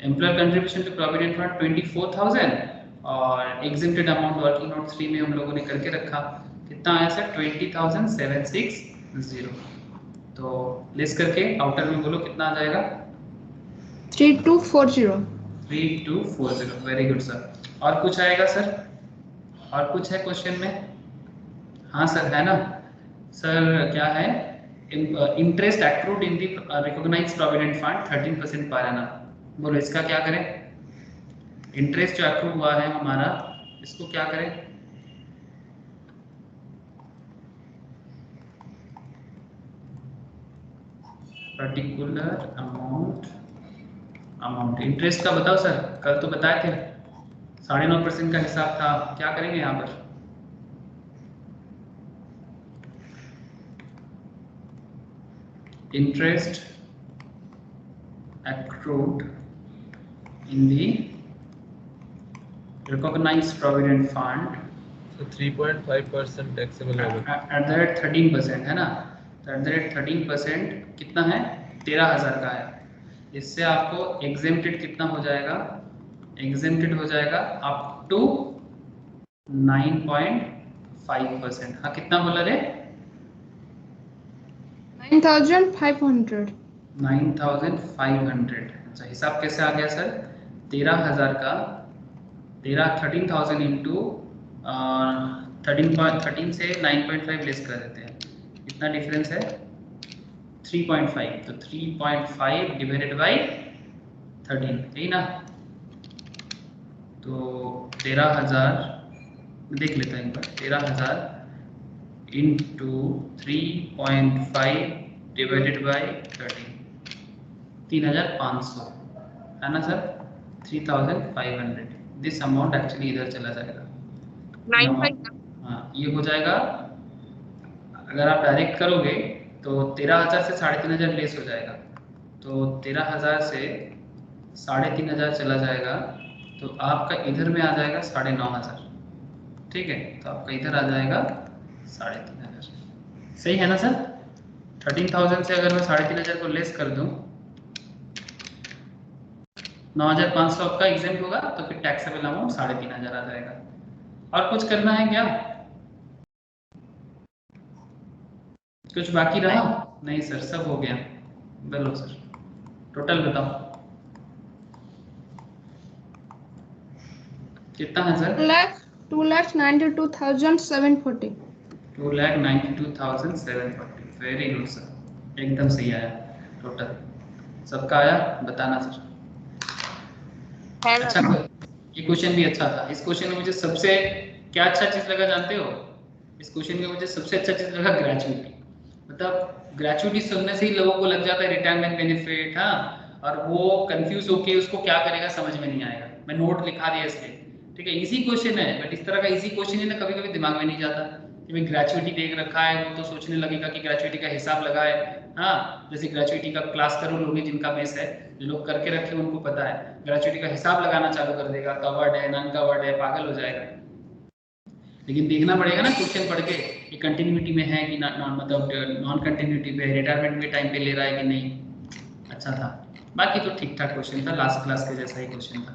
Employer contribution to provident fund 24,000 और एग्जेम्प्टेड अमाउंट वर्किंग नोट 3 में हम लोगों ने करके रखा, कितना आया सर 20,760। तो लेस करके आउटर में बोलो कितना आ जाएगा, 3240। 3240, वेरी गुड सर। और कुछ आएगा सर, और कुछ है क्वेश्चन में, हाँ सर है ना सर, क्या है, interest accrued in the recognised provident fund 13% per annum, बोलो इसका क्या करें, इंटरेस्ट जो एक्रूड हुआ है हमारा, इसको क्या करें, पर्टिकुलर अमाउंट इंटरेस्ट का बताओ सर, कल तो बताए थे 9.5% का हिसाब था, क्या करेंगे यहाँ पर? Interest accrued in the recognized provident fund तो 3.5% टैक्सेबल होगा at the rate 13% है ना, तो at the rate 13% कितना है? 13,000 का है। इससे आपको exempted कितना हो जाएगा? exempted हो जाएगा अप टू 9.5%। हाँ कितना बोला रे? 9,500। 9,500। अच्छा हिसाब कैसे आ गया सर? 13,000 का 13,000 इंटू 13 से 9.5 लेस कर देते हैं, कितना डिफरेंस है? 3.5। तो 3.5 डिवाइडेड बाई 13, यही ना? तो 13,000 देख लेते हैं एक बार, 13,000 इंटू 3.5 डिवाइडेड बाई 13, 3,500 है ना सर? 3,500। दिस अमाउंट एक्चुअली इधर चला जाएगा। 9.5 हाँ ये हो जाएगा, अगर आप डायरेक्ट करोगे तो 13,000 से 3,500 लेस हो जाएगा, तो 13,000 से 3,500 चला जाएगा, तो आपका इधर में आ जाएगा 9,500। ठीक है, तो आपका इधर आ जाएगा 3,500। सही है ना सर? 13,000 से अगर मैं 3,500 को लेस कर दूं, 9,500 आपका एग्जेम्प्ट होगा, तो फिर टैक्सेबल अमाउंट 3,500 आ जाएगा। और कुछ करना है क्या? कुछ बाकी रहा? नहीं सर, सब हो गया। बोलो सर, टोटल बताओ कितना है सर? 2,92,740। 2,92,740। वेरी गुड सर, एकदम सही आया टोटल। सबका आया? बताना सर। है ना? अच्छा, ये क्वेश्चन भी अच्छा था। इस क्वेश्चन में मुझे सबसे क्या अच्छा चीज लगा जानते हो? इस क्वेश्चन में मुझे सबसे अच्छा चीज लगा ग्रेचुइटी। मतलब ग्रेचुइटी सुनने से ही लोगों को लग जाता है रिटायरमेंट बेनिफिट, हाँ, और वो कंफ्यूज होके उसको क्या करेगा समझ में नहीं आएगा। मैं नोट लिखा दिया इसलिए, ठीक है? इजी क्वेश्चन है, बट इस तरह का इजी क्वेश्चन है ना, कभी कभी दिमाग में नहीं जाता कि भाई ग्रेचुइटी देख रखा है, वो तो सोचने लगेगा कि ग्रेचुइटी का हिसाब लगाए। हाँ, जैसे ग्रेचुइटी का क्लास करो, लोग जिनका बेस है, जो लोग करके रखे उनको पता है, ग्रेचुइटी का हिसाब लगाना चालू कर देगा, कवर्ड है, नॉन कवर्ड है, पागल हो जाएगा। लेकिन देखना पड़ेगा ना क्वेश्चन पढ़ के कि कंटिन्यूटी में है कि मतलब नॉन कंटिन्यूटी पे, रिटायरमेंट के टाइम पे ले रहा है कि नहीं। अच्छा था, बाकी तो ठीक ठाक क्वेश्चन था, लास्ट क्लास के जैसा ही क्वेश्चन था।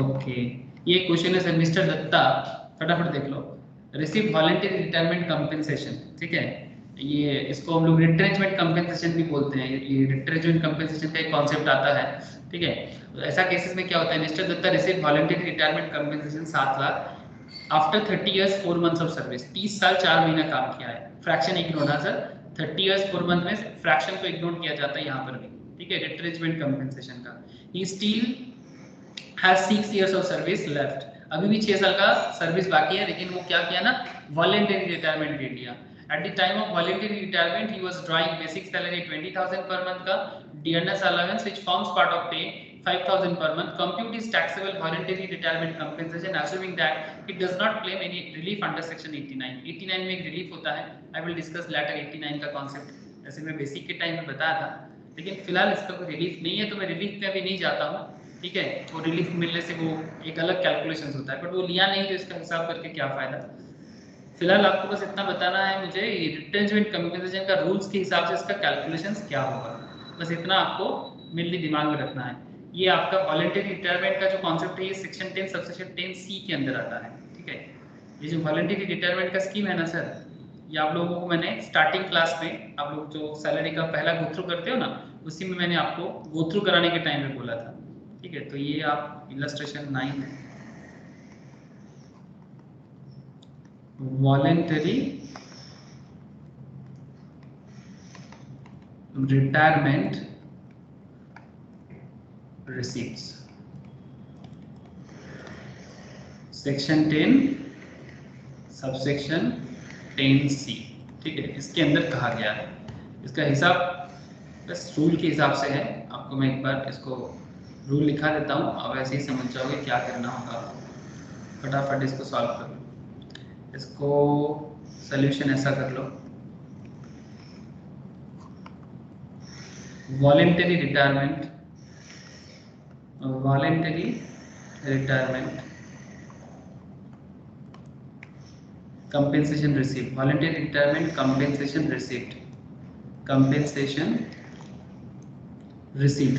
ओके, ये क्वेश्चन है सर मिस्टर दत्ता, फटाफट देख लो। रिसीव वॉलंटरी रिटायरमेंट कंपेंसेशन, ठीक है? ये इसको हम लोग रिट्रेंचमेंट कंपेंसेशन भी बोलते हैं। ये रिट्रेंचमेंट कंपेंसेशन का एक कॉन्सेप्ट आता है, ठीक है? तो ऐसा केसेस में क्या होता है, mister Datta receive voluntary retirement compensation 7 lakh after 30 years 4 months of service. 30 साल 4 महीना काम किया है। फ्रैक्शन इग्नोर है सर, 30 years 4 month में फ्रैक्शन को इग्नोर किया जाता है यहाँ पर भी, ठीक है? रिट्रेंचमेंट कंपेंसेशन का। He still has 6 years of service left, अभी भी 6 साल का सर्विस बाकी है, लेकिन वो क्या किया ना, वॉलंटरी रिटायरमेंट ले लिया। At the time of voluntary retirement, he was drawing basic salary 20,000 per month का, DNS allowance which forms part of pay 5,000 per month. Compute his taxable voluntary retirement compensation assuming that it does not claim any relief under section 89. 89 में एक रिलीफ होता है, I will discuss later 89 का कॉन्सेप्ट, जैसे मैं बेसिक के टाइम में बताया था, लेकिन फिलहाल इसका कोई रिलीफ नहीं है, तो मैं रिलीफ में अभी नहीं जाता हूँ, ठीक है? वो रिलीफ मिलने से वो एक अलग कैलकुलेशन होता है, बट वो लिया नहीं तो इसका हिसाब करके क्या फायदा। फिलहाल आपको बस इतना बताना है मुझे, रिट्रेंचमेंट कंपेंसेशन का रूल्स के हिसाब से इसका कैलकुलेशंस क्या होगा, बस इतना आपको मेनली दिमाग में रखना है। ये आपका वॉलंटरी रिटायरमेंट का जो कॉन्सेप्ट है, ये सेक्शन 10 सबसेक्शन 10C के अंदर आता है, ठीक है? ये जो वॉलंटरी रिटायरमेंट का स्कीम है ना सर, ये आप लोगों को मैंने स्टार्टिंग क्लास में, आप लोग जो सैलरी का पहला गो थ्रू करते हो ना, उसी में मैंने आपको गो थ्रू कराने के टाइम में बोला था, ठीक है? तो ये आप इलस्ट्रेशन 9 है, voluntary retirement receipts, section 10 subsection 10C, ठीक है? इसके अंदर कहा गया है। इसका हिसाब बस रूल के हिसाब से है, आपको मैं एक बार इसको रूल लिखा देता हूँ, आप ऐसे ही समझ जाओगे क्या करना होगा। फटाफट इसको सॉल्व कर लो। इसको सॉल्यूशन ऐसा कर लो, voluntary retirement compensation received, voluntary retirement compensation received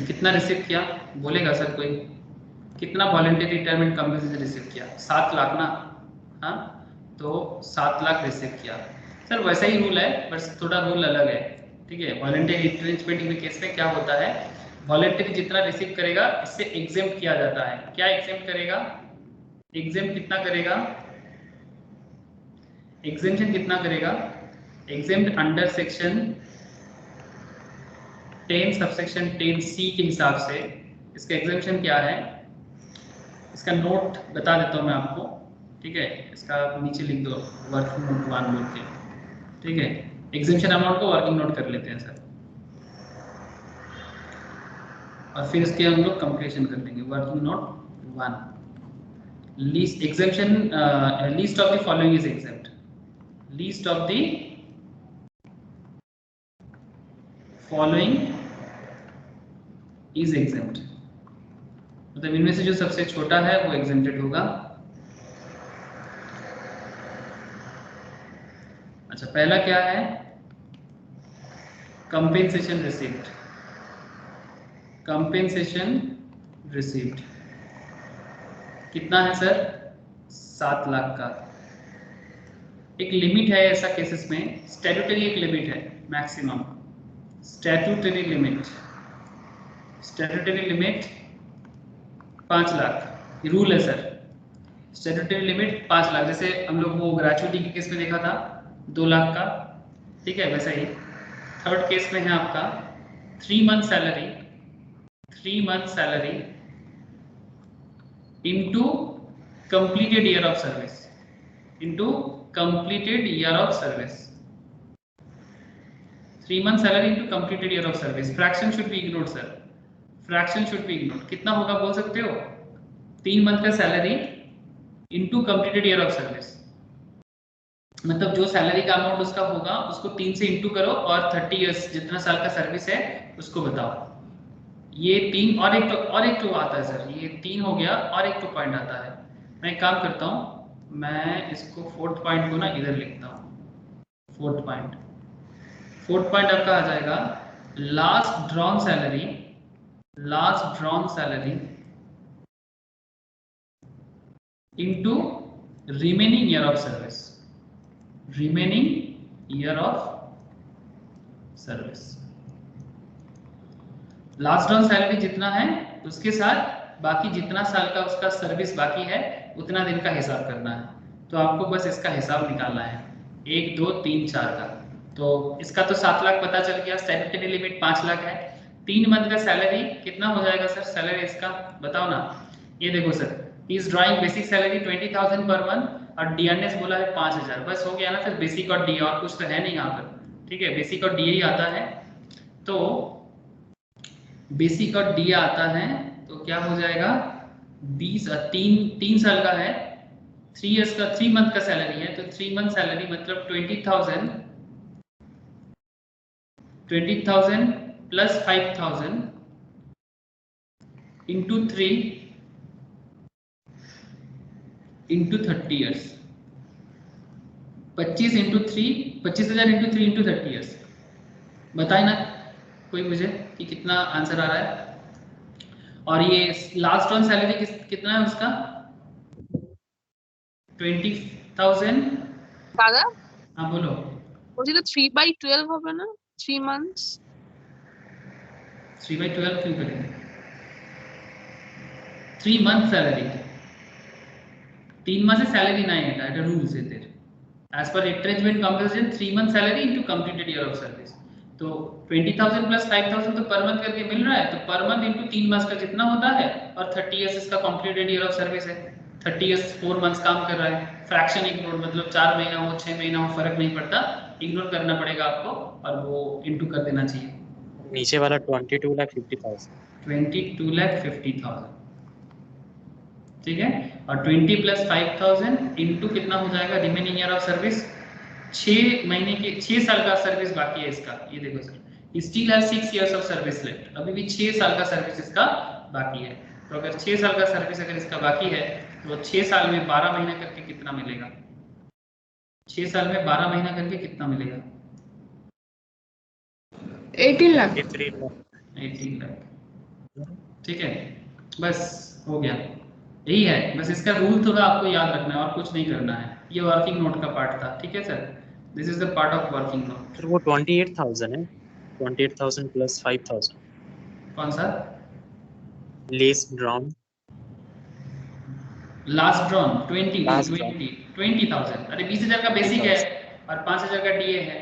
कितना रिसीव किया बोलेगा सर कोई? कितना वॉलेंटरी रिटायरमेंट कंपनसेशन रिसीव किया? 7 लाख ना? हाँ, तो 7 लाख रिसीव किया। सर वैसा ही रूल है, बस थोड़ा रूल अलग है, ठीक है। वॉलेंटरी रिट्रेंचमेंट के केस में क्या होता है, वॉलेंटरी जितना रिसीव करेगा इससे एग्जेम्प्ट किया जाता है। क्या एग्जेम्प्ट करेगा? एग्जेम्प्ट कितना करेगा? एग्जेम्पशन कितना करेगा? Exempt under section 10 subsection 10C के हिसाब से इसका एग्जेम्पशन क्या है, इसका नोट बता देता हूँ मैं आपको, ठीक है। इसका नीचे लिख दो वर्किंग नोट 1 बोल के, ठीक है। एग्जेम्पशन अमाउंट को वर्किंग नोट कर लेते हैं सर, और फिर इसके हम लोग कंप्लीशन कर देंगे। Working note 1, least exemption, least of the following is exempt, least of the following is exempt, मतलब इनमें से जो सबसे छोटा है वो एग्जेम्प्टेड होगा। अच्छा, पहला क्या है? कंपेंसेशन रिसीव्ड, कंपेंसेशन रिसीव्ड कितना है सर? 7 लाख का। एक लिमिट है ऐसा केसेस में, स्टैट्यूटरी एक लिमिट है maximum, statutory limit 5 lakh rule है सर। स्टैट्यूटरी लिमिट 5 लाख, जैसे हम लोग वो ग्रेचुइटी के केस में देखा था 2 लाख का, ठीक है। वैसा ही थर्ड केस में है आपका 3 month salary into completed year of service, into completed year of service, 3 month salary into completed year of service. Fraction should be ignored sir, fraction should be ignored. कितना होगा बोल सकते हो? 3 मंथ का salary into completed year of service, मतलब जो सैलरी का अमाउंट उसका होगा उसको 3 से इंटू करो और 30 इयर्स जितना साल का सर्विस है उसको बताओ। ये 3 और एक तो आता है सर, ये 3 हो गया और एक तो पॉइंट आता है। मैं एक काम करता हूँ, मैं इसको 4th पॉइंट को ना इधर लिखता हूँ। 4th पॉइंट आपका आ जाएगा last drawn salary into remaining year of service, last drawn salary जितना है उसके साथ बाकी जितना साल का उसका सर्विस बाकी है उतना दिन का हिसाब करना है। तो आपको बस इसका हिसाब निकालना है 1 2 3 4 का। तो इसका तो 7 लाख पता चल गया, स्टैट्यूटरी लिमिट 5 लाख है। 3 मंथ का सैलरी कितना हो जाएगा सर? सैलरी इसका बताओ ना। ये देखो sir, is drawing basic salary 20,000 per month और डीआरएस बोला है 5,000, बस हो गया ना सर। बेसिक और डी और कुछ तो है नहीं यहाँ पर, ठीक है। बेसिक और डी ही आता है, तो बेसिक और डी आता है तो क्या हो जाएगा? 3 साल का है, 3 मंथ का सैलरी है, तो 3 मंथ सैलरी मतलब 20,000 plus 5,000 into 3 into 30 years, 25 into 3, 25,000 into 3 into 30 years. बताए ना कोई मुझे कि कितना आंसर आ रहा है? और ये लास्ट ऑन सैलरी कितना है उसका? 20,000। दादा हाँ बोलो। বলছি তো 3/12 হবে না 3 months? 3/12 क्यों करेंगे? 3 मंथ सैलरी, 3 माह से सैलरी नहीं है, এটা रूल्स है तेरे। As per retrenchment compensation 3 month salary into completed year of service, तो 20,000 प्लस 5,000 तो पर मंथ करके मिल रहा है, तो पर मंथ इनटू 3 मंथ्स का जितना होता है और 30 इयर्स इसका कंप्लीटेड ईयर ऑफ सर्विस है। 30 इयर्स 4 मंथ्स काम कर रहा है। फ्रैक्शन इग्नोर, मतलब 4 महीना हो 6 महीना हो फर्क नहीं पड़ता, इग्नोर करना पड़ेगा आपको और वो इनटू कर देना चाहिए। नीचे वाला 22,50,000। 22,50,000 ठीक है, और 20 प्लस 5000 इंटू कितना हो जाएगा रिमेनिंग ईयर ऑफ सर्विस, 6 महीने के 6 साल का सर्विस बाकी है इसका। ये देखो sir, still has 6 years of service left, अभी भी 6 साल का सर्विस इसका बाकी है। तो अगर 6 साल का सर्विस अगर इसका बाकी है तो 6 साल में 12 महीना करके कितना मिलेगा, 6 साल में 12 महीना करके कितना मिलेगा, 18 लाख। 83 लाख। 18 लाख। ठीक है, बस हो गया, यही है। बस इसका रूल थोड़ा आपको याद रखना है और कुछ नहीं करना है। ये वर्किंग नोट का पार्ट था, ठीक है sir, this is the part of working note. फिर वो 28,000 है, 28,000 प्लस 5,000 कौन सा less drawn, last drawn 20 Last drawn. 20,000, अरे 20,000 का बेसिक है और 5,000 का डीए है,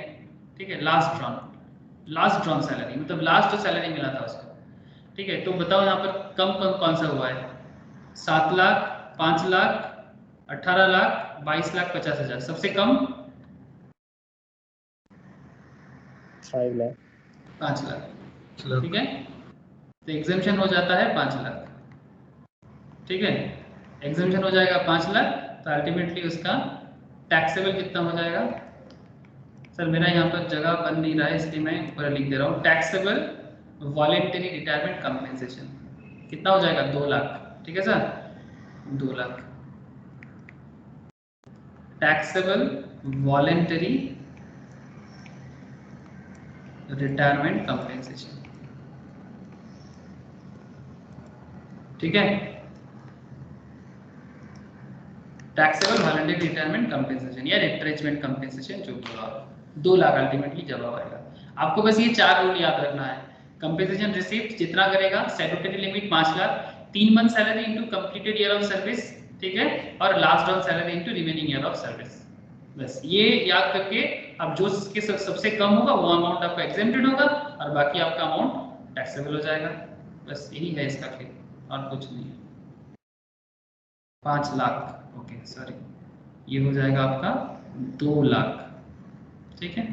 ठीक है। लास्ट ड्रॉन सैलरी मतलब लास्ट जो सैलरी मिला था उसको, ठीक है। तो बताओ यहाँ पर कम कौन सा हुआ है, 7 लाख, 5 लाख, 18 लाख, 22 लाख 50,000, सबसे कम 5 लाख। 5 लाख, ठीक है। तो एग्जाम्पशन हो जाता है 5 लाख, ठीक है, एग्जाम्पशन हो जाएगा 5 लाख। तो अल्टीमेटली उसका टैक्सेबल कितना हो जाएगा, सर मेरा यहाँ पर जगह बन नहीं रहा है इसलिए मैं ऊपर लिख दे रहा हूँ, टैक्सेबल वॉलेंटरी रिटायरमेंट कंपेंसेशन कितना हो जाएगा, 2 लाख, ठीक है sir, 2 lakh taxable voluntary retirement compensation, ठीक है। टैक्सेबल वॉलंटरी रिटायरमेंट कंपेंसेशन या रिट्रेंचमेंट कंपेंसेशन जो बोला, 2 लाख अल्टीमेटली जवाब आएगा। आपको बस ये 4 रूल याद रखना है। कंपेंसेशन रिसीप्ट जितना करेगा, statutory limit 5 lakh, 3 month salary into completed year of service, ठीक है, और last on salary into remaining year of service. बस ये याद करके अब जो इसके सबसे कम होगा वो अमाउंट आपका एग्जेम्प्टेड होगा और बाकी आपका अमाउंट टैक्सेबल हो जाएगा। बस यही है इसका खेल और कुछ नहीं है। 5 लाख, ओके सॉरी, ये हो जाएगा आपका 2 लाख, ठीक है,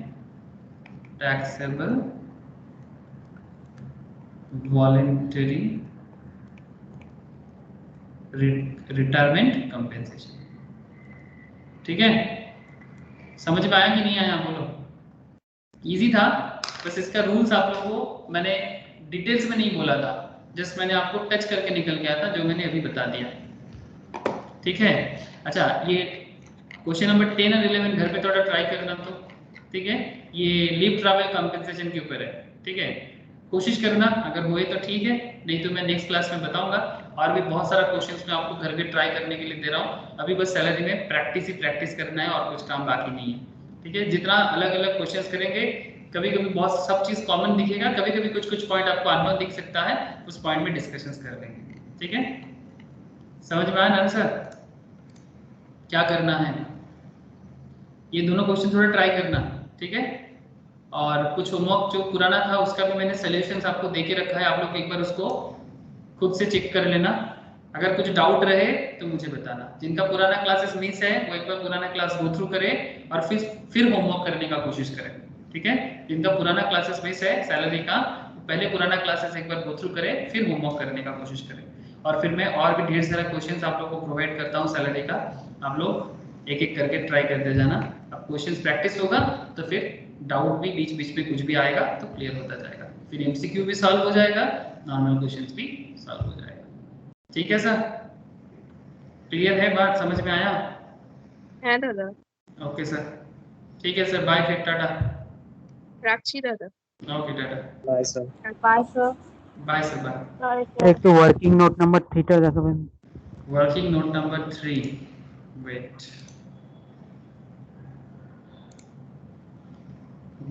टैक्सेबल वॉलेंटरी रिटायरमेंट कंपेंसेशन, ठीक है। समझ में आया कि नहीं आया, बोलो। इजी था, बस इसका रूल्स आप लोगों को मैंने डिटेल्स में नहीं बोला था, जस्ट मैंने आपको टच करके निकल गया था जो मैंने अभी बता दिया, ठीक है। अच्छा, ये क्वेश्चन नंबर 10 और 11 घर पे थोड़ा ट्राई करना तो, ठीक है। ये लीव ट्रैवल कंपेंसेशन के ऊपर है, ठीक है। कोशिश करना, अगर हुए तो ठीक है, नहीं तो मैं नेक्स्ट क्लास में बताऊंगा। और भी बहुत सारा क्वेश्चंस मैं आपको घर पे ट्राई करने के लिए दे रहा हूँ। अभी बस सैलरी में प्रैक्टिस ही प्रैक्टिस करना है और कुछ काम बाकी नहीं है, ठीक है। जितना अलग अलग क्वेश्चंस करेंगे, कभी कभी बहुत सब चीज कॉमन दिखेगा, कभी कभी कुछ पॉइंट आपको अननोन दिख सकता है, उस पॉइंट में डिस्कशंस कर लेंगे, ठीक है। समझ में आया ना सर, क्या करना है, ये दोनों क्वेश्चन थोड़ा ट्राई करना, ठीक है। और कुछ होमवर्क जो पुराना था उसका भी मैंने सॉल्यूशंस आपको दे के रखा है, आप लोग एक बार उसको खुद से चेक कर लेना। अगर कुछ डाउट रहे तो मुझे बताना। जिनका पुराना क्लासेस मिस है वो एक बार पुराना क्लास गो थ्रू करे और फिर होमवर्क करने का कोशिश करें, ठीक है। जिनका पुराना क्लासेस मिस है सैलरी का, पहले पुराना क्लासेस एक बार गो थ्रू करे, फिर होमवर्क करने का कोशिश करें। और फिर मैं और भी ढेर सारा क्वेश्चंस आप लोगों को प्रोवाइड करता हूँ सैलरी का, आप लोग एक एक करके ट्राई करते जाना। अब क्वेश्चंस प्रैक्टिस होगा तो फिर डाउट भी बीच बीच में कुछ भी आएगा तो क्लियर होता जाएगा, फिर एमसीक्यू भी सॉल्व हो जाएगा, नॉर्मल क्वेश्चंस भी सॉल्व हो जाएगा, ठीक है सर। क्लियर है बात, समझ में आया? হ্যাঁ দাদা, ओके सर, ठीक है सर, बाय, फिर टाटा। রাখছি দাদা। ओके टाटा, bye sir. Bye sir. Bye sir, bye. एक तो वर्किंग नोट नंबर 3 টা দেখাবেন। Working note number 3, wait,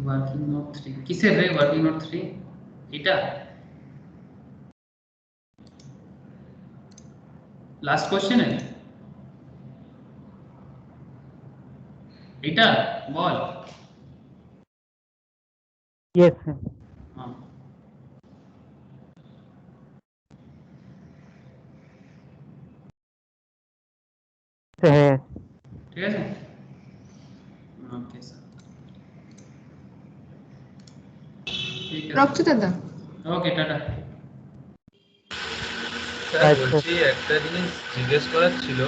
working note 3 किसे रे, वर्किंग नोट 3 এটা लास्ट क्वेश्चन है এটা বল। यस हाँ, है। ठीक है सर, ओके सर, ठीक है রাখছি দাদা। ओके टाटा। স্যার আচ্ছা। বলছি একটা জিনিস জিজ্ঞেস করার ছিল